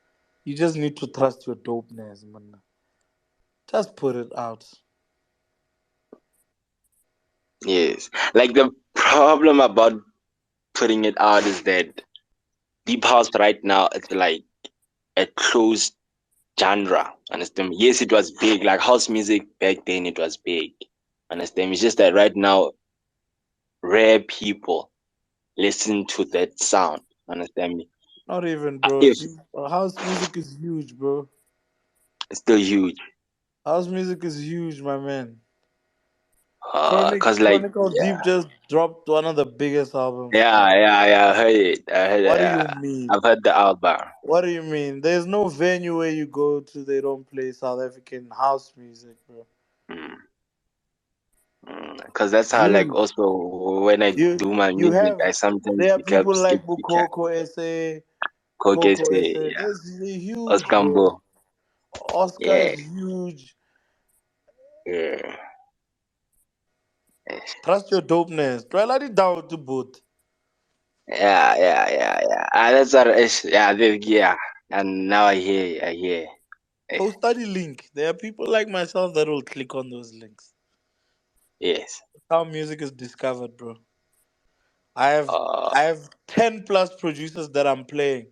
you just need to trust your dopeness, man. Just put it out. Yes. Like the problem about putting it out is that deep house right now it's like a closed genre. Understand me? Yes, it was big. Like house music back then, it was big. Understand me? It's just that right now, rare people listen to that sound. Understand me? Not even, bro. If House music is huge, bro. it's still huge, House music is huge, my man. Chronic cause like Chronicle Deep yeah, just dropped one of the biggest albums, yeah, bro. yeah, yeah. I heard it. I heard. What do you mean? I've heard the album. What do you mean? There's no venue where you go to they don't play South African house music, bro. Mm, Cause that's how like Huge. also when I You do my you music, have I sometimes there are pick up people skip like the track. Bukoko SA, Coco Kokese, SA. yeah. They're huge, bro. Oskambo, Oscar yeah, is huge. yeah. Yes. Trust your dopeness. Try let it down to both. Yeah. That's what yeah, yeah. And now I hear, I hear. Eh, Go study link. There are people like myself that will click on those links. yes. How music is discovered, bro. I have Uh, I have 10 plus producers that I'm playing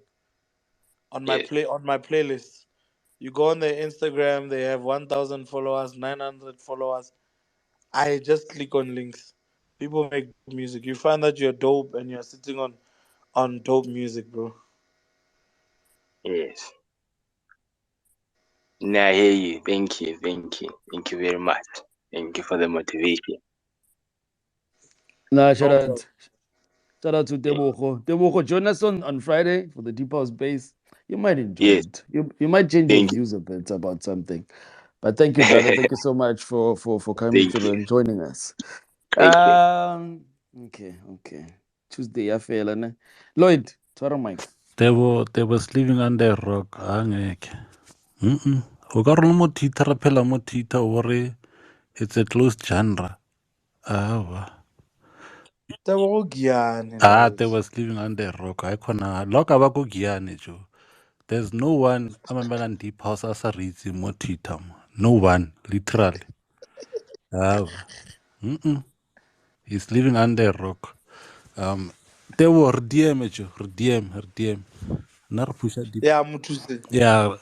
yes, on my playlist. You go on their Instagram, they have 1,000 followers, 900 followers. I just click on links. People make dope music. You find that you're dope and you're sitting on dope music, bro. yes. Now I hear you. Thank you very much. Thank you for the motivation. Nah, No problem. shout out to Eh, Tebogo. Tebogo, join us on Friday for the Deep House Base. You might enjoy yes, it. You might change your thank views a bit about something. But thank you, brother. you. Thank you so much for coming Thank through you. and joining us. Okay. Okay. Tuesday, ya fela, ne? Lloyd, tshwara mic. They was living under a rock. Angeke. O ka rona mo Twitter re phela mo Twitter o re it's a closed genre. Awa. Tebogo Giyane, They Lloyd. was living under a rock. I khona loka ba go Giyane jo. There's no one amamelang deep house as a reads mo Twitter mo. No one, literally. Awa. He's living under a rock. Um, they were DM jo, DM. Na re pusha deep. Yeah, Mutuse. Yeah,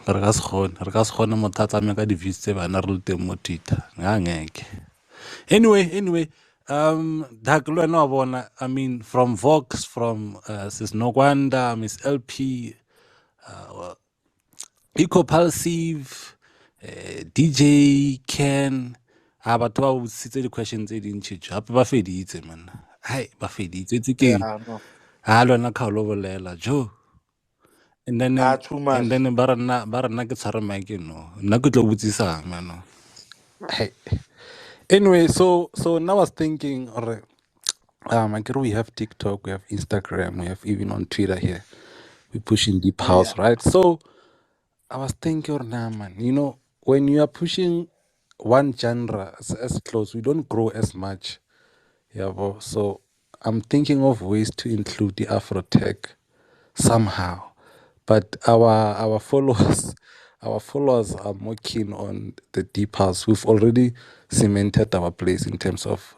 re ka se kgone motho a tsamaya ka di-views tse bana re le teng mo Twitter. Nga ngeke. Anyway, Darque le wena wa bona, I mean, from Vox, from Sis Nogwanda, Miss LP, Eco Pulsive, DJ Ken, batho ba botsitse di-question tse dintšhi jo gape ba feditse man. Hai ba feditse tse keng Yeah, no. le wena kgaolo bolela jo. And then Too much. ba re nna ke tshware mike no nna ke tlo botsisang mano. Hey. Anyway, so now I was thinking, or I guess we have TikTok, we have Instagram, we have even on Twitter here. We pushing deep Yeah. house, right? So I was thinking, nah, man, when you are pushing one genre as close, we don't grow as much. Yeah, bro. So I'm thinking of ways to include the Afro tech somehow. But our followers our followers are more keen on the deep house. We've already cemented our place in terms of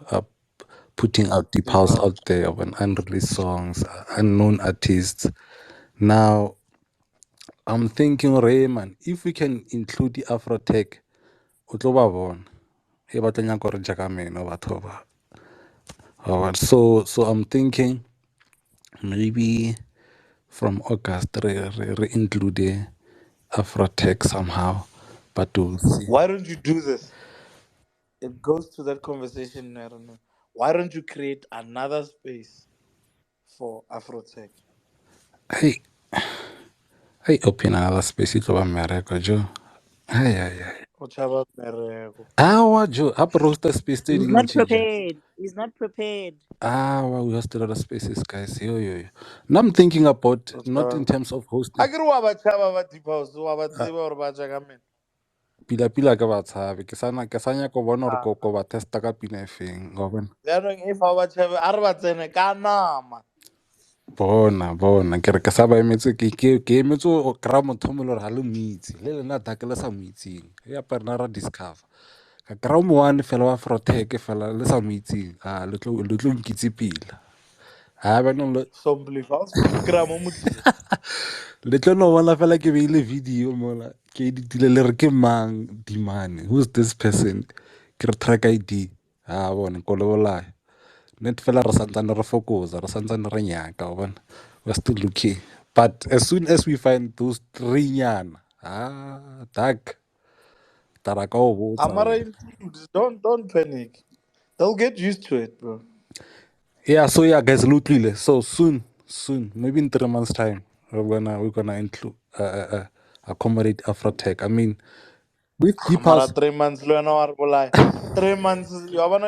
putting out deep Deep house house. out there of an unreleased songs, unknown artists. Now I'm thinking, Rayman, if we can include the Afro tech, o tlo ba bona. E ba tlo nyaka gore jaaka meno batho ba. Alright, so I'm thinking maybe from August re include the Afro tech somehow, but we'll see. Why don't you do this? It goes to that conversation. I don't know. Why don't you create another space for Afrotech Hey, hey, open another space. It over America, Joe. Ay. or Chaba Merego? Awa, Joe. Up roaster space He's trading in not Chija. prepared. He's not prepared. We host a lot of spaces, guys. Yo. Now I'm thinking about Or not in Chaba. terms of I hosting. get what about Chaba about deep house. So about Ziba or about Jagamin. Pila ka ba tshabe. Ke sa nyaka go bona gore Ah, ko ba testa ka pina e feng. Go bona. they are doing if our Chaba Arbatene Kanama. bona ke re ke sa ba emetse ke emetse o kry-a motho o mo le gore ga le moitse le lena dake le sa mo itseng e apa rena ra discover ka kry-a mo one fela wa frotech fela le sa mo itseng a le tlo nkitse pila ga banong Sombly house program mo motseng. le tlo no bona fela ke beile video mola ke editile le re ke mang dimane who's this person ke re track id a bone ko le bolaya net fela re santsane re fokosa re santsane re nyaka o bona we're still looking but as soon as we find those three nyana dark tara ka o botsa Amara wena. includes. Don't panic. They'll get used to it, bro. Yeah, so yeah guys locally so soon maybe in 3 months time we're gonna include accommodate afrotech I mean with deep Amara house 3 months learn or lie. 3 months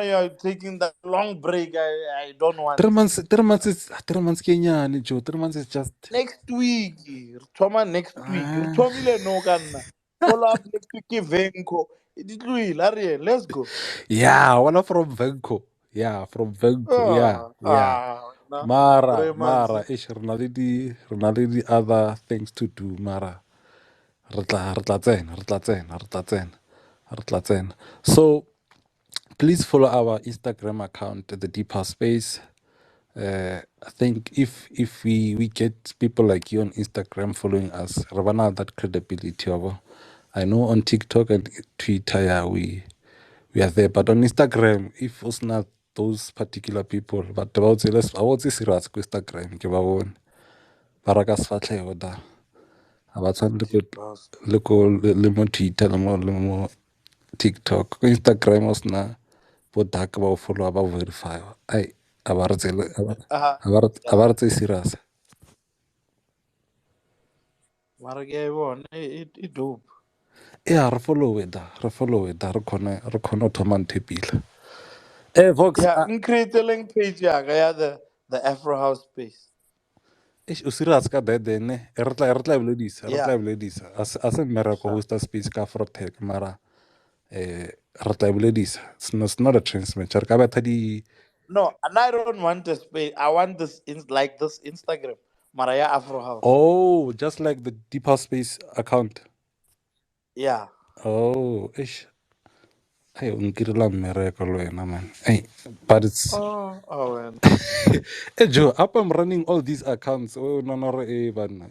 you're taking that long break. I don't want. 3 months 3 months is 3 months kenyani Joe 3 months is just Next week. Rthoma next week. uh, Rthomile no kana. Follow up next week ke Venko. Iditluile, Ariel, let's go. yeah one from Venko yeah from Venko yeah No. mara 3 months. mara ish re na le di other things to do mara re tla tsena so please follow our Instagram account the Deep House Space. I think if we get people like you on Instagram following us, Ravana that credibility. Yabo. I know on TikTok and Twitter, yeah, we are there, but on Instagram, if it's not those particular people, but about I would say serious ko Instagram, ke ba bone. Baraka sfatlhego da. Ha ba tshwane Deep boss. le mo Twitter le mo TikTok. Ko Instagram o sna bo dark ba o follow ba verify. Ai a ba re tsele a ba Yeah. re tse serious. Mara ke yona it dope. Yeah, re follow it re khone o thoma ntho e pila Vox Yeah, creating page yeah, the Afro House space. o serious ka dede ne re tla Yeah, boledisa a se mmereko sure. hosta space ka frotech mara re tla boledisa it's not a transmit re ka betha di No, and I don't want a space. I want this in like this Instagram. Maraya Afro House. oh just like the deeper space account Yeah. oh ish hey nkirela mmereko le wena man hey but it's Oh, hey Joe, up I'm running all these accounts. Oh no no eh bana.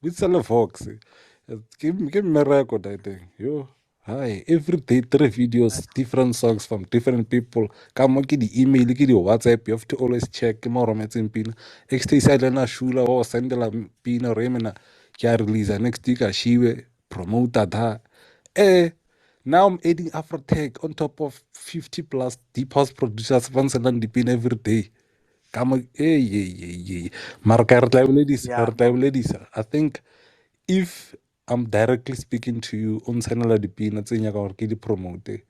We sell a Vox. Give me record I think. Yo. Hi, every day 3 videos, different songs from different people. Come on, the email, the WhatsApp. You have to always check. More in pin. Extra side na shula or send la pina remena. Kya release next week. Shiwe promote that. Eh. Now I'm adding Afrotech on top of 50 plus deep house producers once and deep in every day. Come on, Marka yeah, no. I think if I'm directly speaking to you on Sanala Dipina Tsinya or Kidi promote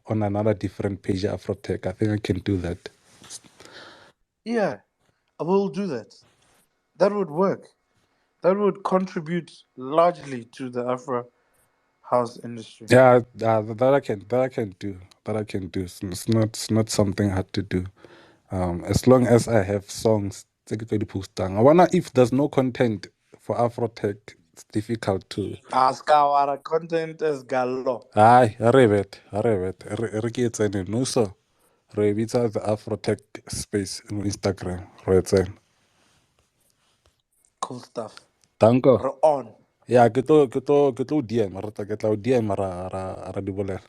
on another different page Afrotech, I think I can do that. Yeah, I will do that. That would work. That would contribute largely to the Afro house industry. Yeah, that I can do. It's not something hard to do. As long as I have songs, tse ke tlo di postang. I wonder if there's no content for Afrotech, it's difficult to. Askawara content as gallo. Hi, Arabet. Ricky Etsene, no so. Rebitsa the Afrotech space on Instagram. Retsen. Cool stuff. Tango. We're on. Yeah, ke tlo DM, ke tla o DM ra di bolela.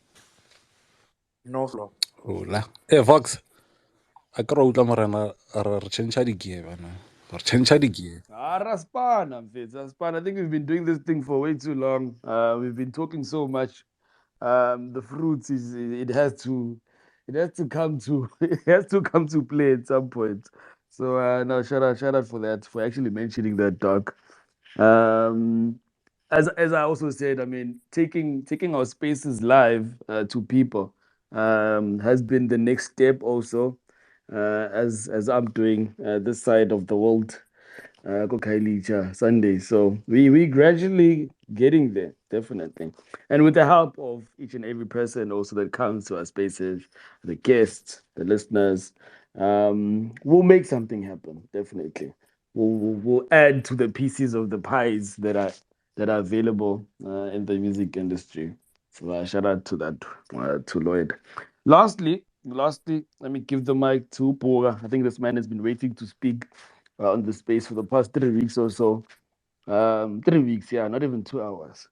No flow. Ola. Vox, a ke ra utla morena re change di gear bana. Re change di gear. Raspana, Raspana. I think we've been doing this thing for way too long. We've been talking so much. The fruits is it has to come to it has to come to play at some point. So no, shout out for that for actually mentioning that, dog. Um, as I also said, I mean, taking our spaces live to people has been the next step also. As I'm doing this side of the world, Kokailicha Sunday. So we gradually getting there, definitely, and with the help of each and every person also that comes to our spaces, the guests, the listeners, we'll make something happen, definitely. will add to the pieces of the pies that are available in the music industry. So shout out to that to Lloyd. Lastly, let me give the mic to Pora. I think this man has been waiting to speak on the space for the past 3 weeks or so. 3 weeks, yeah, not even 2 hours.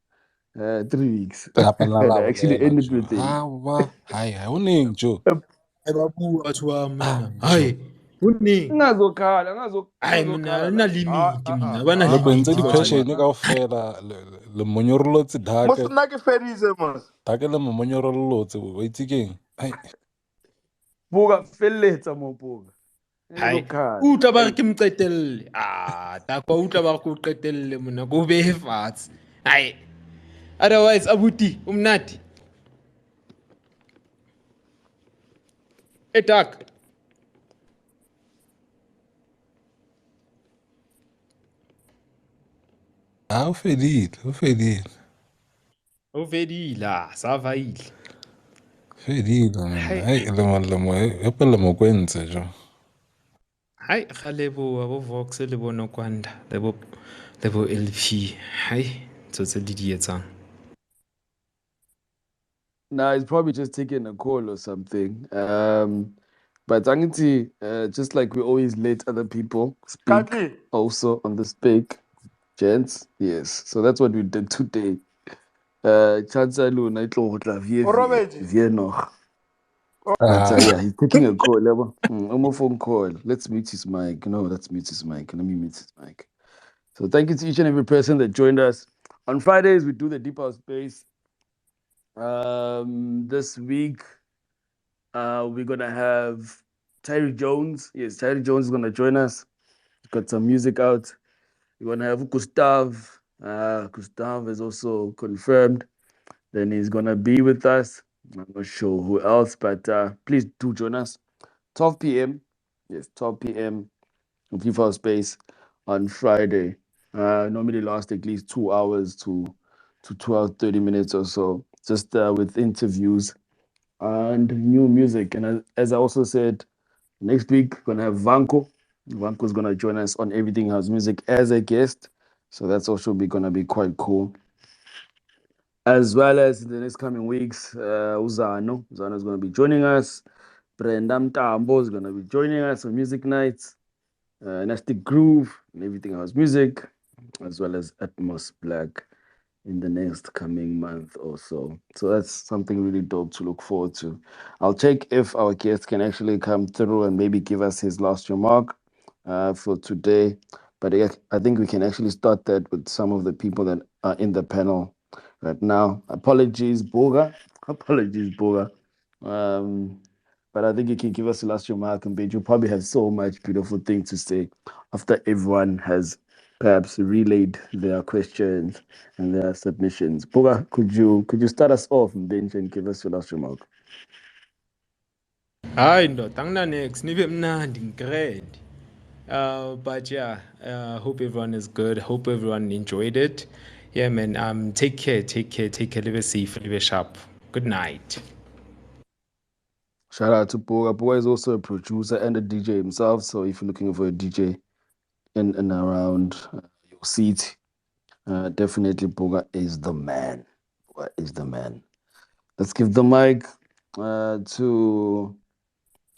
3 weeks. And I actually ended with him. Hayi awuningi Joe. Hayi babu batho ba mna. Hayi, uning. Hayi mina na limit mina, ba na Le bontse limit batho di-passion ba. kaofela le monyorolotse Mos Darque. nna ke feditse mos. Darque le mo monyorolotse wa itse keng. Pora, felletsa mo Pora. Hayi, Ngazokhala. utlwa ba re Hey, ke mo qetelle. Takwa utlwa ba re ke o qetelle mona, ko behe fatshe. Hayi. Otherwise abuti, umnati. Tak. O fedile. O fedile, sa vaile. Fedile man. Hayi. Hayi lemo epe lemo kwentse jo. Hayi, ga leboa bo Vox le bo Nokwanda le bo LP. Hayi, tse di di etsang. nah, he's probably just taking a call or something. But Angiti, just like we always let other people speak Katli. also on the speak, gents. Yes, so that's what we did today. Chansa Luna O robetse. vie nog. But yeah, he's taking a call. Phone call. Let's mute his mic. No, let's mute his mic. Let me mute his mic. So thank you to each and every person that joined us. On Fridays, we do the Deep House Space. This week, we're gonna have Tyree Jones. Yes, Tyree Jones is gonna join us. He's got some music out. We're gonna have Gustav. Gustav is also confirmed. Then he's gonna be with us. I'm not sure who else, but please do join us. 12 p.m. Yes, 12 p.m. on FIFA Space on Friday. Normally last at least 2 hours to 12, 30 minutes or so, just with interviews and new music. And as I also said, next week we're gonna have Vanko. Vanko is gonna join us on Everything House Music as a guest. So that's also gonna be quite cool. As well as in the next coming weeks, Uzano. Uzano is gonna be joining us. Brenda Mtambo is gonna be joining us on Music Nights. Nasty Groove and Everything House Music, as well as Atmos Black in the next coming month or so. So that's something really dope to look forward to. I'll check if our guest can actually come through and maybe give us his last remark for today. But I think we can actually start that with some of the people that are in the panel right now. Apologies, Boga. Apologies, Boga. Um, but I think you can give us the last remark, and you probably have so much beautiful things to say after everyone has perhaps relayed their questions and their submissions. Boga, could you start us off and then give us your last remark? Hayi ndoda, angina-next, nibe mnandi ngigrade. But yeah, hope everyone is good. Hope everyone enjoyed it. Yeah, man. Take care. Live safe, live sharp. Good night. Shout out to Boga. Boga is also a producer and a DJ himself. So if you're looking for a DJ in and around your seat, definitely Boga is the man. Boga is the man. Let's give the mic to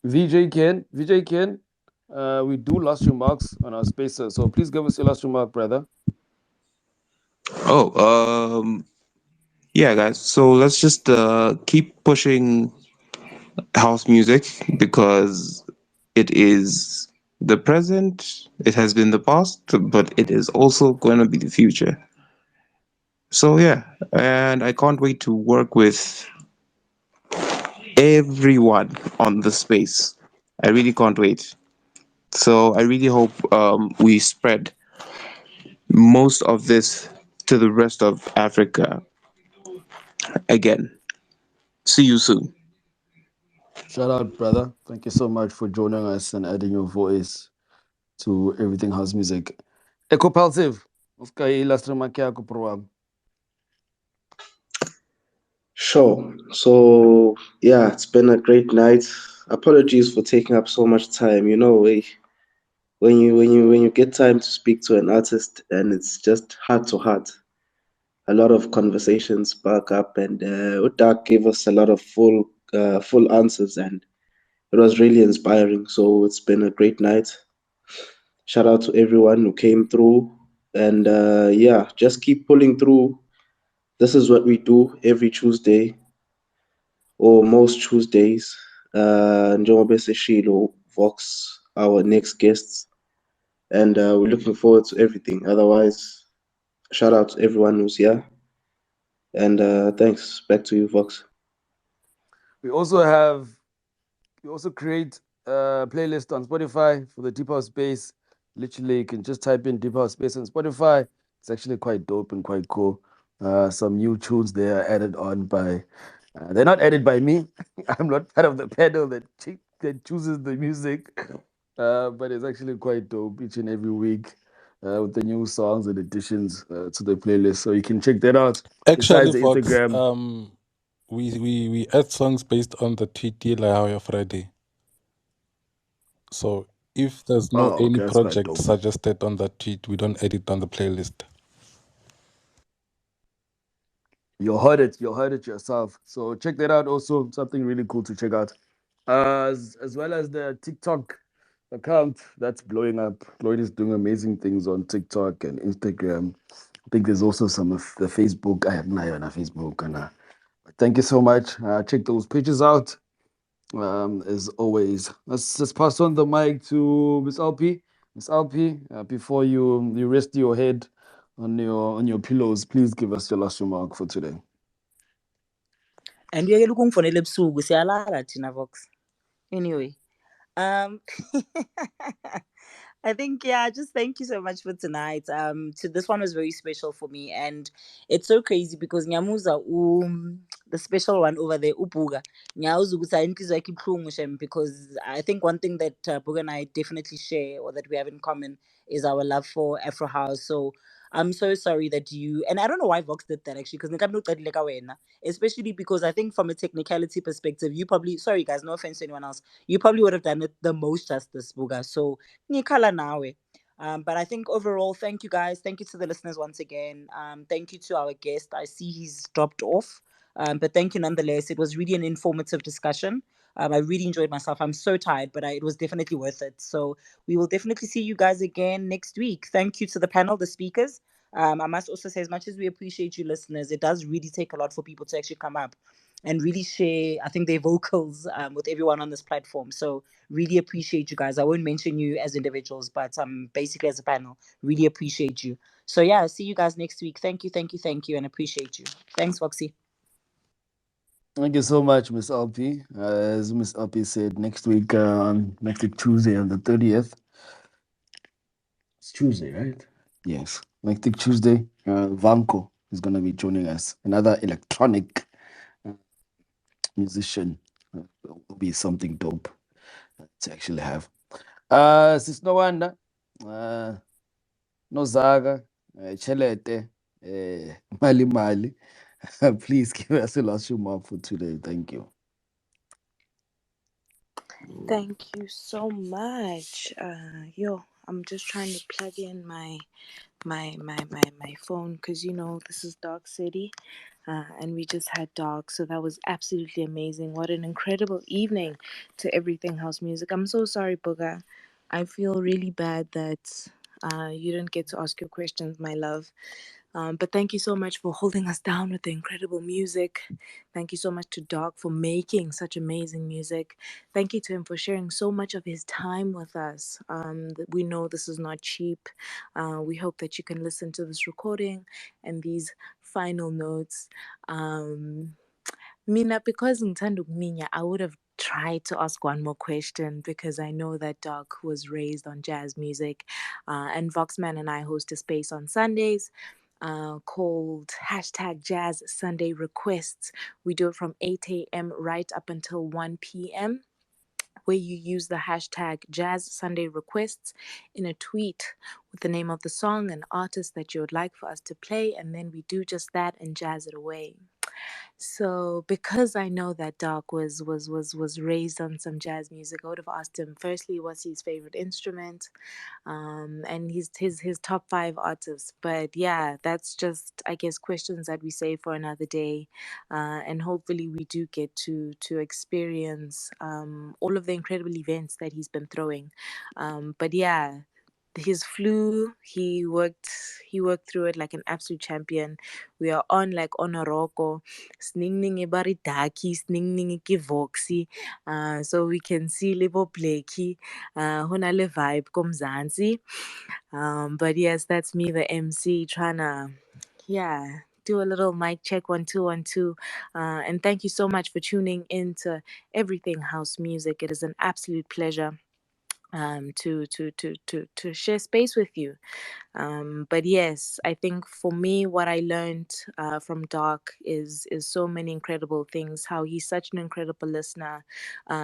VJ Ken. VJ Ken, we do last remarks on our spaces. So please give us your last remark, brother. Yeah, guys. So let's just keep pushing house music because it is the present, it has been the past, but it is also going to be the future. So yeah, and I can't wait to work with everyone on the space. I really can't wait. So I really hope we spread most of this to the rest of Africa again. See you soon. Shout out, brother. Thank you so much for joining us and adding your voice to Everything House Music. Eko Palsiv, uska last remark yako program. Sure. So yeah, it's been a great night. Apologies for taking up so much time. You know, when you get time to speak to an artist and it's just heart to heart, a lot of conversations spark up, and Darque gave us a lot of full answers, and it was really inspiring. So it's been a great night. Shout out to everyone who came through, and yeah, just keep pulling through. This is what we do every Tuesday or most Tuesdays. Njengoba seshilo Vox, our next guests, and we're looking forward to everything. Otherwise, shout out to everyone who's here, and thanks. Back to you, Vox. We also have we also create a playlist on Spotify for the Deep House Space. Literally, you can just type in Deep House Space on Spotify. It's actually quite dope and quite cool. Some new tunes there are added on by. They're not added by me. I'm not part of the panel that chooses the music. But it's actually quite dope each and every week with the new songs and additions to the playlist. So you can check that out. Actually, Besides the Fox, Instagram. we add songs based on the tweet like Friday. So if there's no Oh, any okay, that's quite project dope. suggested on that tweet, we don't add it on the playlist. You heard it yourself. So check that out also. Something really cool to check out. As well as the TikTok account that's blowing up. Lloyd is doing amazing things on TikTok and Instagram. I think there's also some of the Facebook. I have my on Facebook and thank you so much. Check those pages out. As always. Let's just pass on the mic to Miss LP. Miss LP, before you rest your head on your pillows, please give us your last remark for today. And uyekela ukungifonela ebusuku siyalala thina Vox. Anyway, um I think yeah, just thank you so much for tonight. To this one was very special for me, and it's so crazy because Nyamuza the special one over there Ubuga Nyauza ukuthi inhliziyo yakhe ibuhlungu shem, because I think one thing that Buga and I definitely share, or that we have in common, is our love for Afro House. So I'm so sorry that you, and I don't know why Vox did that actually, because especially because I think from a technicality perspective, you probably, sorry guys, no offense to anyone else, you probably would have done it the most justice, Buga. So Nikala nawe. But I think overall, thank you guys. Thank you to the listeners once again. Thank you to our guest. I see he's dropped off. But thank you nonetheless. It was really an informative discussion. I really enjoyed myself. I'm so tired, but it was definitely worth it. So we will definitely see you guys again next week. Thank you to the panel, the speakers. I must also say, as much as we appreciate you listeners, it does really take a lot for people to actually come up and really share, I think, their vocals with everyone on this platform. So really appreciate you guys. I won't mention you as individuals, but basically as a panel, really appreciate you. So yeah, see you guys next week. Thank you, thank you, thank you, and appreciate you. Thanks, Foxy. Thank you so much, Miss LP. As Miss LP said, next week Tuesday on the 30th. It's Tuesday, right? Yes. Next week Tuesday, Vanko is going to be joining us. Another electronic uh, musician. Will be something dope to actually have. Sis Nwanda, Nozaga, Chelete, Mali Mali. Please give us a last remark for today. Thank you. Thank you so much. I'm just trying to plug in my phone, because this is Dark City, and we just had Dark, so that was absolutely amazing. What an incredible evening to Everything House Music. I'm so sorry, Boga. I feel really bad that you didn't get to ask your questions, my love. But thank you so much for holding us down with the incredible music. Thank you so much to Doc for making such amazing music. Thank you to him for sharing so much of his time with us. We know this is not cheap. We hope that you can listen to this recording and these final notes. Mina, because ngithanda ukuminya, I would have tried to ask one more question, because I know that Doc was raised on jazz music, and Voxman and I host a space on Sundays called hashtag Jazz Sunday Requests. We do it from 8 a.m. right up until 1 p.m., where you use the hashtag Jazz Sunday Requests in a tweet with the name of the song and artist that you would like for us to play, and then we do just that and jazz it away. So because I know that Dark was raised on some jazz music, I would have asked him firstly what's his favorite instrument, and his top five artists. But yeah, that's just, I guess, questions that we save for another day, and hopefully we do get to experience all of the incredible events that he's been throwing. But yeah, his flu, he worked through it like an absolute champion. We are on like on a roko, sningning ibari daki, sningning ki voxy, so we can see libo blakey, hona le vibe komzansi. But yes, that's me, the MC, trying to, yeah, do a little mic check, 1 2 1 2. And thank you so much for tuning in to Everything House Music. It is an absolute pleasure to share space with you. But yes, I think for me, what I learned from Dark is so many incredible things. How he's such an incredible listener,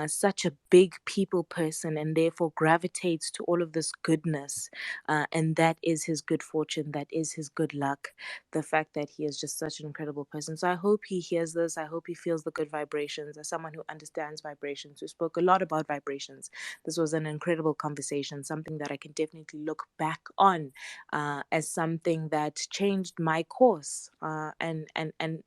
such a big people person, and therefore gravitates to all of this goodness. And that is his good fortune. That is his good luck. The fact that he is just such an incredible person. So I hope he hears this. I hope he feels the good vibrations. As someone who understands vibrations, who spoke a lot about vibrations, this was an incredible conversation. Something that I can definitely look back on as something that changed my course, and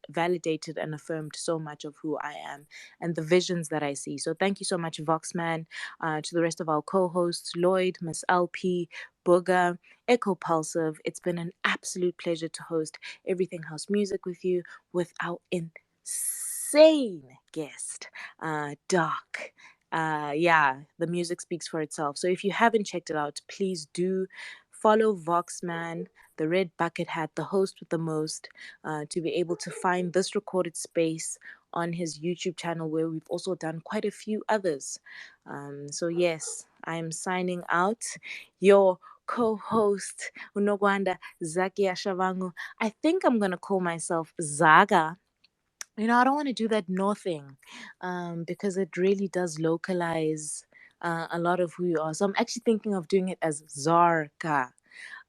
validated and affirmed so much of who I am and the visions that I see. So thank you so much, Voxman, to the rest of our co-hosts, Lloyd, Miss LP, Booger, Echo Pulsive. It's been an absolute pleasure to host Everything House Music with you, with our insane guest, Dark. Yeah, the music speaks for itself. So if you haven't checked it out, please do follow Voxman, the red bucket hat, the host with the most, to be able to find this recorded space on his YouTube channel, where we've also done quite a few others. So yes, I am signing out. Your co-host Unogwanda Zakia Shavangu. I think I'm gonna call myself Zaga. I don't want to do that no thing, because it really does localize a lot of who you are. So I'm actually thinking of doing it as Zarka,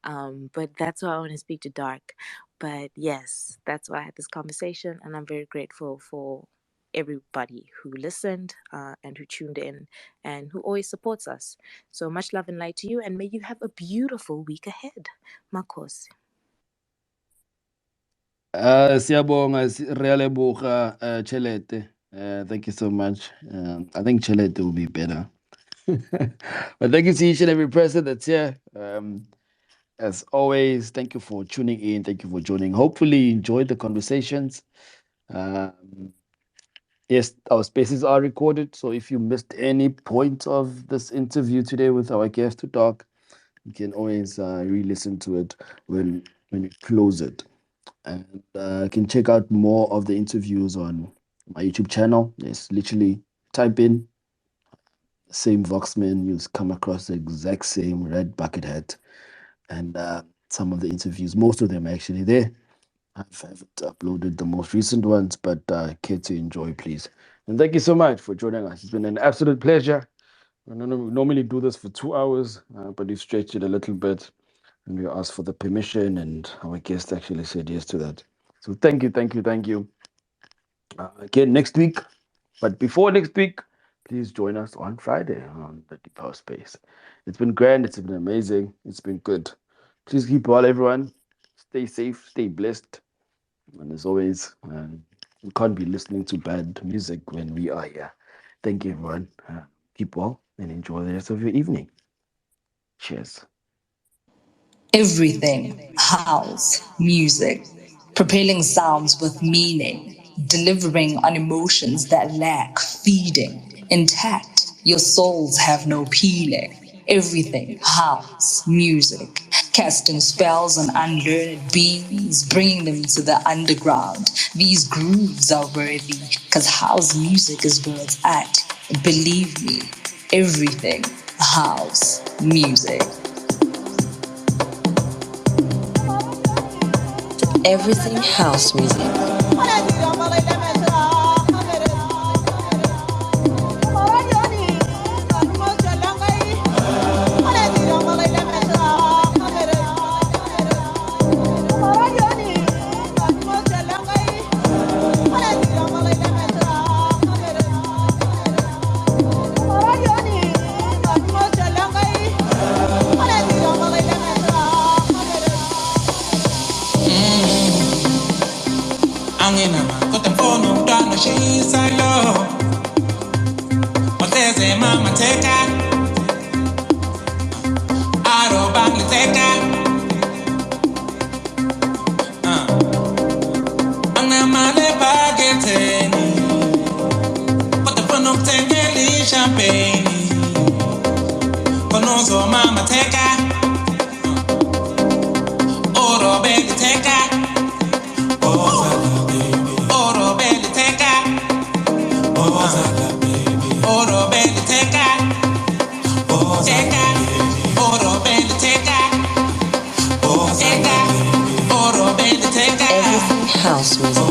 but that's why I want to speak to Dark. But yes, that's why I had this conversation, and I'm very grateful for everybody who listened, and who tuned in, and who always supports us. So much love and light to you, and may you have a beautiful week ahead. Makos. Siyabonga, re a leboga, Chelete. Thank you so much. I think Chelete will be better. But thank you to each and every person that's here. As always, thank you for tuning in. Thank you for joining. Hopefully, you enjoyed the conversations. Um, yes, our spaces are recorded. So if you missed any point of this interview today with our guest to talk, you can always re-listen to it when you close it. And you can check out more of the interviews on my YouTube channel. Just literally type in the same Voxman, you'll come across the exact same red bucket hat. And some of the interviews, most of them are actually there. I haven't uploaded the most recent ones, but care to enjoy, please. And thank you so much for joining us. It's been an absolute pleasure. We normally do this for 2 hours, but we stretched it a little bit, and we asked for the permission, and our guest actually said yes to that. So thank you, thank you, thank you. Again next week, but before next week, please join us on Friday on the Deep House Space. It's been grand, it's been amazing, it's been good. Please keep well, everyone. Stay safe, stay blessed. And as always, we can't be listening to bad music when we are here. Thank you, everyone. Keep well and enjoy the rest of your evening. Cheers. Everything house music, propelling sounds with meaning, delivering on emotions that lack feeding. Intact, your souls have no peeling. Everything house music, casting spells on unlearned beings, bringing them to the underground. These grooves are worthy, cause house music is where it's at. Believe me, everything house music. Everything house music. angina kodwa mfuna umntwana oshisa lo Oteze mama teka aroba ngiteka angamale bagetheni kodwa mfuna ukuthengela ishampeni konozo mama teka orobe ngiteka Everything house music.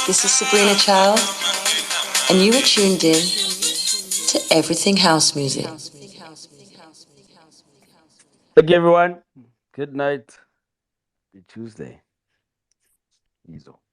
This is Sabrina Child, and you are tuned in to Everything House Music. Thank you, everyone. Good night. Happy Tuesday. Easy.